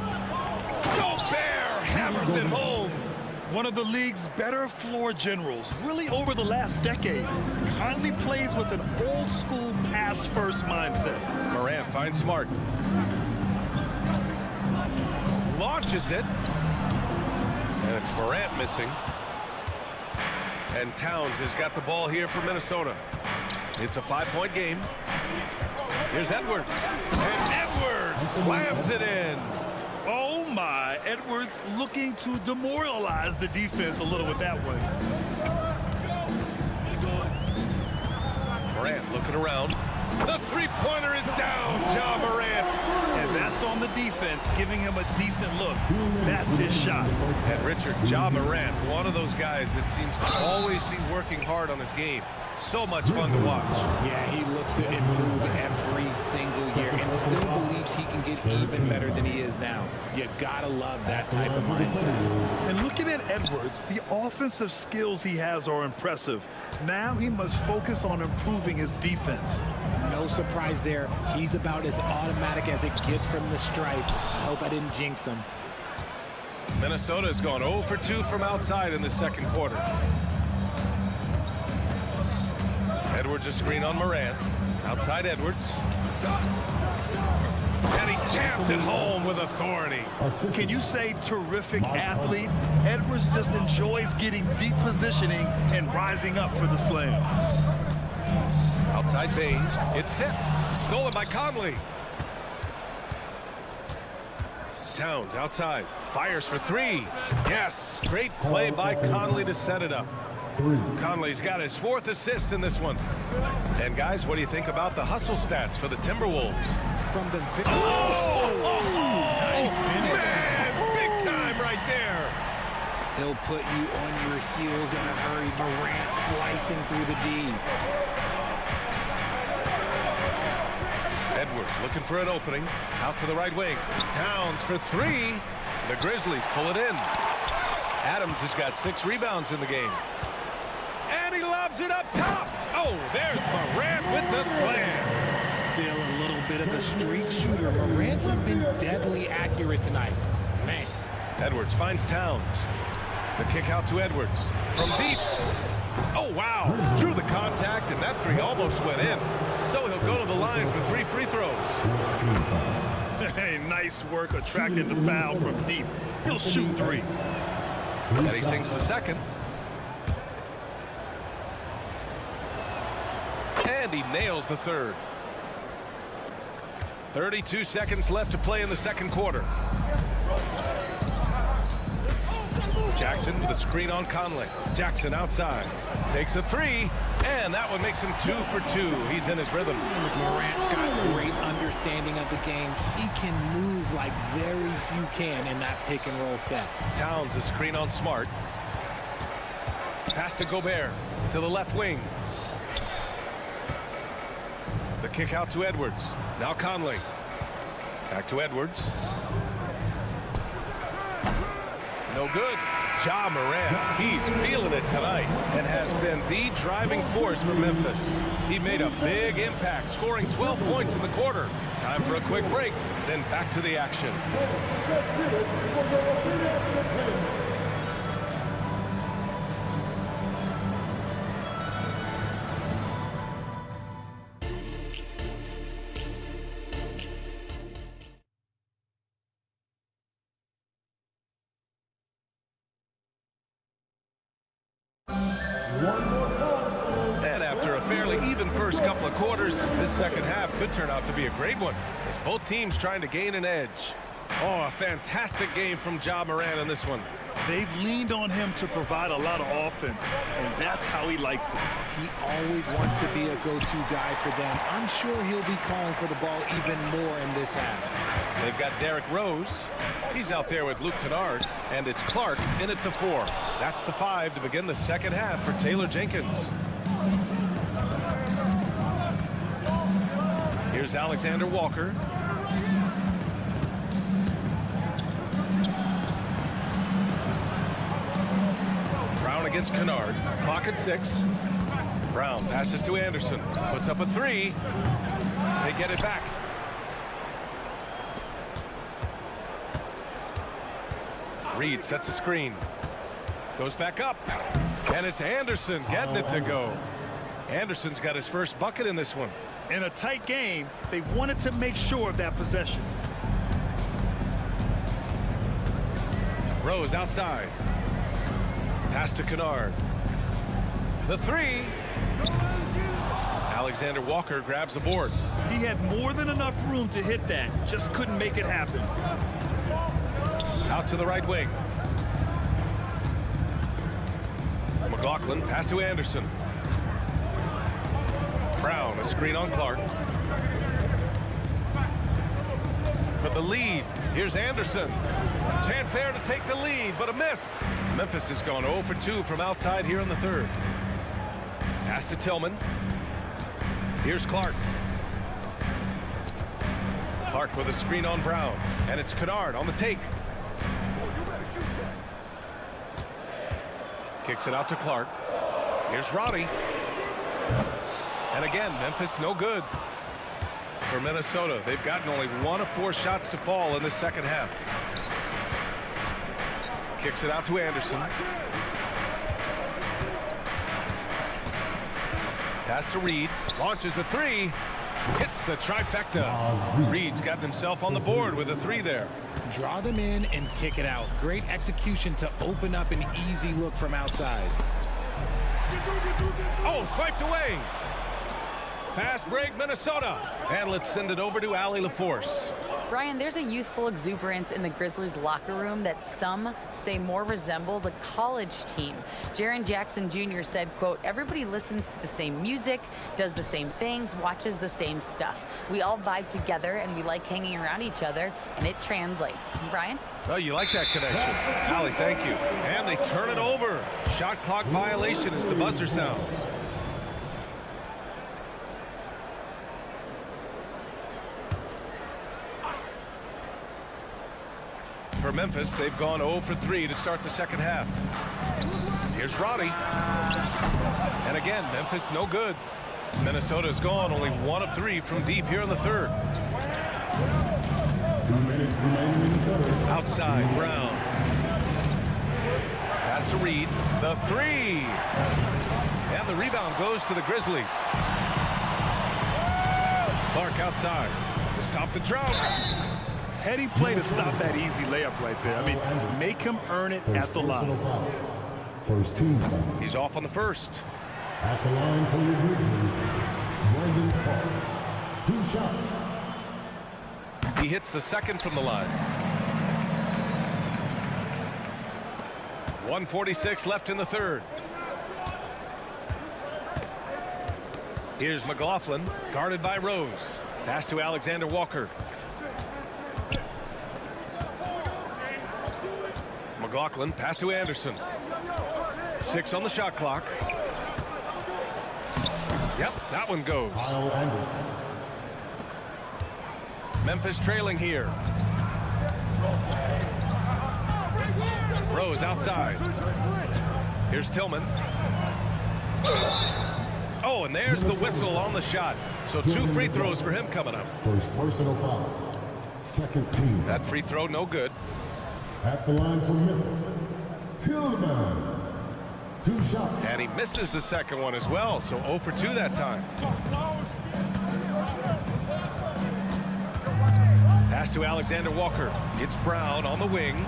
Gobert hammers it home. One of the league's better floor generals, really over the last decade. Conley plays with an old-school pass-first mindset. Morant finds Smart. Launches it. And it's Morant missing. And Towns has got the ball here for Minnesota. It's a 5-point game. Here's Edwards. And Edwards slams it in. Oh, my. Edwards looking to demoralize the defense a little with that one. Morant looking around. The three-pointer is down, Ja Morant. And that's on the defense, giving him a decent look. That's his shot. And Richard, Ja Morant, one of those guys that seems to always be working hard on his game. So much fun to watch. Yeah, he looks to improve every single year and still believes he can get even better than he is now. You gotta love that type of mindset. And looking at Edwards, the offensive skills he has are impressive. Now he must focus on improving his defense. No surprise there. He's about as automatic as it gets from the stripe. I hope I didn't jinx him. Minnesota has gone 0 for 2 from outside in the second quarter. Edwards a screen on Morant. Outside Edwards. And he jams it home with authority. Can you say terrific athlete? Edwards just enjoys getting deep positioning and rising up for the slam. Outside Bain. It's tipped. Stolen by Conley. Towns outside. Fires for three. Yes. Great play by Conley to set it up. Conley's got his 4th assist in this one. And guys, what do you think about the hustle stats for the Timberwolves? From the nice finish. Man, big time right there. He'll put you on your heels in a hurry. Morant slicing through the D. Edwards looking for an opening. Out to the right wing. Towns for three. The Grizzlies pull it in. Adams has got 6 rebounds in the game. And he lobs it up top. Oh, there's Morant with the slam. Still a little bit of a streak shooter. Morant has been deadly accurate tonight. Man. Edwards finds Towns. The kick out to Edwards. From deep. Oh, wow. Drew the contact, and that three almost went in. So he'll go to the line for 3 free throws. Hey, nice work attracting the foul from deep. He'll shoot 3. And he sings the second. And he nails the third. 32 seconds left to play in the second quarter. Jackson with a screen on Conley. Jackson outside. Takes a 3. And that one makes him 2 for 2. He's in his rhythm. Morant's got great understanding of the game. He can move like very few can in that pick and roll set. Towns a screen on Smart. Pass to Gobert to the left wing. The kick out to Edwards. Now Conley. Back to Edwards. No good. Ja Morant, he's feeling it tonight and has been the driving force for Memphis. He made a big impact, scoring 12 points in the quarter. Time for a quick break, then back to the action. And after a fairly even first couple of quarters, this second half could turn out to be a great one, as both teams trying to gain an edge. Oh, a fantastic game from Ja Morant in this one. They've leaned on him to provide a lot of offense, and that's how he likes it. He always wants to be a go-to guy for them. I'm sure he'll be calling for the ball even more in this half. They've got Derrick Rose. He's out there with Luke Kennard, and it's Clark in at the 4. That's the 5 to begin the second half for Taylor Jenkins. Here's Alexander Walker. Brown against Kennard. Clock at 6. Brown passes to Anderson. Puts up a 3. They get it back. Reed sets a screen. Goes back up. And it's Anderson getting it to go. Anderson's got his first bucket in this one. In a tight game, they wanted to make sure of that possession. Rose outside. Pass to Kennard. The 3. Alexander Walker grabs the board. He had more than enough room to hit that. Just couldn't make it happen. Out to the right wing. McLaughlin, pass to Anderson. Brown, a screen on Clark. For the lead, here's Anderson. Chance there to take the lead, but a miss. Memphis has gone 0 for 2 from outside here in the third. Pass to Tillman. Here's Clark. Clark with a screen on Brown, and it's Kennard on the take. Kicks it out to Clark. Here's Roddy. And again, Memphis no good. For Minnesota, they've gotten only 1 of 4 shots to fall in the second half. Kicks it out to Anderson. Pass to Reed. Launches a 3. Hits the trifecta. Reed's gotten himself on the board with a 3 there. Draw them in and kick it out. Great execution to open up an easy look from outside. Oh, swiped away. Fast break, Minnesota. And let's send it over to Allie LaForce. Brian, there's a youthful exuberance in the Grizzlies locker room that some say more resembles a college team. Jaren Jackson Jr. said, quote, everybody listens to the same music, does the same things, watches the same stuff. We all vibe together and we like hanging around each other, and it translates. Brian? Oh, you like that connection. Allie, thank you. And they turn it over. Shot clock violation as the buzzer sounds. For Memphis, they've gone 0 for 3 to start the second half. Here's Roddy. And again, Memphis no good. Minnesota's gone only 1 of 3 from deep here in the third. 2 minutes remaining in the third. Outside, Brown. Pass to Reed. The 3. And the rebound goes to the Grizzlies. Clark outside to stop the drought. Heady play to stop that easy layup right there. I mean, make him earn it at the line. First team foul. He's off on the first. At the line for your Grizzlies, Brandon Clark. 2 shots. He hits the second from the line. 1:46 left in the third. Here's McLaughlin, guarded by Rose. Pass to Alexander Walker. McLaughlin, pass to Anderson. 6 on the shot clock. Yep, that one goes. Kyle Anderson. Memphis trailing here. Rose outside. Here's Tillman. Oh, and there's the whistle on the shot. So 2 free throws for him coming up. First personal foul. Second team. That free throw no good. At the line for Memphis, Tillman. 2 shots. And he misses the second one as well, so 0 for 2 that time. Pass to Alexander Walker. It's Brown on the wing.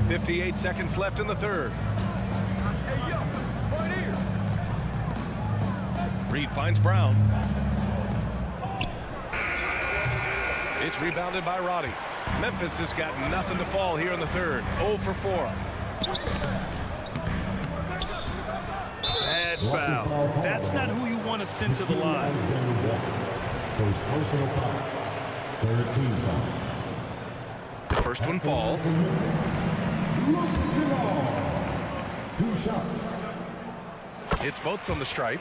58 seconds left in the third. Reed finds Brown. It's rebounded by Roddy. Memphis has got nothing to fall here in the third. 0 for 4. Bad foul. That's not who you want to send to the line. First personal foul. Third team foul. The first one falls. 2 shots. It's both from the stripe.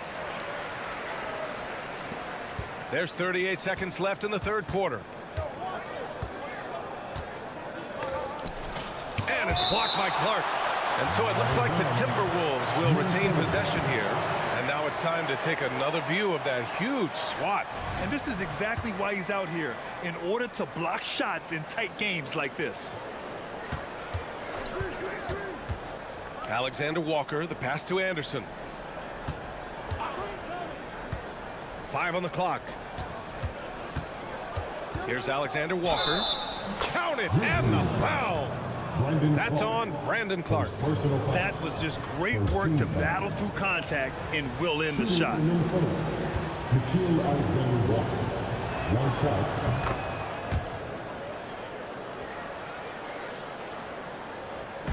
There's 38 seconds left in the third quarter. And it's blocked by Clark. And so it looks like the Timberwolves will retain possession here. And now it's time to take another view of that huge swat. And this is exactly why he's out here, in order to block shots in tight games like this. Alexander Walker, the pass to Anderson. 5 on the clock. Here's Alexander Walker. Count it, and the foul. That's on Brandon Clark. That was just great work to battle through contact and will end the shot.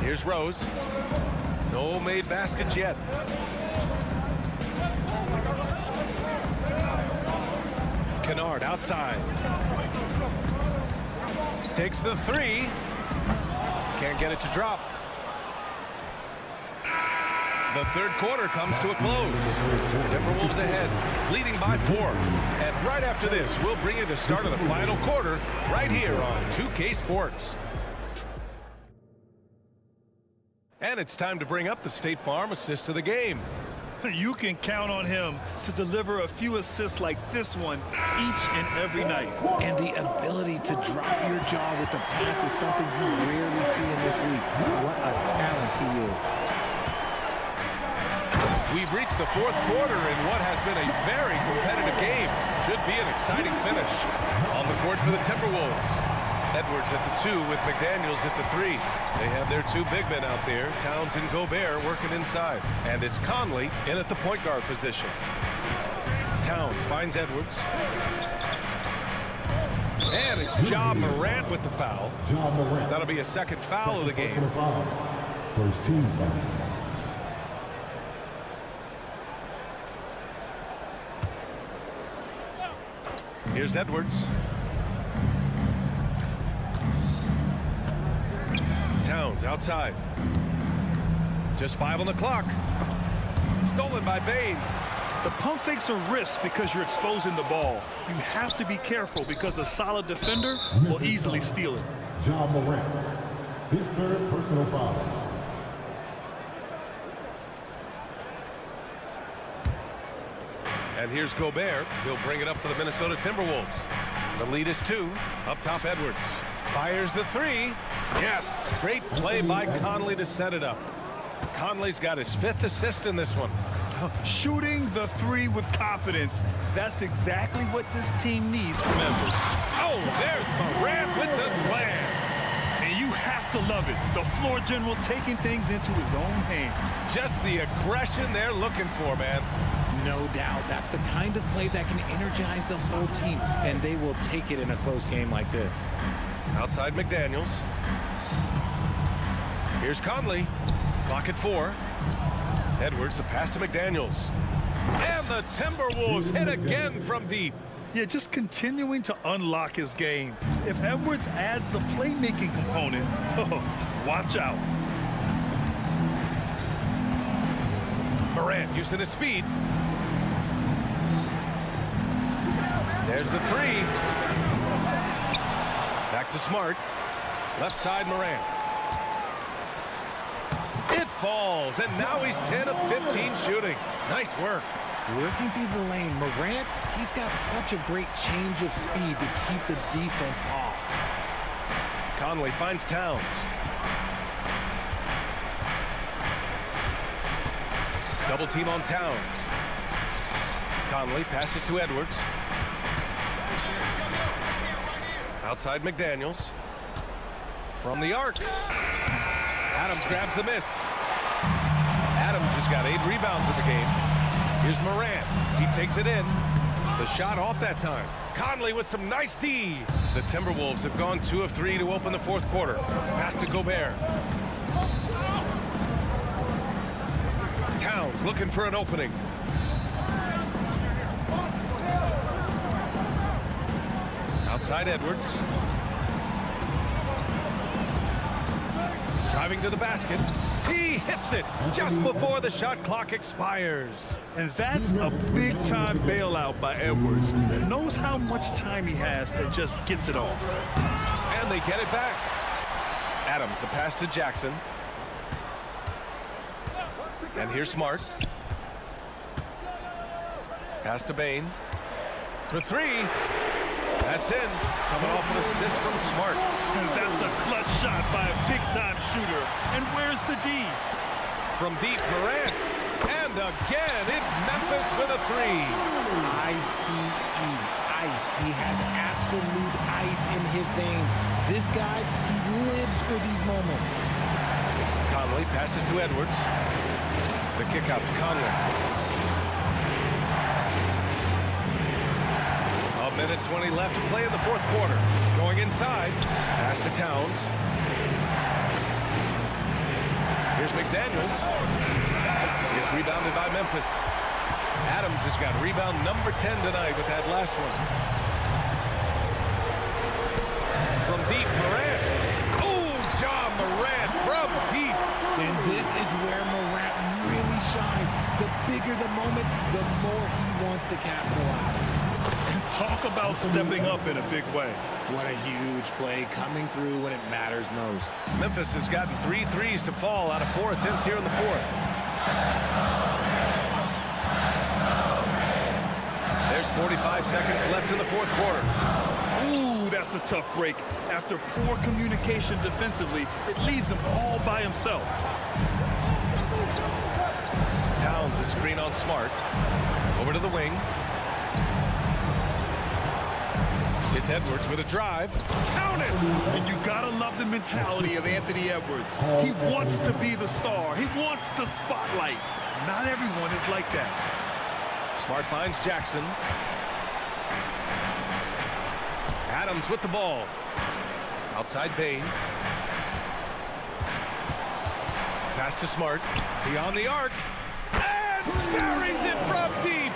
Here's Rose. No made baskets yet. Kennard outside. Takes the three. Can't get it to drop. The third quarter comes to a close. Timberwolves ahead, leading by 4. And right after this, we'll bring you the start of the final quarter right here on 2K Sports. And it's time to bring up the State Farm assist of the game. You can count on him to deliver a few assists like this one each and every night. And the ability to drop your jaw with the pass is something you rarely see in this league. What a talent he is. We've reached the fourth quarter in what has been a very competitive game. Should be an exciting finish. On the court for the Timberwolves. Edwards at the 2 with McDaniels at the 3. They have their 2 big men out there, Towns and Gobert, working inside. And it's Conley in at the point guard position. Towns finds Edwards. And it's Ja Morant with the foul. That'll be a second foul of the game. First team foul. Here's Edwards. Towns outside. Just 5 on the clock. Stolen by Bain. The pump fakes are risk because you're exposing the ball. You have to be careful because a solid defender will easily steal it. Ja Morant, his third personal foul. And here's Gobert. He'll bring it up for the Minnesota Timberwolves. The lead is 2. Up top, Edwards. Fires the 3. Yes, great play by Conley to set it up. Conley's got his 5th assist in this one. Shooting the 3 with confidence. That's exactly what this team needs from Memphis. Oh, there's Morant with the slam. And you have to love it. The floor general taking things into his own hands. Just the aggression they're looking for, man. No doubt. That's the kind of play that can energize the whole team, and they will take it in a close game like this. Outside McDaniels. Here's Conley. Clock at 4. Edwards, the pass to McDaniels. And the Timberwolves hit again from deep. Yeah, just continuing to unlock his game. If Edwards adds the playmaking component, watch out. Morant using his speed. There's the 3. Back to Smart. Left side Morant. It falls, and now he's 10 of 15 shooting. Nice work. Working through the lane, Morant, he's got such a great change of speed to keep the defense off. Conley finds Towns. Double team on Towns. Conley passes to Edwards. Outside McDaniels. From the arc. Adams grabs the miss. Adams has got 8 rebounds in the game. Here's Morant. He takes it in. The shot off that time. Conley with some nice D. The Timberwolves have gone 2 of 3 to open the fourth quarter. Pass to Gobert. Towns looking for an opening. Outside Edwards. Driving to the basket. He hits it just before the shot clock expires. And that's a big-time bailout by Edwards. Knows how much time he has and just gets it off. And they get it back. Adams, the pass to Jackson. And here's Smart. Pass to Bain. For 3. That's in. Coming off an assist from Smart. And that's a clutch shot by a big-time shooter. And where's the D? From deep, Morant. And again, it's Memphis with a 3. I-C-E, ice. He has absolute ice in his veins. This guy, he lives for these moments. Conley passes to Edwards. The kick out to Conley. A minute 20 left to play in the fourth quarter. Going inside. Pass to Towns. McDaniels is rebounded by Memphis. Adams has got rebound number 10 tonight with that last one. From deep, Morant. Oh, John Morant from deep. And this is where Morant really shines. The bigger the moment, the more he wants to capitalize. Talk about stepping up in a big way. What a huge play coming through when it matters most. Memphis has gotten 3 threes to fall out of 4 attempts here in the fourth. There's 45 seconds left in the fourth quarter. Ooh, that's a tough break. After poor communication defensively, it leaves him all by himself. Towns is screen on Smart. Over to the wing. It's Edwards with a drive. Count it! And you gotta love the mentality of Anthony Edwards. He wants to be the star. He wants the spotlight. Not everyone is like that. Smart finds Jackson. Adams with the ball. Outside Bain. Pass to Smart. Beyond the arc. And carries it from deep.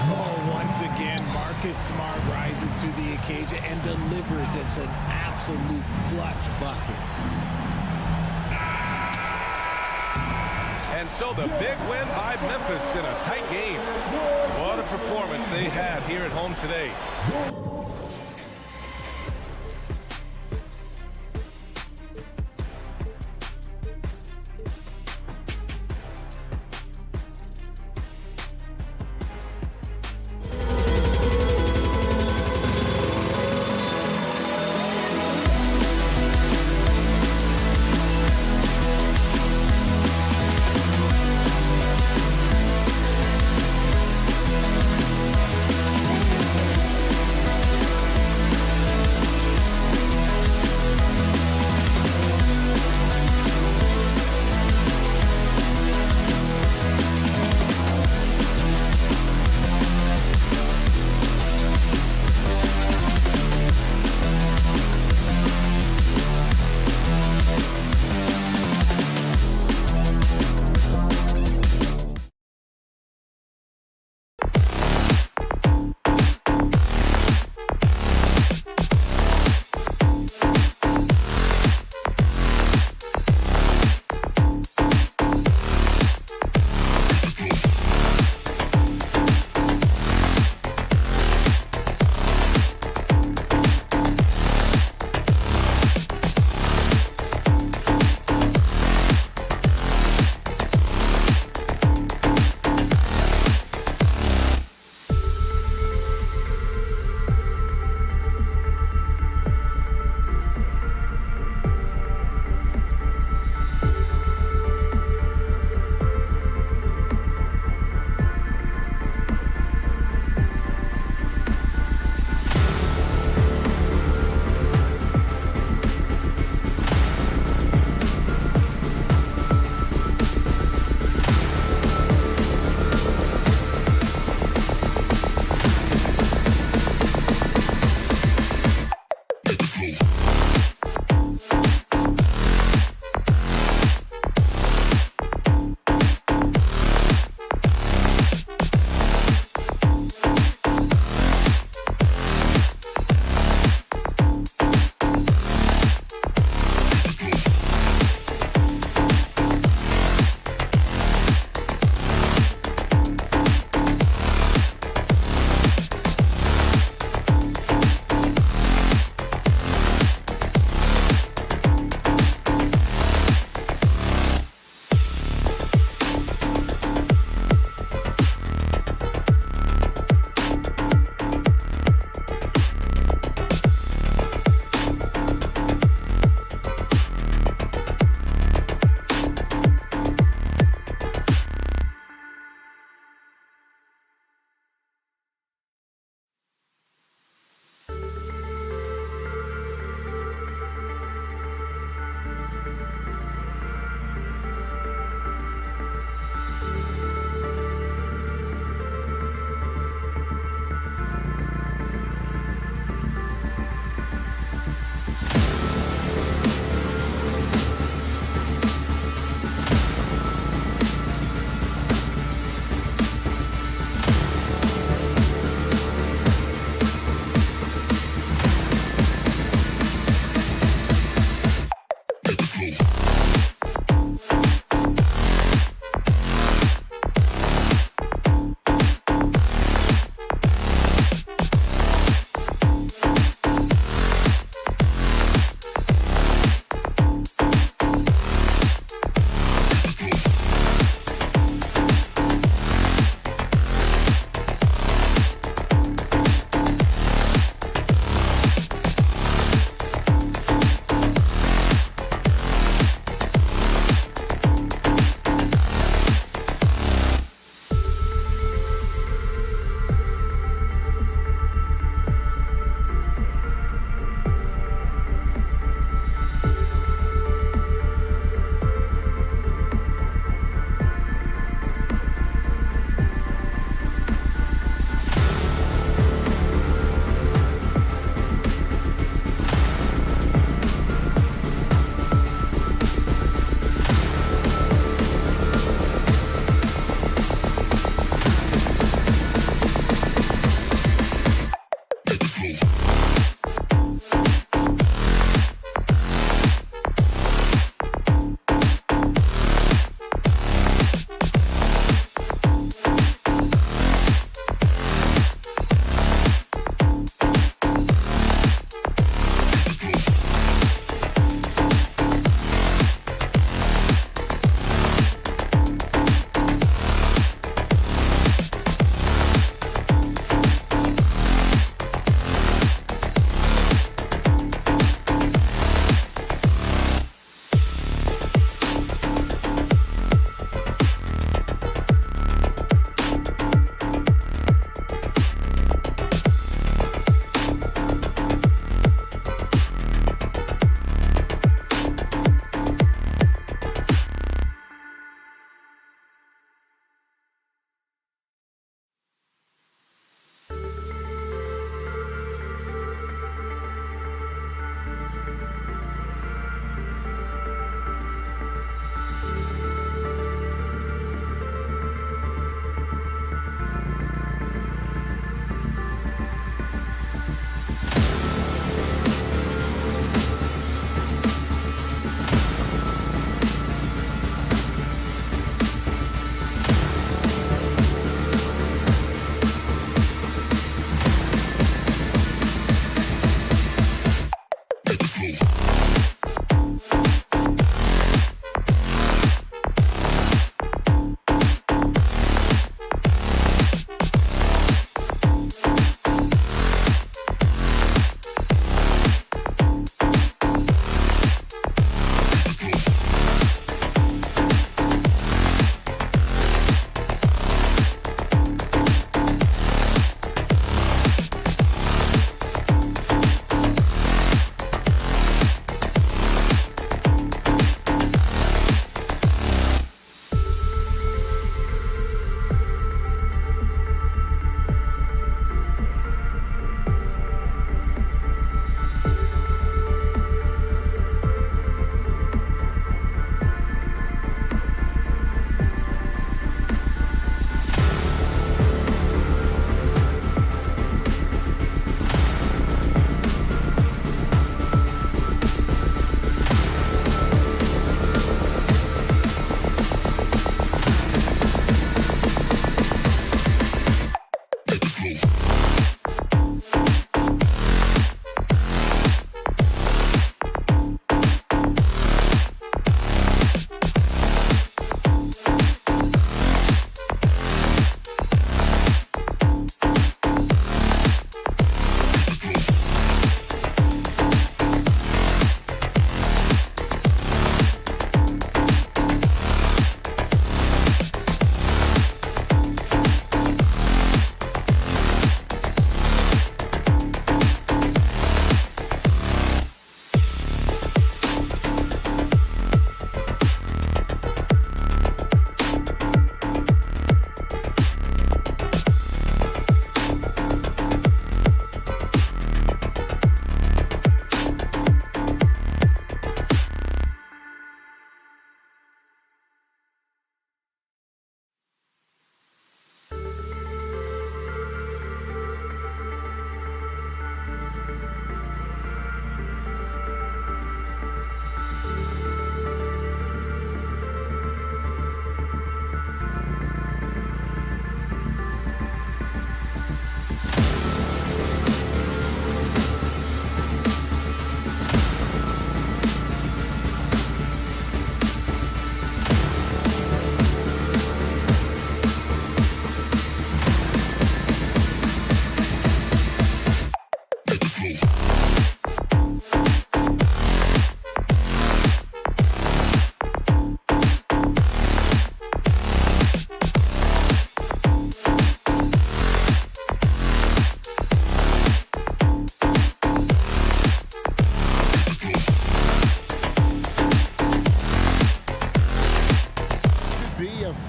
Oh, once again, Marcus Smart rises to the occasion and delivers. It's an absolute clutch bucket. And so the big win by Memphis in a tight game. What a performance they had here at home today.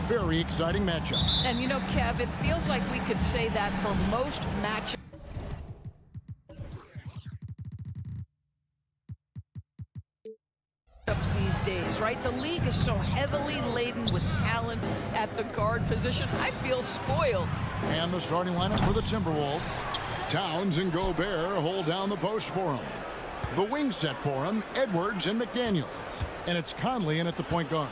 very exciting matchup. And you know, Kev, it feels like we could say that for most matchups these days, right? The league is so heavily laden with talent at the guard position. I feel spoiled. And the starting lineup for the Timberwolves. Towns and Gobert hold down the post for him. The wing set for him, Edwards and McDaniels. And it's Conley in at the point guard.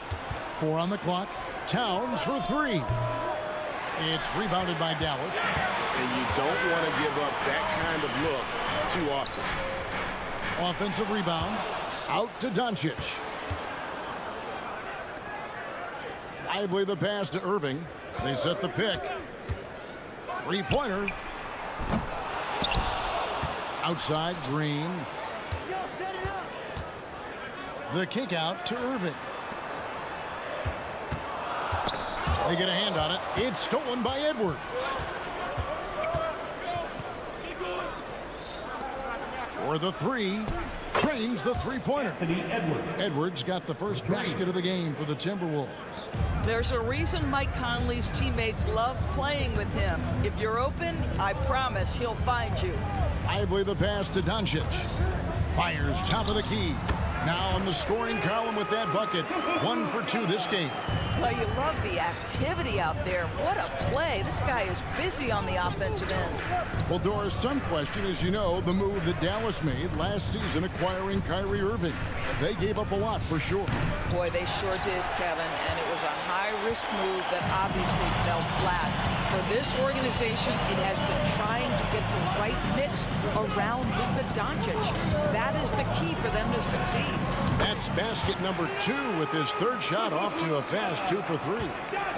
4 on the clock. Towns for 3. It's rebounded by Dallas. And you don't want to give up that kind of look too often. Offensive rebound. Out to Doncic. Lively the pass to Irving. They set the pick. 3-pointer. Outside, Green. The kick out to Irving. They get a hand on it. It's stolen by Edwards. For the 3. Trains the 3-pointer. Edwards got the first basket of the game for the Timberwolves. There's a reason Mike Conley's teammates love playing with him. If you're open, I promise he'll find you. Lively the pass to Doncic. Fires top of the key. Now in the scoring column with that bucket. 1 for 2 this game. Well, you love the activity out there. What a play. This guy is busy on the offensive end. Well, Doris, some question, as you know, the move that Dallas made last season acquiring Kyrie Irving. They gave up a lot for sure. Boy, they sure did, Kevin, and it was a high-risk move that obviously fell flat. For this organization, it has been trying to get the right mix around Luka Doncic. That is the key for them to succeed. That's basket number 2 with his 3rd shot off to a fast 2 for 3.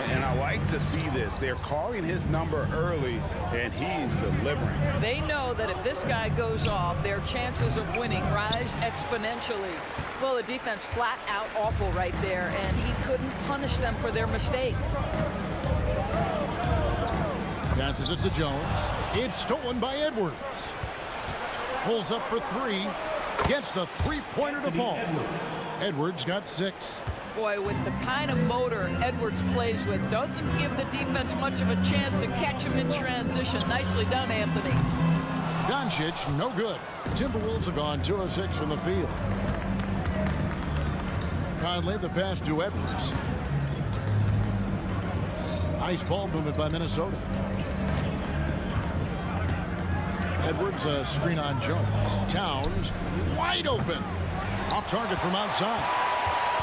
And I like to see this. They're calling his number early, and he's delivering. They know that if this guy goes off, their chances of winning rise exponentially. Well, the defense flat out awful right there, and he couldn't punish them for their mistake. Passes it to Jones. It's stolen by Edwards. Pulls up for 3. Gets the 3-pointer to fall. Edwards got 6. Boy, with the kind of motor Edwards plays with, doesn't give the defense much of a chance to catch him in transition. Nicely done, Anthony. Doncic, no good. Timberwolves have gone 2 of 6 from the field. Conley the pass to Edwards. Nice ball movement by Minnesota. Edwards, a screen on Jones. Towns, wide open. Off target from outside.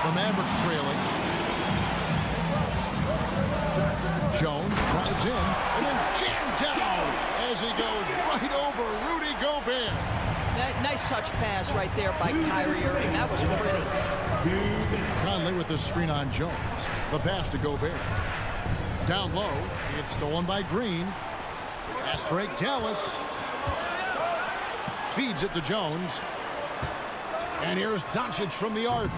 The Mavericks trailing. Jones drives in and then jammed down as he goes right over Rudy Gobert. Nice touch pass right there by Kyrie Irving. That was pretty. Conley with the screen on Jones. The pass to Gobert. Down low. It's stolen by Green. Pass break, Dallas. Feeds it to Jones. And here's Doncic from the arc.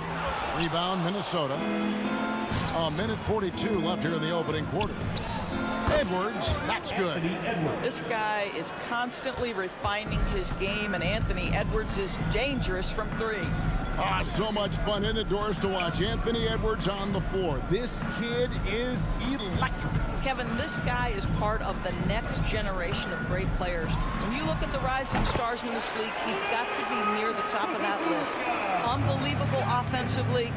Rebound, Minnesota. A minute 42 left here in the opening quarter. Edwards, that's good. This guy is constantly refining his game, and Anthony Edwards is dangerous from 3. So much fun in the doors to watch Anthony Edwards on the floor. This kid is electric. Kevin, this guy is part of the next generation of great players. When you look at the rising stars in this league, he's got to be near the top of that list. Unbelievable offensively,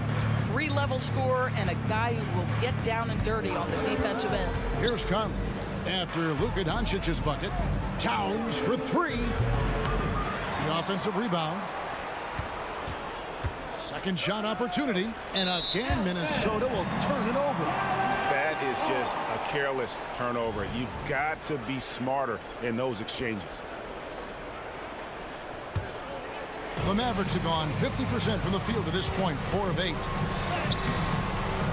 3-level scorer, and a guy who will get down and dirty on the defensive end. Here's Conley. After Luka Doncic's bucket, Towns for 3. The offensive rebound. Second shot opportunity, and again Minnesota will turn it over. That is just a careless turnover. You've got to be smarter in those exchanges. The Mavericks have gone 50% from the field to this point, 4 of 8.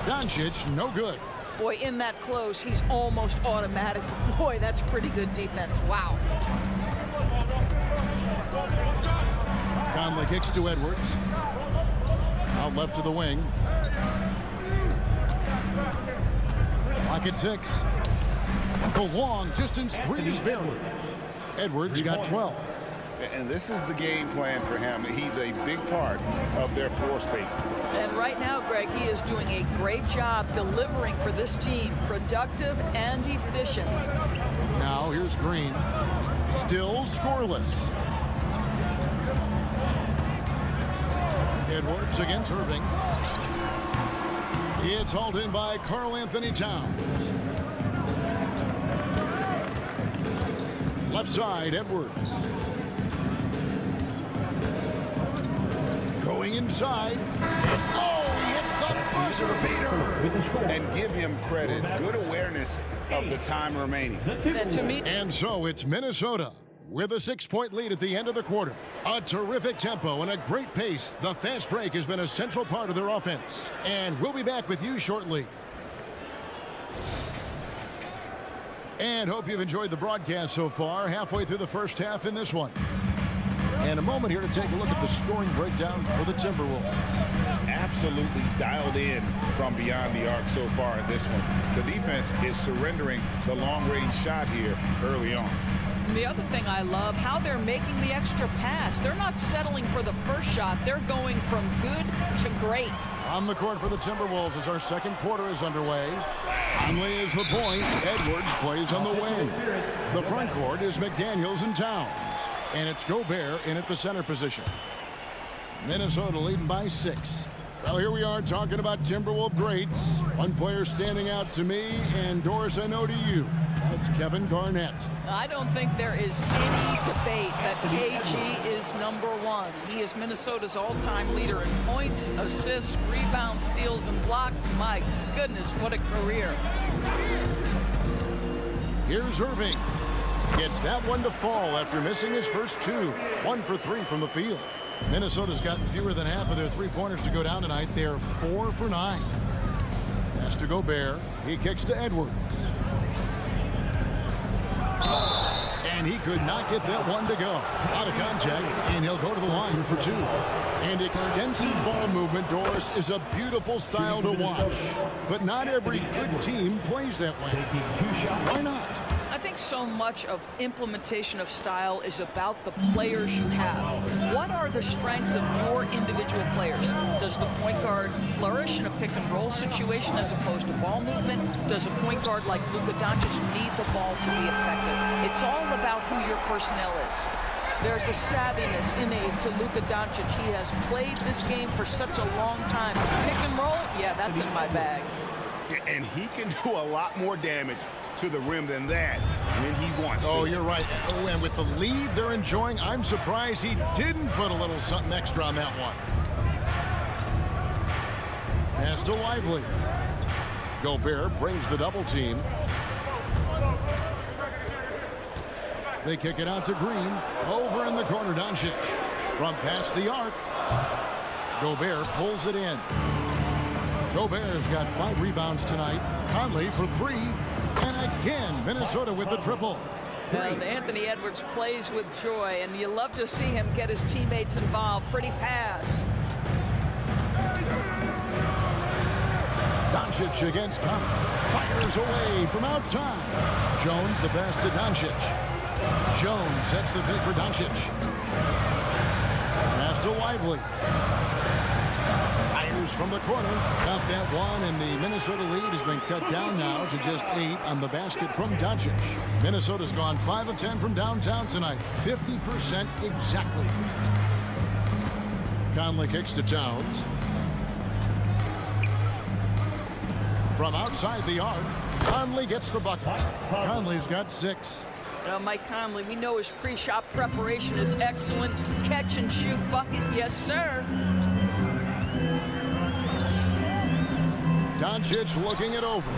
Doncic, no good. Boy, in that close, he's almost automatic. Boy, that's pretty good defense. Wow. Conley kicks to Edwards. Out left to the wing. Clock at 6. The long distance 3 is buried. Edwards got 12. And this is the game plan for him. He's a big part of their floor spacing. And right now, Greg, like he is doing a great job delivering for this team, productive and efficient. Now here's Green, still scoreless. Edwards against Irving. It's hauled in by Karl-Anthony Towns. Left side, Edwards. Going inside. Oh, he hits the buzzer beater. And give him credit. Good awareness of the time remaining. And so it's Minnesota with a 6-point lead at the end of the quarter. A terrific tempo and a great pace. The fast break has been a central part of their offense. And we'll be back with you shortly. And hope you've enjoyed the broadcast so far. Halfway through the first half in this one. And a moment here to take a look at the scoring breakdown for the Timberwolves. Absolutely dialed in from beyond the arc so far in this one. The defense is surrendering the long-range shot here early on. The other thing I love, how they're making the extra pass. They're not settling for the first shot. They're going from good to great. On the court for the Timberwolves as our second quarter is underway. Conley is the point. Edwards plays on the wing. The front court is McDaniels and Towns. And it's Gobert in at the center position. Minnesota leading by 6. Well, here we are talking about Timberwolves greats. One player standing out to me, and Doris, I know to you. That's Kevin Garnett. I don't think there is any debate that KG is #1. He is Minnesota's all-time leader in points, assists, rebounds, steals, and blocks. My goodness, what a career. Here's Irving. Gets that one to fall after missing his first 2. 1 for 3 from the field. Minnesota's gotten fewer than half of their three-pointers to go down tonight. They're 4 for 9. Pass to Gobert. He kicks to Edwards. And he could not get that one to go. Out of contact, and he'll go to the line for 2. And extensive ball movement, Doris, is a beautiful style to watch. But not every good team plays that way. Why not? I think so much of implementation of style is about the players you have. What are the strengths of your individual players? Does the point guard flourish in a pick-and-roll situation as opposed to ball movement? Does a point guard like Luka Doncic need the ball to be effective? It's all about who your personnel is. There's a savviness innate to Luka Doncic. He has played this game for such a long time. Pick and roll? Yeah, that's in my bag. And he can do a lot more damage to the rim than that when he wants to. Oh, you're right. Oh, and with the lead they're enjoying, I'm surprised he didn't put a little something extra on that one. Pass to Lively. Gobert brings the double team. They kick it out to Green. Over in the corner, Doncic. From past the arc. Gobert pulls it in. Gobert's got 5 rebounds tonight. Conley for 3. And again, Minnesota with the triple. Anthony Edwards plays with joy, and you love to see him get his teammates involved. Pretty pass. Doncic against Conley. Fires away from outside. Jones the pass to Doncic. Jones sets the pick for Doncic. Pass to Lively. From the corner, got that one, and the Minnesota lead has been cut down now to just 8 on the basket from Doncic. Minnesota's gone 5 of 10 from downtown tonight, 50% exactly. Conley kicks to Towns. From outside the arc, Conley gets the bucket. Conley's got 6. Mike Conley, we know his pre-shot preparation is excellent. Catch and shoot bucket, yes sir. Doncic looking it over.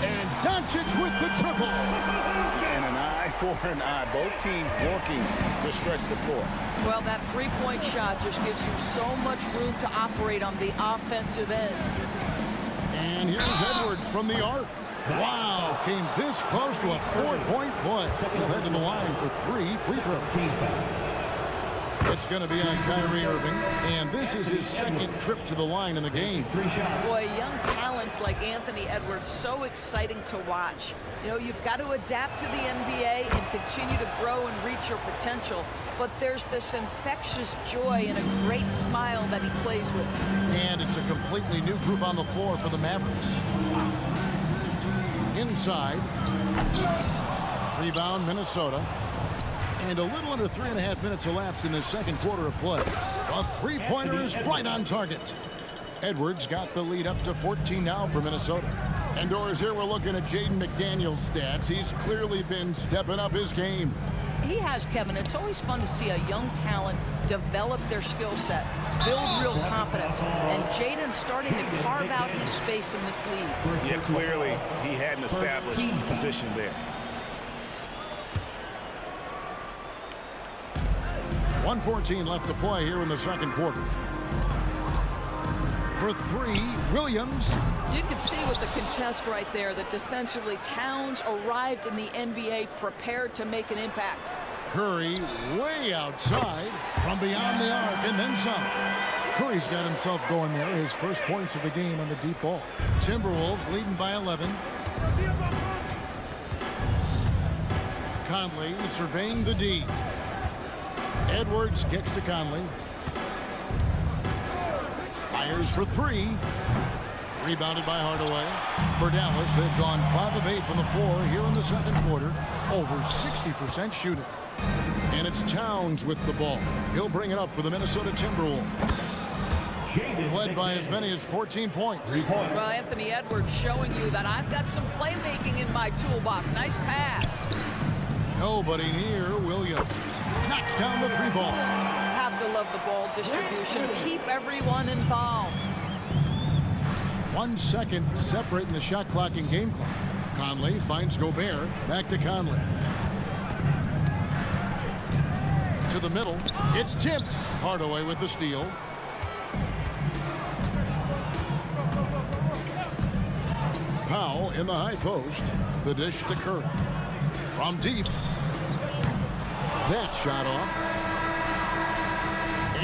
And Doncic with the triple. And an eye for an eye. Both teams working to stretch the floor. Well, that three-point shot just gives you so much room to operate on the offensive end. And here's Edwards from the arc. Wow, came this close to a 4-point play. He'll head to the line for 3 free throws. It's going to be on Kyrie Irving, and this is his second trip to the line in the game. Boy, young talents like Anthony Edwards, so exciting to watch. You know, you've got to adapt to the NBA and continue to grow and reach your potential, but there's this infectious joy and a great smile that he plays with. And it's a completely new group on the floor for the Mavericks. Inside. Rebound, Minnesota. And a little under 3.5 minutes elapsed in the second quarter of play. A three-pointer is right on target. Edwards got the lead up to 14 now for Minnesota. And doors here, we're looking at Jaden McDaniel's stats. He's clearly been stepping up his game. He has, Kevin. It's always fun to see a young talent develop their skill set, build real confidence, and Jaden's starting to carve out his space in this league. Yeah, clearly he had an established position there. 1:14 left to play here in the second quarter. For three, Williams. You can see with the contest right there that defensively Towns arrived in the NBA prepared to make an impact. Curry way outside from beyond the arc and then some. Curry's got himself going there. His first points of the game on the deep ball. Timberwolves leading by 11. Conley surveying the D. Edwards kicks to Conley. Fires for three. Rebounded by Hardaway. For Dallas, they've gone 5 of 8 from the floor here in the second quarter. Over 60% shooting. And it's Towns with the ball. He'll bring it up for the Minnesota Timberwolves. Led by as many as 14 points. Well, Anthony Edwards showing you that I've got some playmaking in my toolbox. Nice pass. Nobody near Williams. Knocks down the three ball. Have to love the ball distribution. Keep everyone involved. 1 second separating the shot clock and game clock. Conley finds Gobert. Back to Conley. To the middle. It's tipped. Hardaway with the steal. Powell in the high post. The dish to Curry. From deep. That shot off.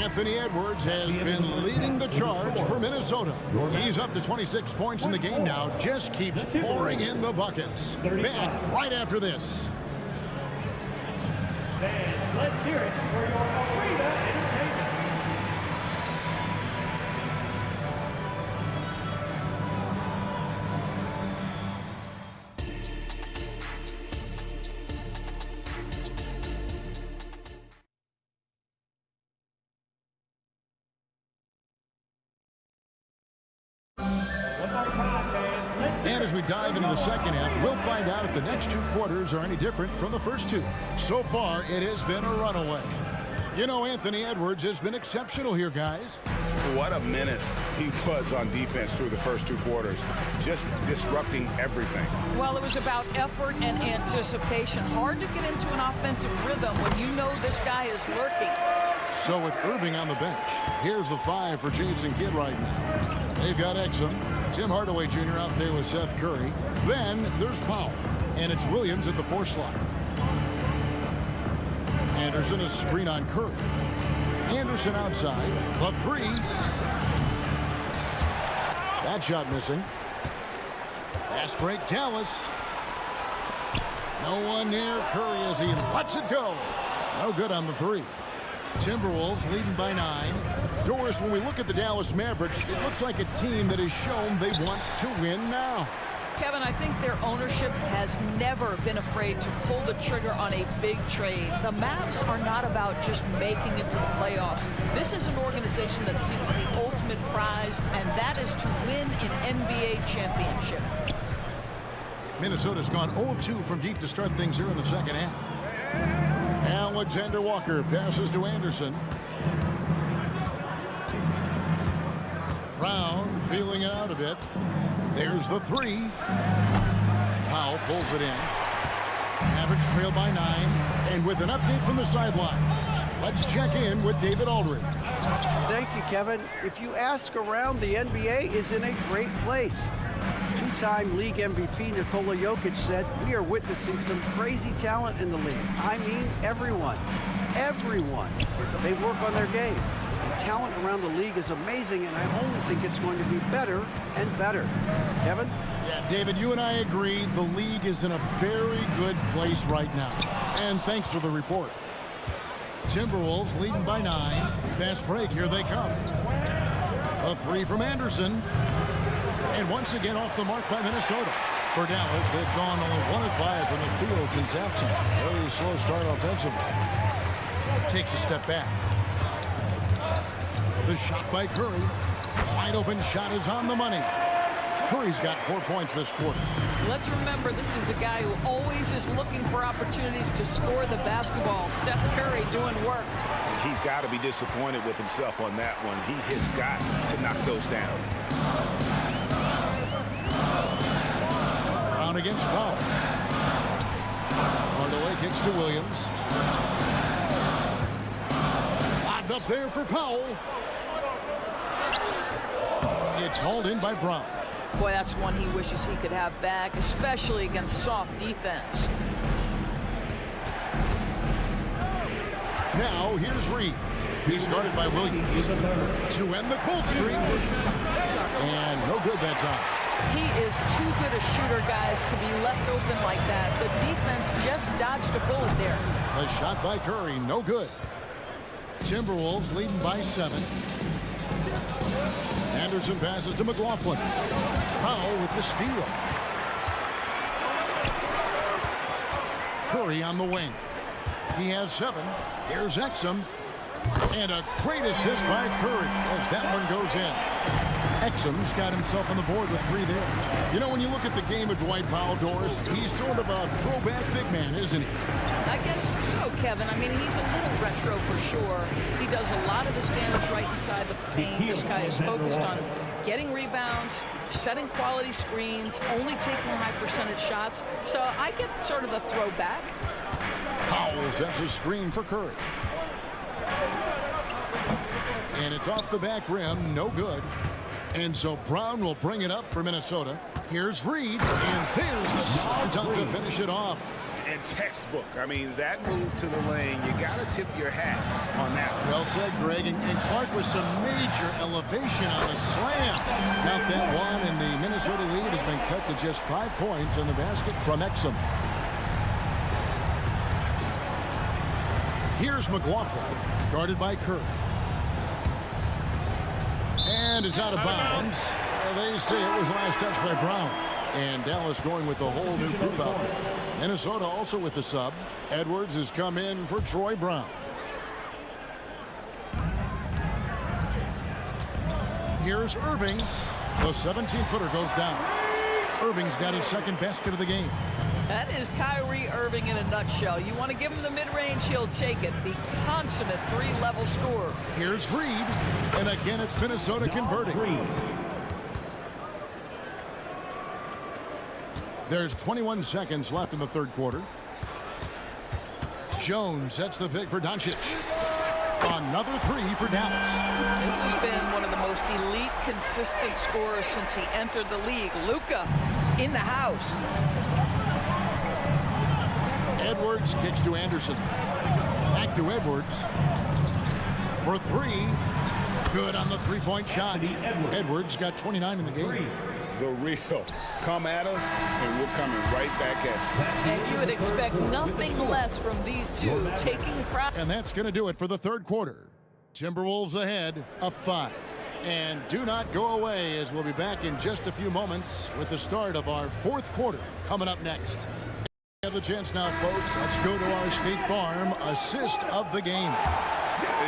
Anthony Edwards has been leading the charge for Minnesota. He's up to 26 points in the game now. Just keeps pouring in the buckets. Back right after this. Let's hear it for your Arena Entertainment. And as we dive into the second half, we'll find out if the next 2 quarters are any different from the first 2. So far, it has been a runaway. You know, Anthony Edwards has been exceptional here, guys. What a menace he was on defense through the first 2 quarters. Just disrupting everything. Well, it was about effort and anticipation. Hard to get into an offensive rhythm when you know this guy is lurking. So with Irving on the bench, here's the 5 for Jason Kidd right now. They've got Exum, Tim Hardaway Jr. out there with Seth Curry. Then there's Powell, and it's Williams at the 4 slot. Anderson is screen on Curry. Anderson outside, the 3. That shot missing. Fast break, Dallas. No one near Curry as he lets it go. No good on the 3. Timberwolves leading by 9. Doris, when we look at the Dallas Mavericks, it looks like a team that has shown they want to win now. Kevin, I think their ownership has never been afraid to pull the trigger on a big trade. The Mavs are not about just making it to the playoffs. This is an organization that seeks the ultimate prize, and that is to win an NBA championship. Minnesota's gone 0-2 from deep to start things here in the second half. Alexander Walker passes to Anderson. Brown feeling it out a bit. There's the 3. Powell pulls it in. Mavericks trail by 9. And with an update from the sidelines, let's check in with David Aldridge. Thank you, Kevin. If you ask around, the NBA is in a great place. 2-time league MVP Nikola Jokic said, "We are witnessing some crazy talent in the league. I mean, everyone. everyone. They work on their game. The talent around the league is amazing, and I only think it's going to be better and better. Kevin? Yeah, David, you and I agree the league is in a very good place right now. And thanks for the report. Timberwolves leading by 9. Fast break, here they come. A 3 from Anderson. And once again off the mark by Minnesota. For Dallas, they've gone only 1 of 5 from the field since halftime. Very slow start offensively. Takes a step back. The shot by Curry. Wide open shot is on the money. Curry's got 4 points this quarter. Let's remember, this is a guy who always is looking for opportunities to score the basketball. Seth Curry doing work. He's got to be disappointed with himself on that one. He has got to knock those down. Brown against Powell. Hardaway kicks to Williams. Lobbed up there for Powell. It's hauled in by Brown. Boy, that's one he wishes he could have back, especially against soft defense. Now, here's Reed. He's guarded by Williams to end the cold streak. And no good that time. He is too good a shooter, guys, to be left open like that. The defense just dodged a bullet there. A shot by Curry, no good. Timberwolves leading by 7. Anderson passes to McLaughlin. Powell with the steal. Curry on the wing. He has 7. Here's Exum. And a great assist by Curry as that one goes in. Exum's got himself on the board with 3 there. You know, when you look at the game of Dwight Powell, Doris, he's sort of a throwback big man, isn't he? I guess so, Kevin. I mean, he's a little retro for sure. He does a lot of his damage right inside the paint. This guy is focused on getting rebounds, setting quality screens, only taking high percentage shots. So I get sort of a throwback. Powell sets a screen for Curry. And it's off the back rim, no good. And so Brown will bring it up for Minnesota. Here's Reed, and there's the slam dunk to finish it off. And textbook. I mean, that move to the lane, you got to tip your hat on that one. Well said, Greg. And Clark with some major elevation on the slam. Got that one, and the Minnesota lead has been cut to just 5 points in the basket from Exum. Here's McLaughlin, guarded by Curry. And it's out of bounds. They say it was last touched by Brown. And Dallas going with the whole new group out there. Minnesota also with the sub. Edwards has come in for Troy Brown. Here's Irving. The 17-footer goes down. Irving's got his second basket of the game. That is Kyrie Irving in a nutshell. You want to give him the mid-range, he'll take it. The consummate 3-level scorer. Here's Reed. And again, it's Minnesota converting. There's 21 seconds left in the third quarter. Jones sets the pick for Doncic. Another 3 for Dallas. This has been one of the most elite, consistent scorers since he entered the league. Luka in the house. Edwards kicks to Anderson. Back to Edwards. For 3. Good on the 3-point shot. Edwards got 29 in the game. The real. Come at us, and we're coming right back at you. And you would expect nothing less from these two, taking pride. And that's going to do it for the third quarter. Timberwolves ahead, up 5. And do not go away, as we'll be back in just a few moments with the start of our fourth quarter coming up next. We have the chance now, folks. Let's go to our State Farm assist of the game.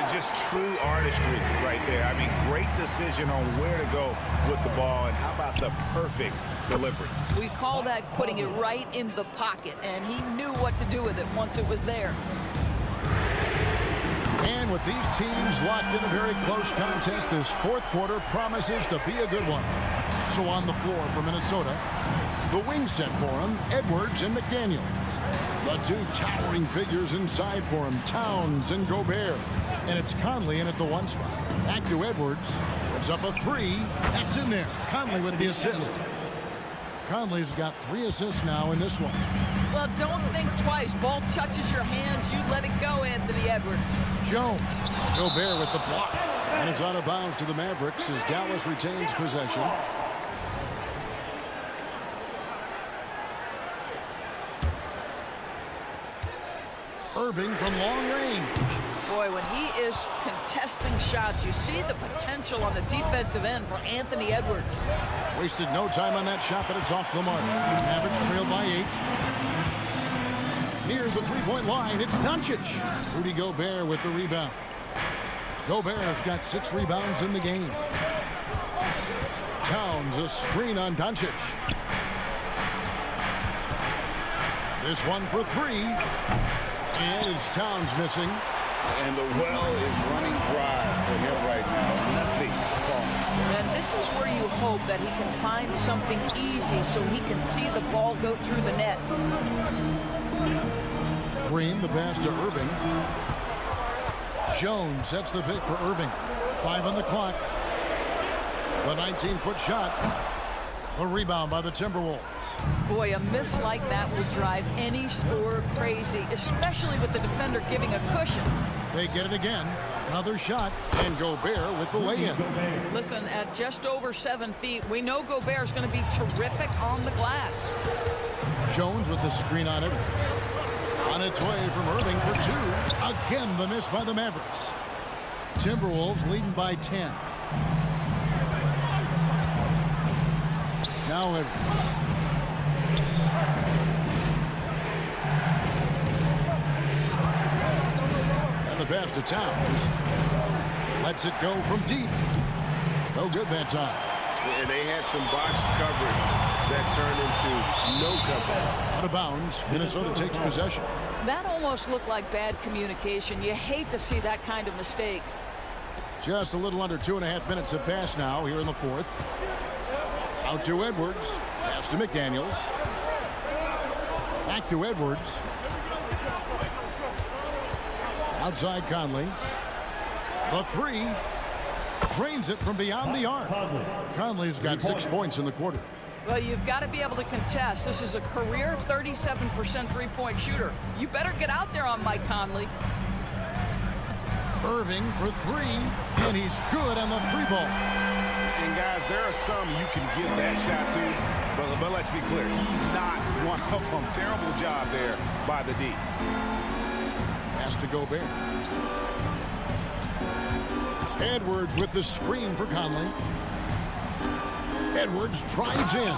It's just true artistry right there. I mean, great decision on where to go with the ball, and how about the perfect delivery? We call that putting it right in the pocket, and he knew what to do with it once it was there. And with these teams locked in a very close contest, this fourth quarter promises to be a good one. So on the floor for Minnesota, the wing set for him, Edwards and McDaniels. The 2 towering figures inside for him, Towns and Gobert. And it's Conley in at the 1 spot. Back to Edwards. Puts up a 3. That's in there. Conley with the assist. Conley's got 3 assists now in this one. Well, don't think twice. Ball touches your hands, you let it go, Anthony Edwards. Jones. Gobert with the block. And it's out of bounds to the Mavericks as Dallas retains possession. Irving from long range. Boy, when he is contesting shots, you see the potential on the defensive end for Anthony Edwards. Wasted no time on that shot, but it's off the mark. Mavericks trailed by 8. Near the three-point line, it's Doncic. Rudy Gobert with the rebound. Gobert has got 6 rebounds in the game. Towns a screen on Doncic. This one for 3. And it's Towns missing. And the well is running dry for him right now. Nothing falling. And this is where you hope that he can find something easy so he can see the ball go through the net. Green, the pass to Irving. Jones sets the pick for Irving. 5 on the clock. The 19-foot shot. A rebound by the Timberwolves. Boy, a miss like that will drive any scorer crazy, especially with the defender giving a cushion. They get it again. Another shot. And Gobert with the lay-in. Listen, at just over 7 feet, we know Gobert's going to be terrific on the glass. Jones with the screen on Edwards. On its way from Irving for 2. Again, the miss by the Mavericks. Timberwolves leading by 10. Now Edwards. And the pass to Towns. Lets it go from deep. No good that time. And they had some botched coverage that turned into no coverage. Out of bounds. Minnesota takes possession. That almost looked like bad communication. You hate to see that kind of mistake. Just a little under 2.5 minutes have passed now here in the 4th. Out to Edwards. Pass to McDaniels. Back to Edwards. Outside Conley. The 3. Drains it from beyond the arc. Conley's got 6 points in the quarter. Well, you've got to be able to contest. This is a career 37% three-point shooter. You better get out there on Mike Conley. Irving for 3. And he's good on the 3-ball. And guys, there are some you can give that shot to, but let's be clear, he's not one of them. Terrible job there by the D. Pass to Gobert. Edwards with the screen for Conley. Edwards drives in.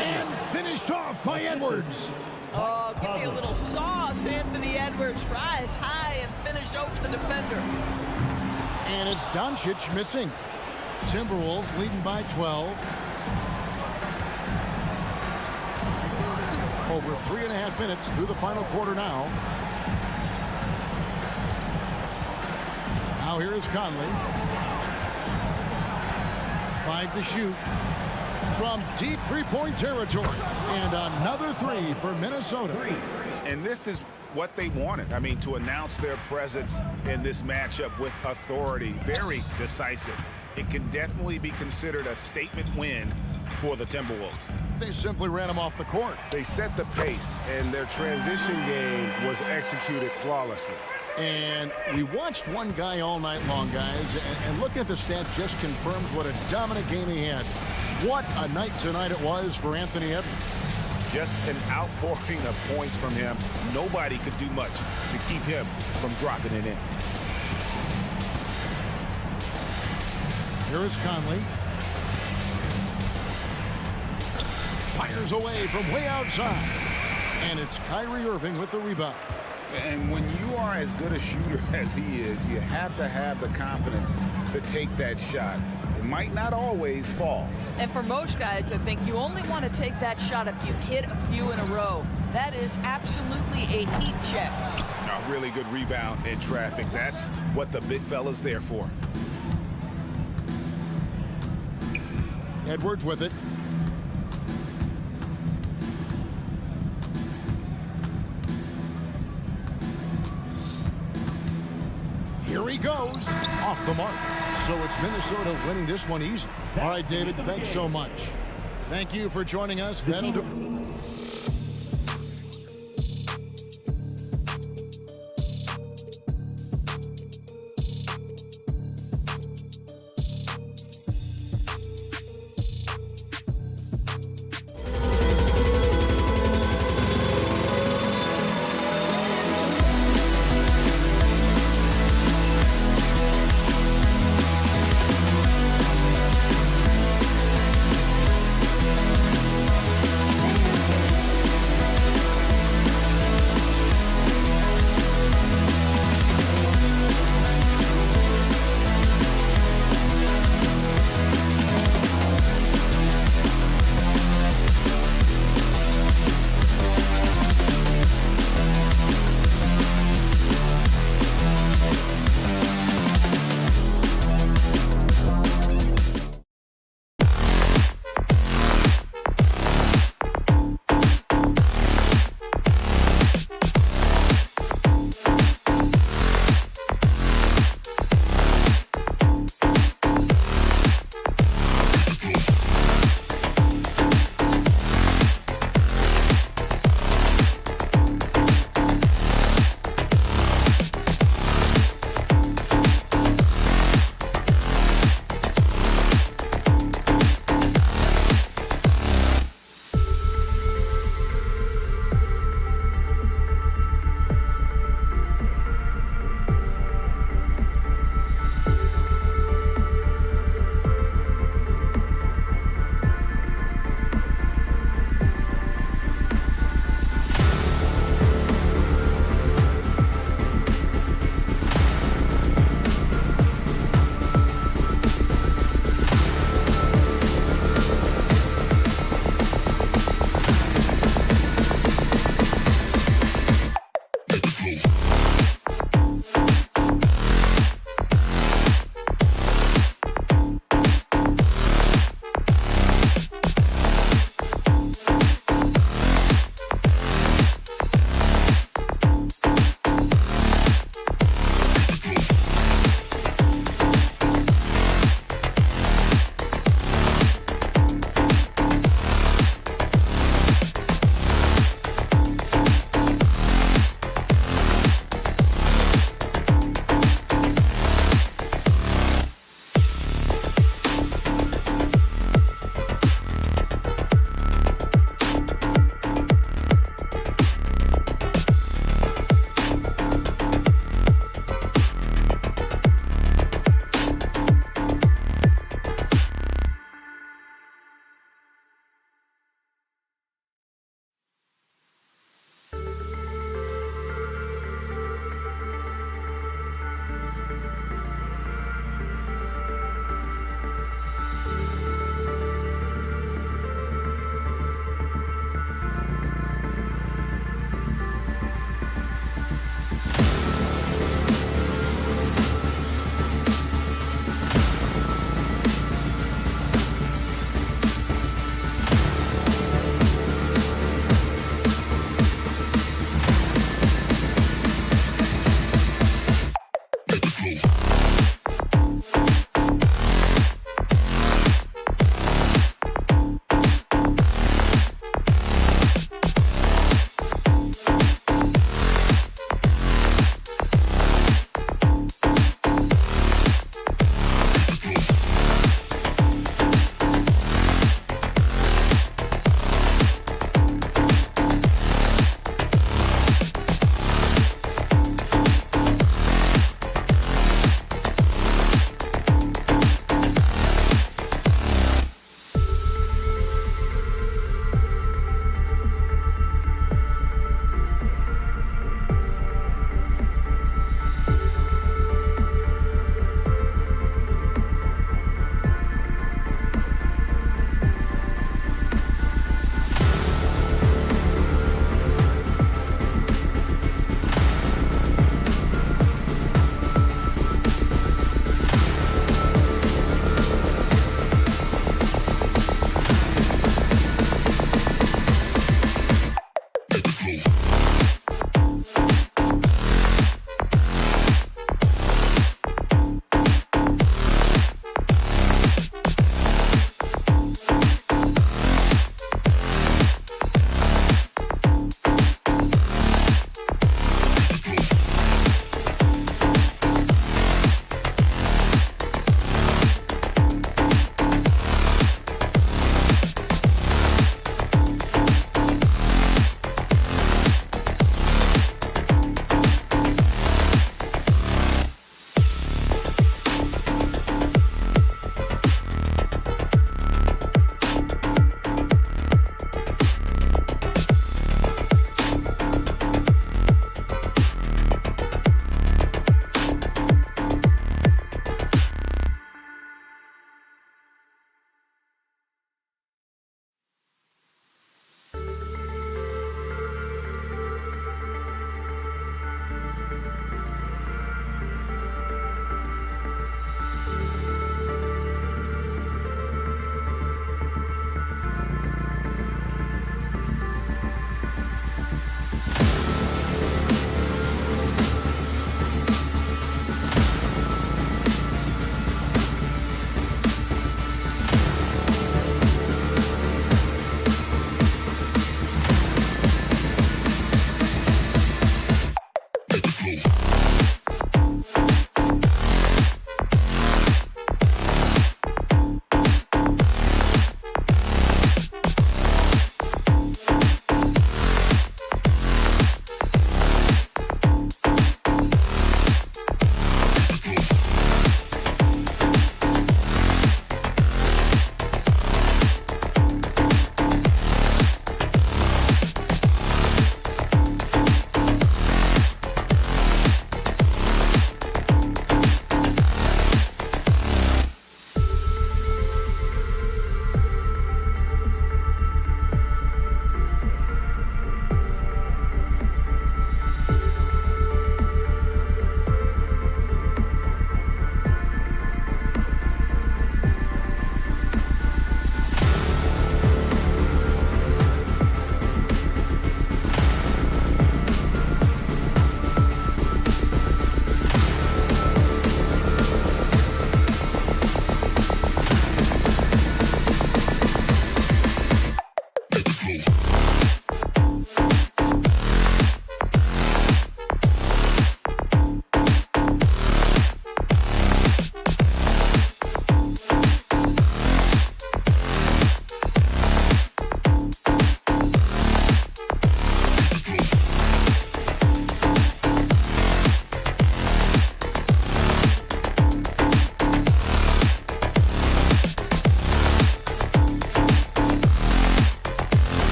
And finished off by Edwards. Oh, give me a little sauce, Anthony Edwards. Rise high and finish over the defender. And it's Doncic missing. Timberwolves leading by 12. Over 3.5 minutes through the final quarter now. Now here is Conley. 5 to shoot. From deep three-point territory. And another 3 for Minnesota. And this is what they wanted. I mean, to announce their presence in this matchup with authority. Very decisive. It can definitely be considered a statement win for the Timberwolves. They simply ran them off the court. They set the pace, and their transition game was executed flawlessly. And we watched one guy all night long, guys, and looking at the stats just confirms what a dominant game he had. What a night tonight it was for Anthony Edwards. Just an outpouring of points from him. Nobody could do much to keep him from dropping it in. Here is Conley. Fires away from way outside. And it's Kyrie Irving with the rebound. And when you are as good a shooter as he is, you have to have the confidence to take that shot. It might not always fall. And for most guys, I think you only want to take that shot if you've hit a few in a row. That is absolutely a heat check. A really good rebound in traffic. That's what the big fella's there for. Edwards with it. Here he goes. Off the mark. So it's Minnesota winning this one easy. All right, David, thanks so much. Thank you for joining us. That'll do.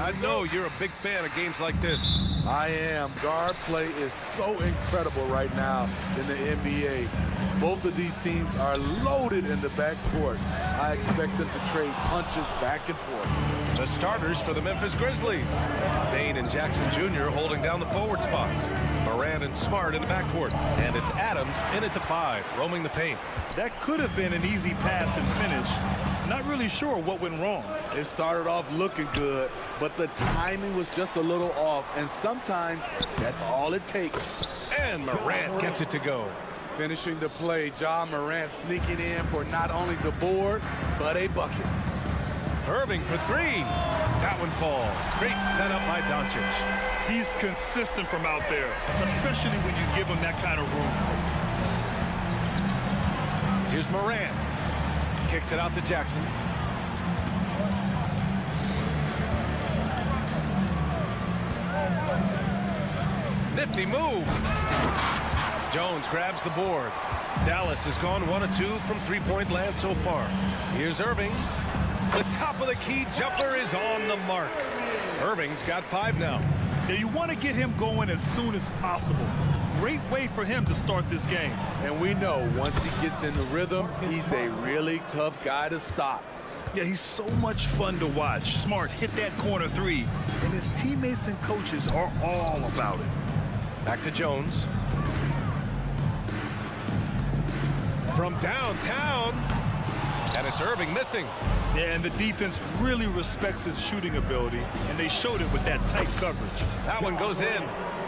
I know you're a big fan of games like this. I am. Guard play is so incredible right now in the NBA. Both of these teams are loaded in the backcourt. I expect them to trade punches back and forth. The starters for the Memphis Grizzlies. Bain and Jackson Jr. holding down the forward spots. Morant and Smart in the backcourt. And it's Adams in at the 5, roaming the paint. That could have been an easy pass and finish. Not really sure what went wrong. It started off looking good, but the timing was just a little off, and sometimes that's all it takes. And Morant gets it to go. Finishing the play, Ja Morant sneaking in for not only the board, but a bucket. Irving for 3. That one falls. Great setup by Doncic. He's consistent from out there, especially when you give him that kind of room. Here's Morant. Kicks it out to Jackson. Nifty move. Jones grabs the board. Dallas has gone 1 of 2 from three-point land so far. Here's Irving. The top of the key jumper is on the mark. Irving's got 5 now. Now you want to get him going as soon as possible. Great way for him to start this game. And we know once he gets in the rhythm, he's a really tough guy to stop. Yeah, he's so much fun to watch. Smart hit that corner 3, and his teammates and coaches are all about it. Back to Jones. From downtown, and it's Irving missing. Yeah, and the defense really respects his shooting ability, and they showed it with that tight coverage. That one goes in.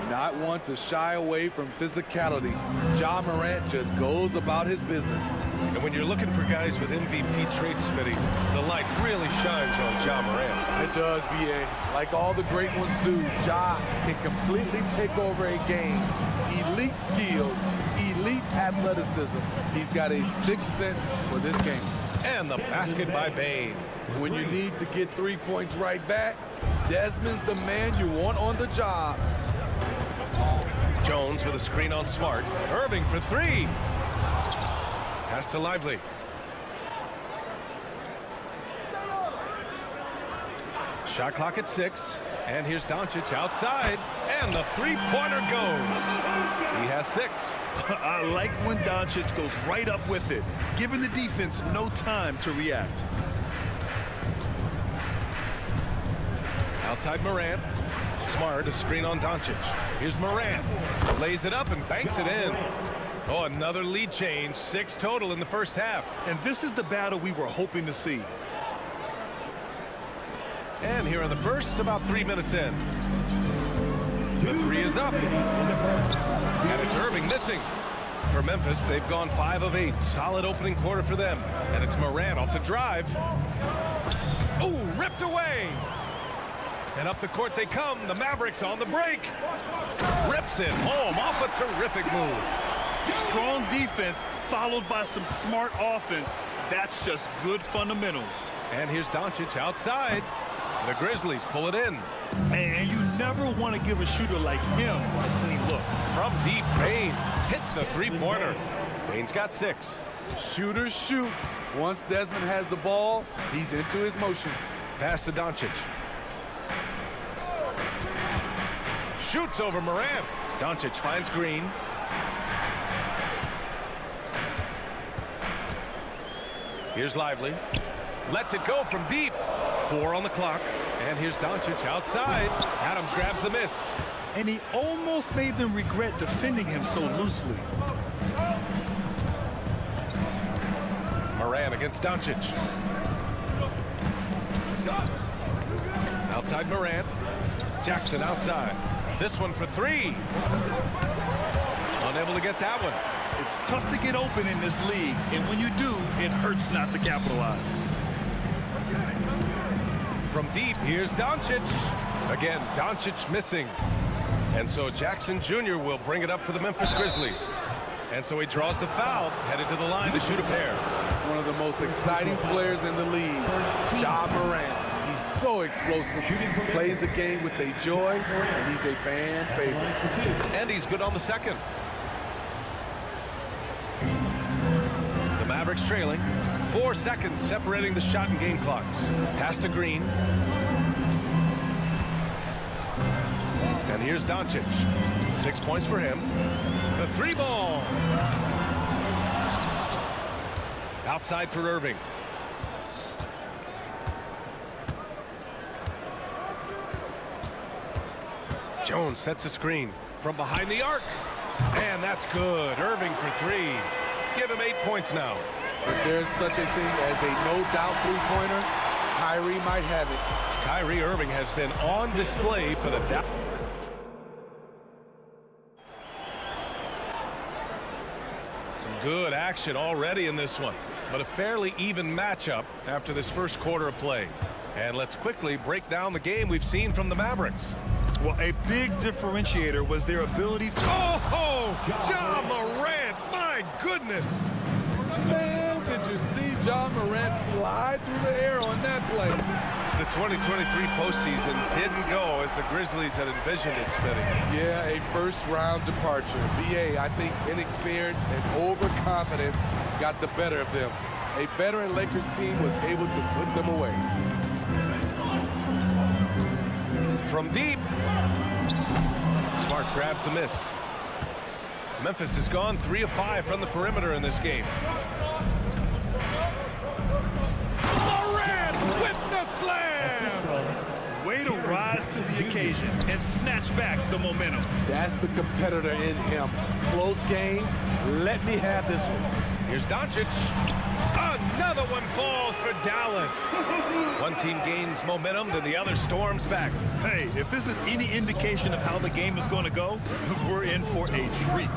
Not one to shy away from physicality. Ja Morant just goes about his business. And when you're looking for guys with MVP traits, Smitty, the light really shines on Ja Morant. It does, B.A. Like all the great ones do, Ja can completely take over a game. Elite skills, elite athleticism. He's got a sixth sense for this game. And the basket by Bain. When you need to get 3 points right back, Desmond's the man you want on the job. Jones with a screen on Smart. Irving for 3. Pass to Lively. Shot clock at 6. And here's Doncic outside. And the three-pointer goes. He has 6. I like when Doncic goes right up with it, giving the defense no time to react. Outside Morant. Smart, a screen on Doncic. Here's Morant. Lays it up and banks it in. Oh, another lead change. 6 total in the first half. And this is the battle we were hoping to see. And here in the first, about 3 minutes in. The 3 is up. And it's Irving missing. For Memphis, they've gone 5 of 8. Solid opening quarter for them. And it's Morant off the drive. Oh, ripped away. And up the court they come. The Mavericks on the break. Rips it home off a terrific move. Strong defense followed by some smart offense. That's just good fundamentals. And here's Doncic outside. The Grizzlies pull it in. And you never want to give a shooter like him a clean look. From deep, Bain hits the three-pointer. Bain's got 6. Shooters shoot. Once Desmond has the ball, he's into his motion. Pass to Doncic. Shoots over Morant. Doncic finds Green. Here's Lively. Lets it go from deep. 4 on the clock. And here's Doncic outside. Adams grabs the miss. And he almost made them regret defending him so loosely. Morant against Doncic. Outside Morant. Jackson outside. This one for 3. Unable to get that one. It's tough to get open in this league, and when you do, it hurts not to capitalize. From deep, here's Doncic. Again, Doncic missing. And so Jackson Jr. will bring it up for the Memphis Grizzlies. And so he draws the foul, headed to the line to shoot a pair. One of the most exciting players in the league, Ja Morant. He's so explosive, plays the game with a joy, and he's a fan favorite. And he's good on the second. The Mavericks trailing. 4 seconds separating the shot and game clocks. Pass to Green. And here's Doncic. 6 points for him. The 3 ball. Outside for Irving. Jones sets a screen from behind the arc. And that's good. Irving for 3. Give him 8 points now. If there's such a thing as a no-doubt three-pointer, Kyrie might have it. Kyrie Irving has been on display for the Dallas. Some good action already in this one, but a fairly even matchup after this first quarter of play. And let's quickly break down the game we've seen from the Mavericks. Well, a big differentiator was their ability to... Oh, Ja Morant, my goodness. Man, did you see Ja Morant fly through the air on that play? The 2023 postseason didn't go as the Grizzlies had envisioned it, Smitty. Yeah, a first-round departure. BA, I think inexperience and overconfidence got the better of them. A veteran Lakers team was able to put them away. From deep. Smart grabs the miss. Memphis has gone 3 of 5 from the perimeter in this game. Morant with the slam! Way to rise to the occasion and snatch back the momentum. That's the competitor in him. Close game. Let me have this one. Here's Doncic. Another one falls for Dallas. One team gains momentum, then the other storms back. Hey, if this is any indication of how the game is going to go, we're in for a treat.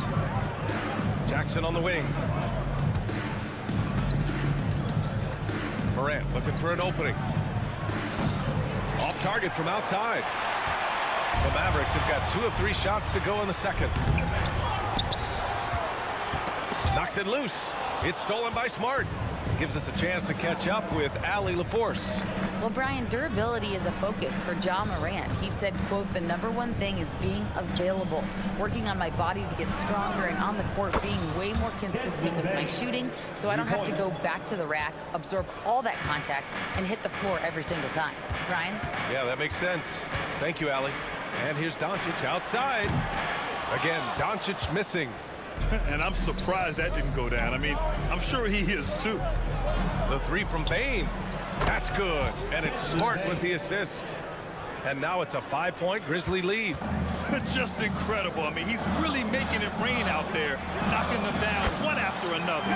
Jackson on the wing. Morant looking for an opening. Off target from outside. The Mavericks have got 2 of 3 shots to go in the second. Knocks it loose. It's stolen by Smart. Gives us a chance to catch up with Allie LaForce. Well, Brian, durability is a focus for Ja Morant. He said, quote, the #1 thing is being available, working on my body to get stronger, and on the court being way more consistent with my shooting so I don't have to go back to the rack, absorb all that contact, and hit the floor every single time. Brian? Yeah, that makes sense. Thank you, Allie. And here's Doncic outside. Again, Doncic missing. And I'm surprised that didn't go down. I mean, I'm sure he is too. The 3 from Bane. That's good. And it's Smart with the assist. And now it's a 5-point Grizzly lead. Just incredible. I mean, he's really making it rain out there, knocking them down one after another.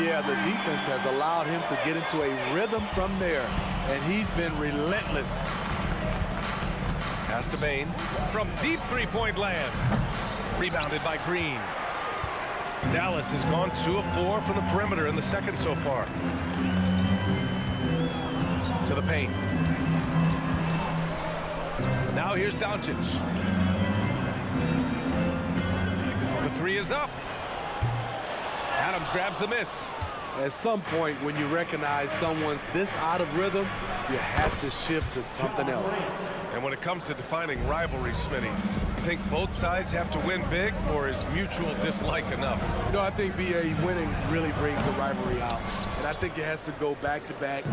Yeah, the defense has allowed him to get into a rhythm from there, and he's been relentless. Pass to Bane from deep 3-point land. Rebounded by Green. Dallas has gone 2 of 4 from the perimeter in the second so far. To the paint. Now here's Doncic. The 3 is up. Adams grabs the miss. At some point, when you recognize someone's this out of rhythm, you have to shift to something else. And when it comes to defining rivalry, Smitty, you think both sides have to win big, or is mutual dislike enough? You know, I think BA winning really brings the rivalry out. And I think it has to go back-to-back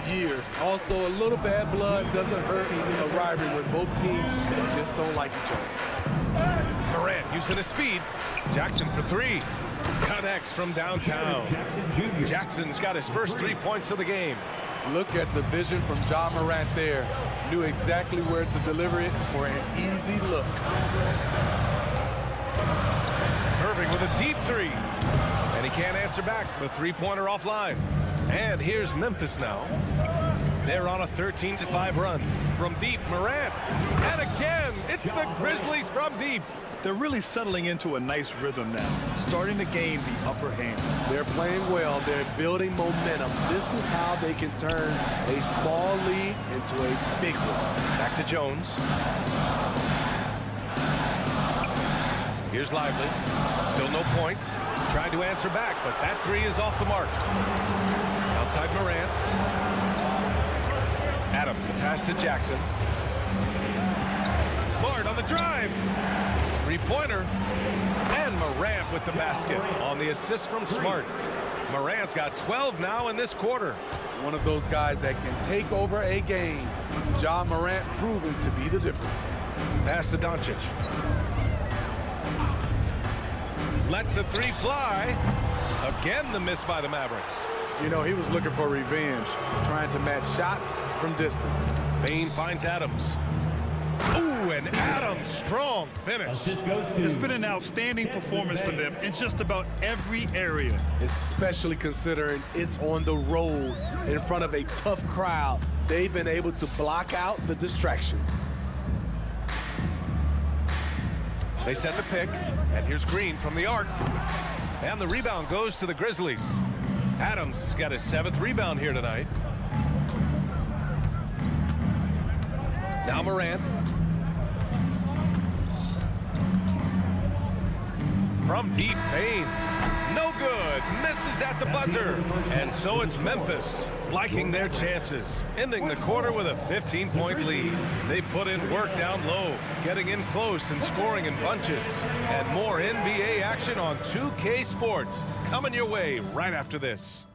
years. Also, a little bad blood doesn't hurt a rivalry when both teams just don't like each other. Morant using his speed. Jackson for 3. Connects from downtown. Jackson's got his first 3 points of the game. Look at the vision from Ja Morant there. Knew exactly where to deliver it for an easy look. Irving with a deep 3. And he can't answer back. The 3-pointer offline. And here's Memphis now. They're on a 13-5 run. From deep, Morant. And again, it's the Grizzlies from deep. They're really settling into a nice rhythm now, starting to gain the upper hand. They're playing well. They're building momentum. This is how they can turn a small lead into a big one. Back to Jones. Here's Lively. Still no points. Tried to answer back, but that 3 is off the mark. Outside Morant. Adams, the pass to Jackson. Smart on the drive. 3-pointer. And Morant with the basket on the assist from Smart. Morant's got 12 now in this quarter. One of those guys that can take over a game. Ja Morant proving to be the difference. Pass to Doncic. Lets the three fly. Again, the miss by the Mavericks. You know, he was looking for revenge, trying to match shots from distance. Bain finds Adams. Ooh, and Adams, strong finish. It's been an outstanding performance for them in just about every area. Especially considering it's on the road in front of a tough crowd. They've been able to block out the distractions. They set the pick, and here's Green from the arc. And the rebound goes to the Grizzlies. Adams has got his 7th rebound here tonight. Now Morant. From deep, Bain. No good. Misses at the buzzer. And so it's Memphis liking their chances, ending the quarter with a 15-point lead. They put in work down low, getting in close and scoring in bunches. And more NBA action on 2K Sports coming your way right after this.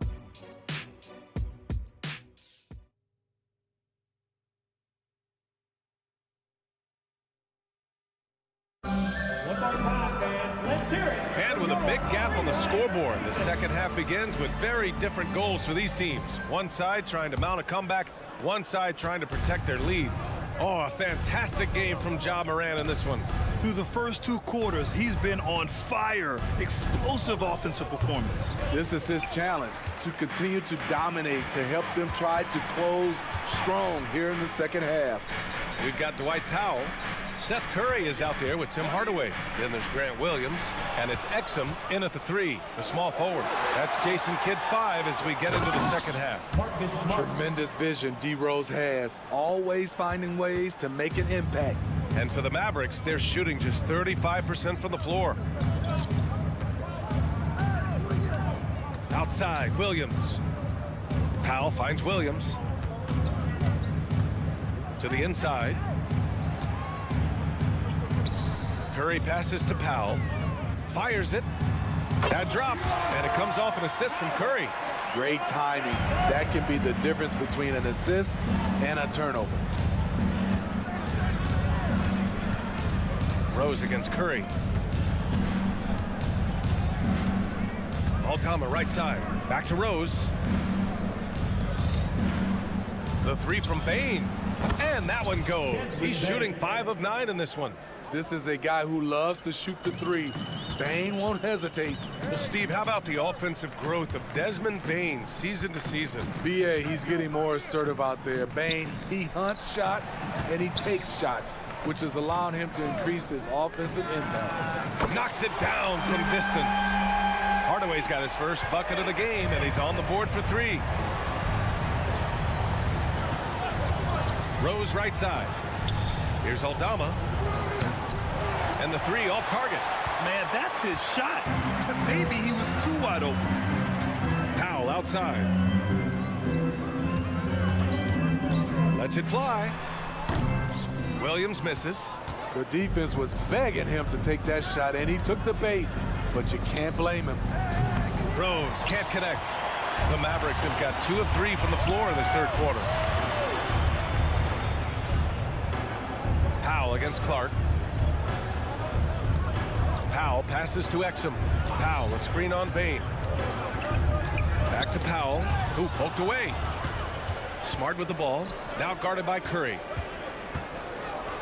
And with a big gap on the scoreboard, the second half begins with very different goals for these teams. One side trying to mount a comeback, one side trying to protect their lead. Oh, a fantastic game from Ja Morant in this one. Through the first 2 quarters, he's been on fire. Explosive offensive performance. This is his challenge, to continue to dominate, to help them try to close strong here in the second half. We've got Dwight Powell. Seth Curry is out there with Tim Hardaway. Then there's Grant Williams, and it's Exum in at the 3, the small forward. That's Jason Kidd's 5 as we get into the second half. Tremendous vision D-Rose has, always finding ways to make an impact. And for the Mavericks, they're shooting just 35% from the floor. Outside, Williams. Powell finds Williams. To the inside. Curry passes to Powell. Fires it. That drops, and it comes off an assist from Curry. Great timing. That can be the difference between an assist and a turnover. Rose against Curry. Altama right side. Back to Rose. The 3 from Bain. And that one goes. He's shooting 5 of 9 in this one. This is a guy who loves to shoot the 3. Bain won't hesitate. Well, Steve, how about the offensive growth of Desmond Bain season to season? BA, he's getting more assertive out there. Bain, he hunts shots and he takes shots, which is allowing him to increase his offensive impact. Knocks it down from distance. Hardaway's got his first bucket of the game, and he's on the board for 3. Rose right side. Here's Aldama. And the 3 off target. Man, that's his shot. Maybe he was too wide open. Powell outside. Lets it fly. Williams misses. The defense was begging him to take that shot, and he took the bait, but you can't blame him. Rose can't connect. The Mavericks have got 2 of 3 from the floor in this third quarter. Powell against Clark. Powell passes to Exum. Powell, a screen on Bain. Back to Powell, who poked away. Smart with the ball, now guarded by Curry.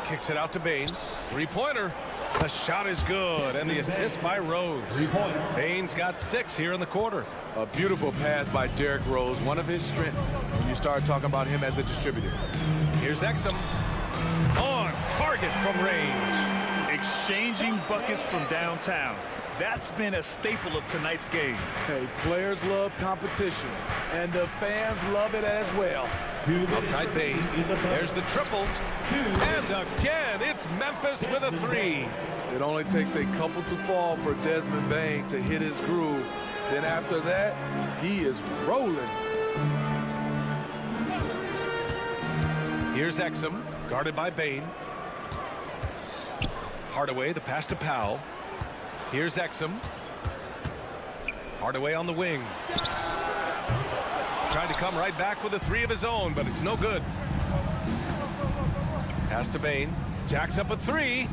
Kicks it out to Bain. 3-pointer. The shot is good, and the assist by Rose. Bain's got 6 here in the quarter. A beautiful pass by Derrick Rose, one of his strengths when you start talking about him as a distributor. Here's Exum. On target from range. Exchanging buckets from downtown. That's been a staple of tonight's game. Hey, players love competition, and the fans love it as well. Outside Bain. There's the triple. And again, it's Memphis with a 3. It only takes a couple to fall for Desmond Bain to hit his groove. Then after that, he is rolling. Here's Exum, guarded by Bain. Hardaway, the pass to Powell. Here's Exum. Hardaway on the wing. Tried to come right back with a 3 of his own, but it's no good. Pass to Bain. Jacks up a three.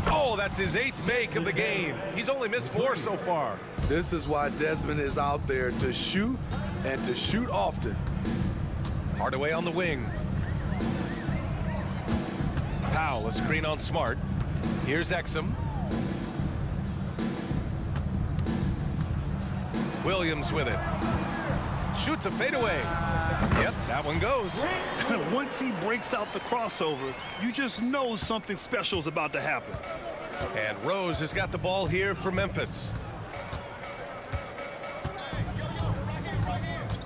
Oh, that's his 8th make of the game. He's only missed 4 so far. This is why Desmond is out there, to shoot and to shoot often. Hardaway on the wing. Powell, a screen on Smart. Here's Exum. Williams with it. Shoots a fadeaway. Yep, that one goes. Once he breaks out the crossover, you just know something special is about to happen. And Rose has got the ball here for Memphis.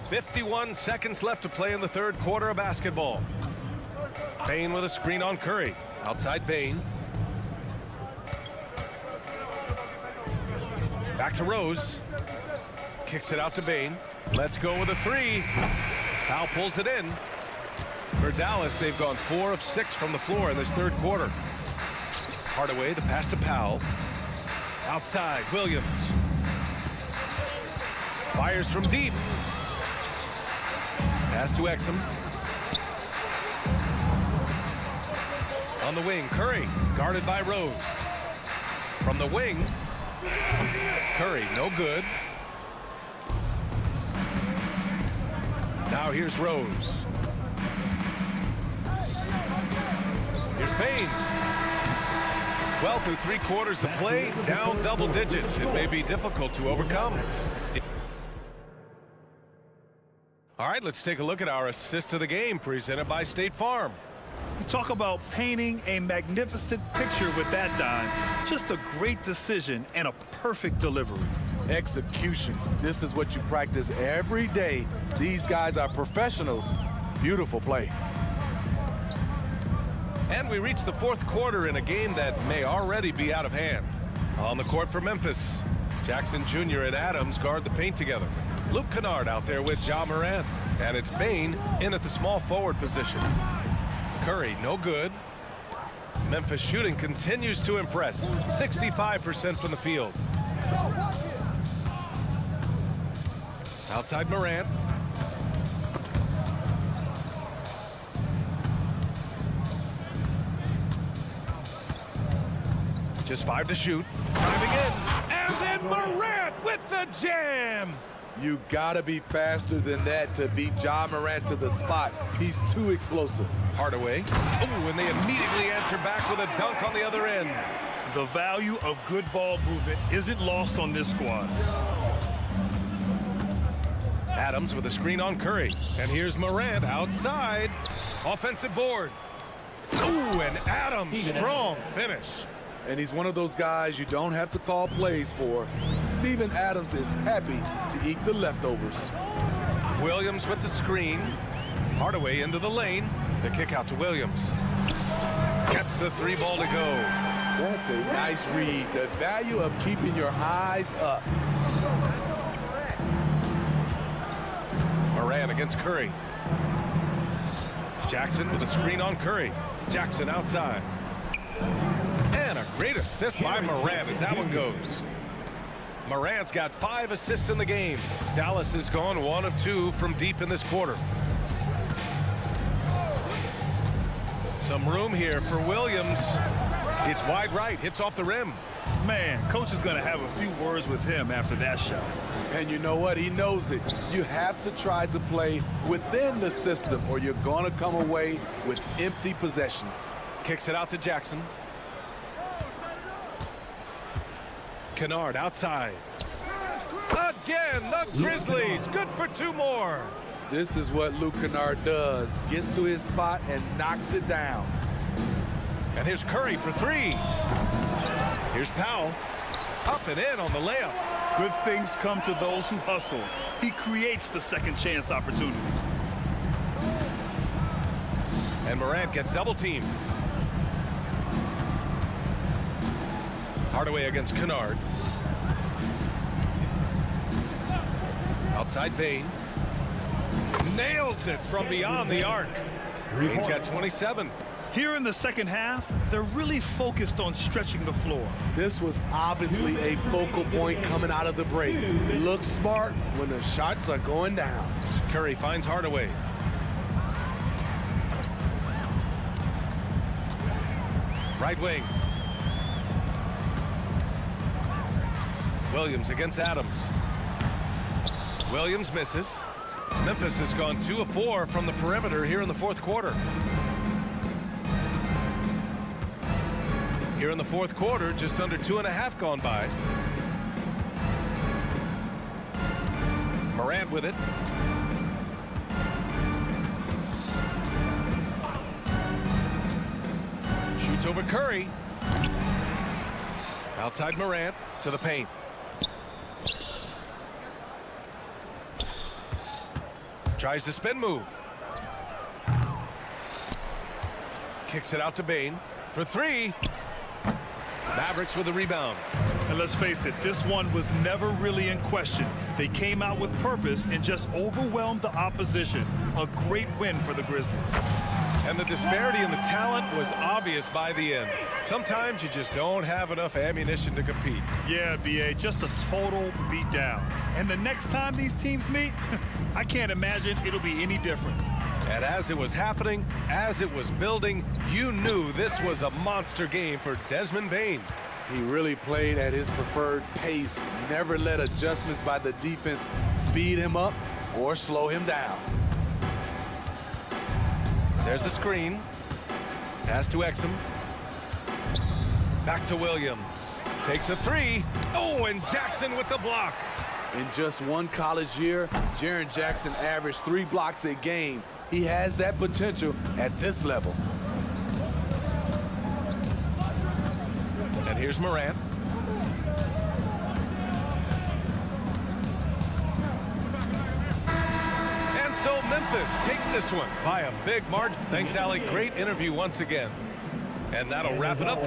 51 seconds left to play in the third quarter of basketball. Bane with a screen on Curry. Outside Bane. Back to Rose. Kicks it out to Bane. Let's go with a 3. Powell pulls it in. For Dallas, they've gone 4 of 6 from the floor in this third quarter. Hardaway, the pass to Powell. Outside, Williams. Fires from deep. Pass to Exum. On the wing, Curry, guarded by Rose. From the wing, Curry, no good. Now here's Rose. Here's Bane. Well, through 3 quarters of play, down double digits. It may be difficult to overcome. All right, let's take a look at our assist of the game presented by State Farm. You talk about painting a magnificent picture with that dime. Just a great decision and a perfect delivery. Execution. This is what you practice every day. These guys are professionals. Beautiful play. And we reach the fourth quarter in a game that may already be out of hand. On the court for Memphis, Jackson Jr. and Adams guard the paint together. Luke Kennard out there with Ja Morant. And it's Bane in at the small forward position. Curry, no good. Memphis shooting continues to impress. 65% from the field. Outside Morant. Just 5 to shoot. Driving in. And then Morant with the jam. You gotta be faster than that to beat Ja Morant to the spot. He's too explosive. Hardaway. Oh, and they immediately answer back with a dunk on the other end. The value of good ball movement isn't lost on this squad. Adams with a screen on Curry. And here's Morant outside. Offensive board. Ooh, and Adams, strong finish. And he's one of those guys you don't have to call plays for. Steven Adams is happy to eat the leftovers. Williams with the screen. Hardaway into the lane. The kick out to Williams. Gets the 3 ball to go. That's a nice read. The value of keeping your eyes up. Morant against Curry. Jackson with a screen on Curry. Jackson outside. And a great assist by Morant as that one goes. Morant's got 5 assists in the game. Dallas has gone 1 of 2 from deep in this quarter. Some room here for Williams. It's wide right, hits off the rim. Man, coach is going to have a few words with him after that shot. And you know what? He knows it. You have to try to play within the system or you're going to come away with empty possessions. Kicks it out to Jackson. Kennard outside. Again, the Grizzlies. Good for 2 more. This is what Luke Kennard does. Gets to his spot and knocks it down. And here's Curry for 3. Here's Powell. Up and in on the layup. Good things come to those who hustle. He creates the second chance opportunity. And Morant gets double teamed. Hardaway against Kennard. Outside Bane. Nails it from beyond the arc. Bane's got 27. Here in the second half, they're really focused on stretching the floor. This was obviously a focal point coming out of the break. Looks smart when the shots are going down. Curry finds Right wing. Williams against Adams. Williams misses. Memphis has gone 2 of 4 from the perimeter here in the fourth quarter. Here in the fourth quarter, just under 2.5 gone by. Morant with it. Shoots over Curry. Outside Morant to the paint. Tries the spin move. Kicks it out to Bane for 3. Mavericks with the rebound. And let's face it, this one was never really in question. They came out with purpose and just overwhelmed the opposition. A great win for the Grizzlies. And the disparity in the talent was obvious by the end. Sometimes you just don't have enough ammunition to compete. Yeah, B.A., just a total beatdown. And the next time these teams meet, I can't imagine it'll be any different. And as it was happening, as it was building, you knew this was a monster game for Desmond Bane. He really played at his preferred pace, never let adjustments by the defense speed him up or slow him down. There's a screen. Pass to Exum. Back to Williams. Takes a 3. Oh, and Jackson with the block. In just one college year, Jaren Jackson averaged 3 blocks a game. He has that potential at this level. And here's Morant. And so Memphis takes this one by a big margin. Thanks, Allie. Great interview once again. And that'll wrap it up.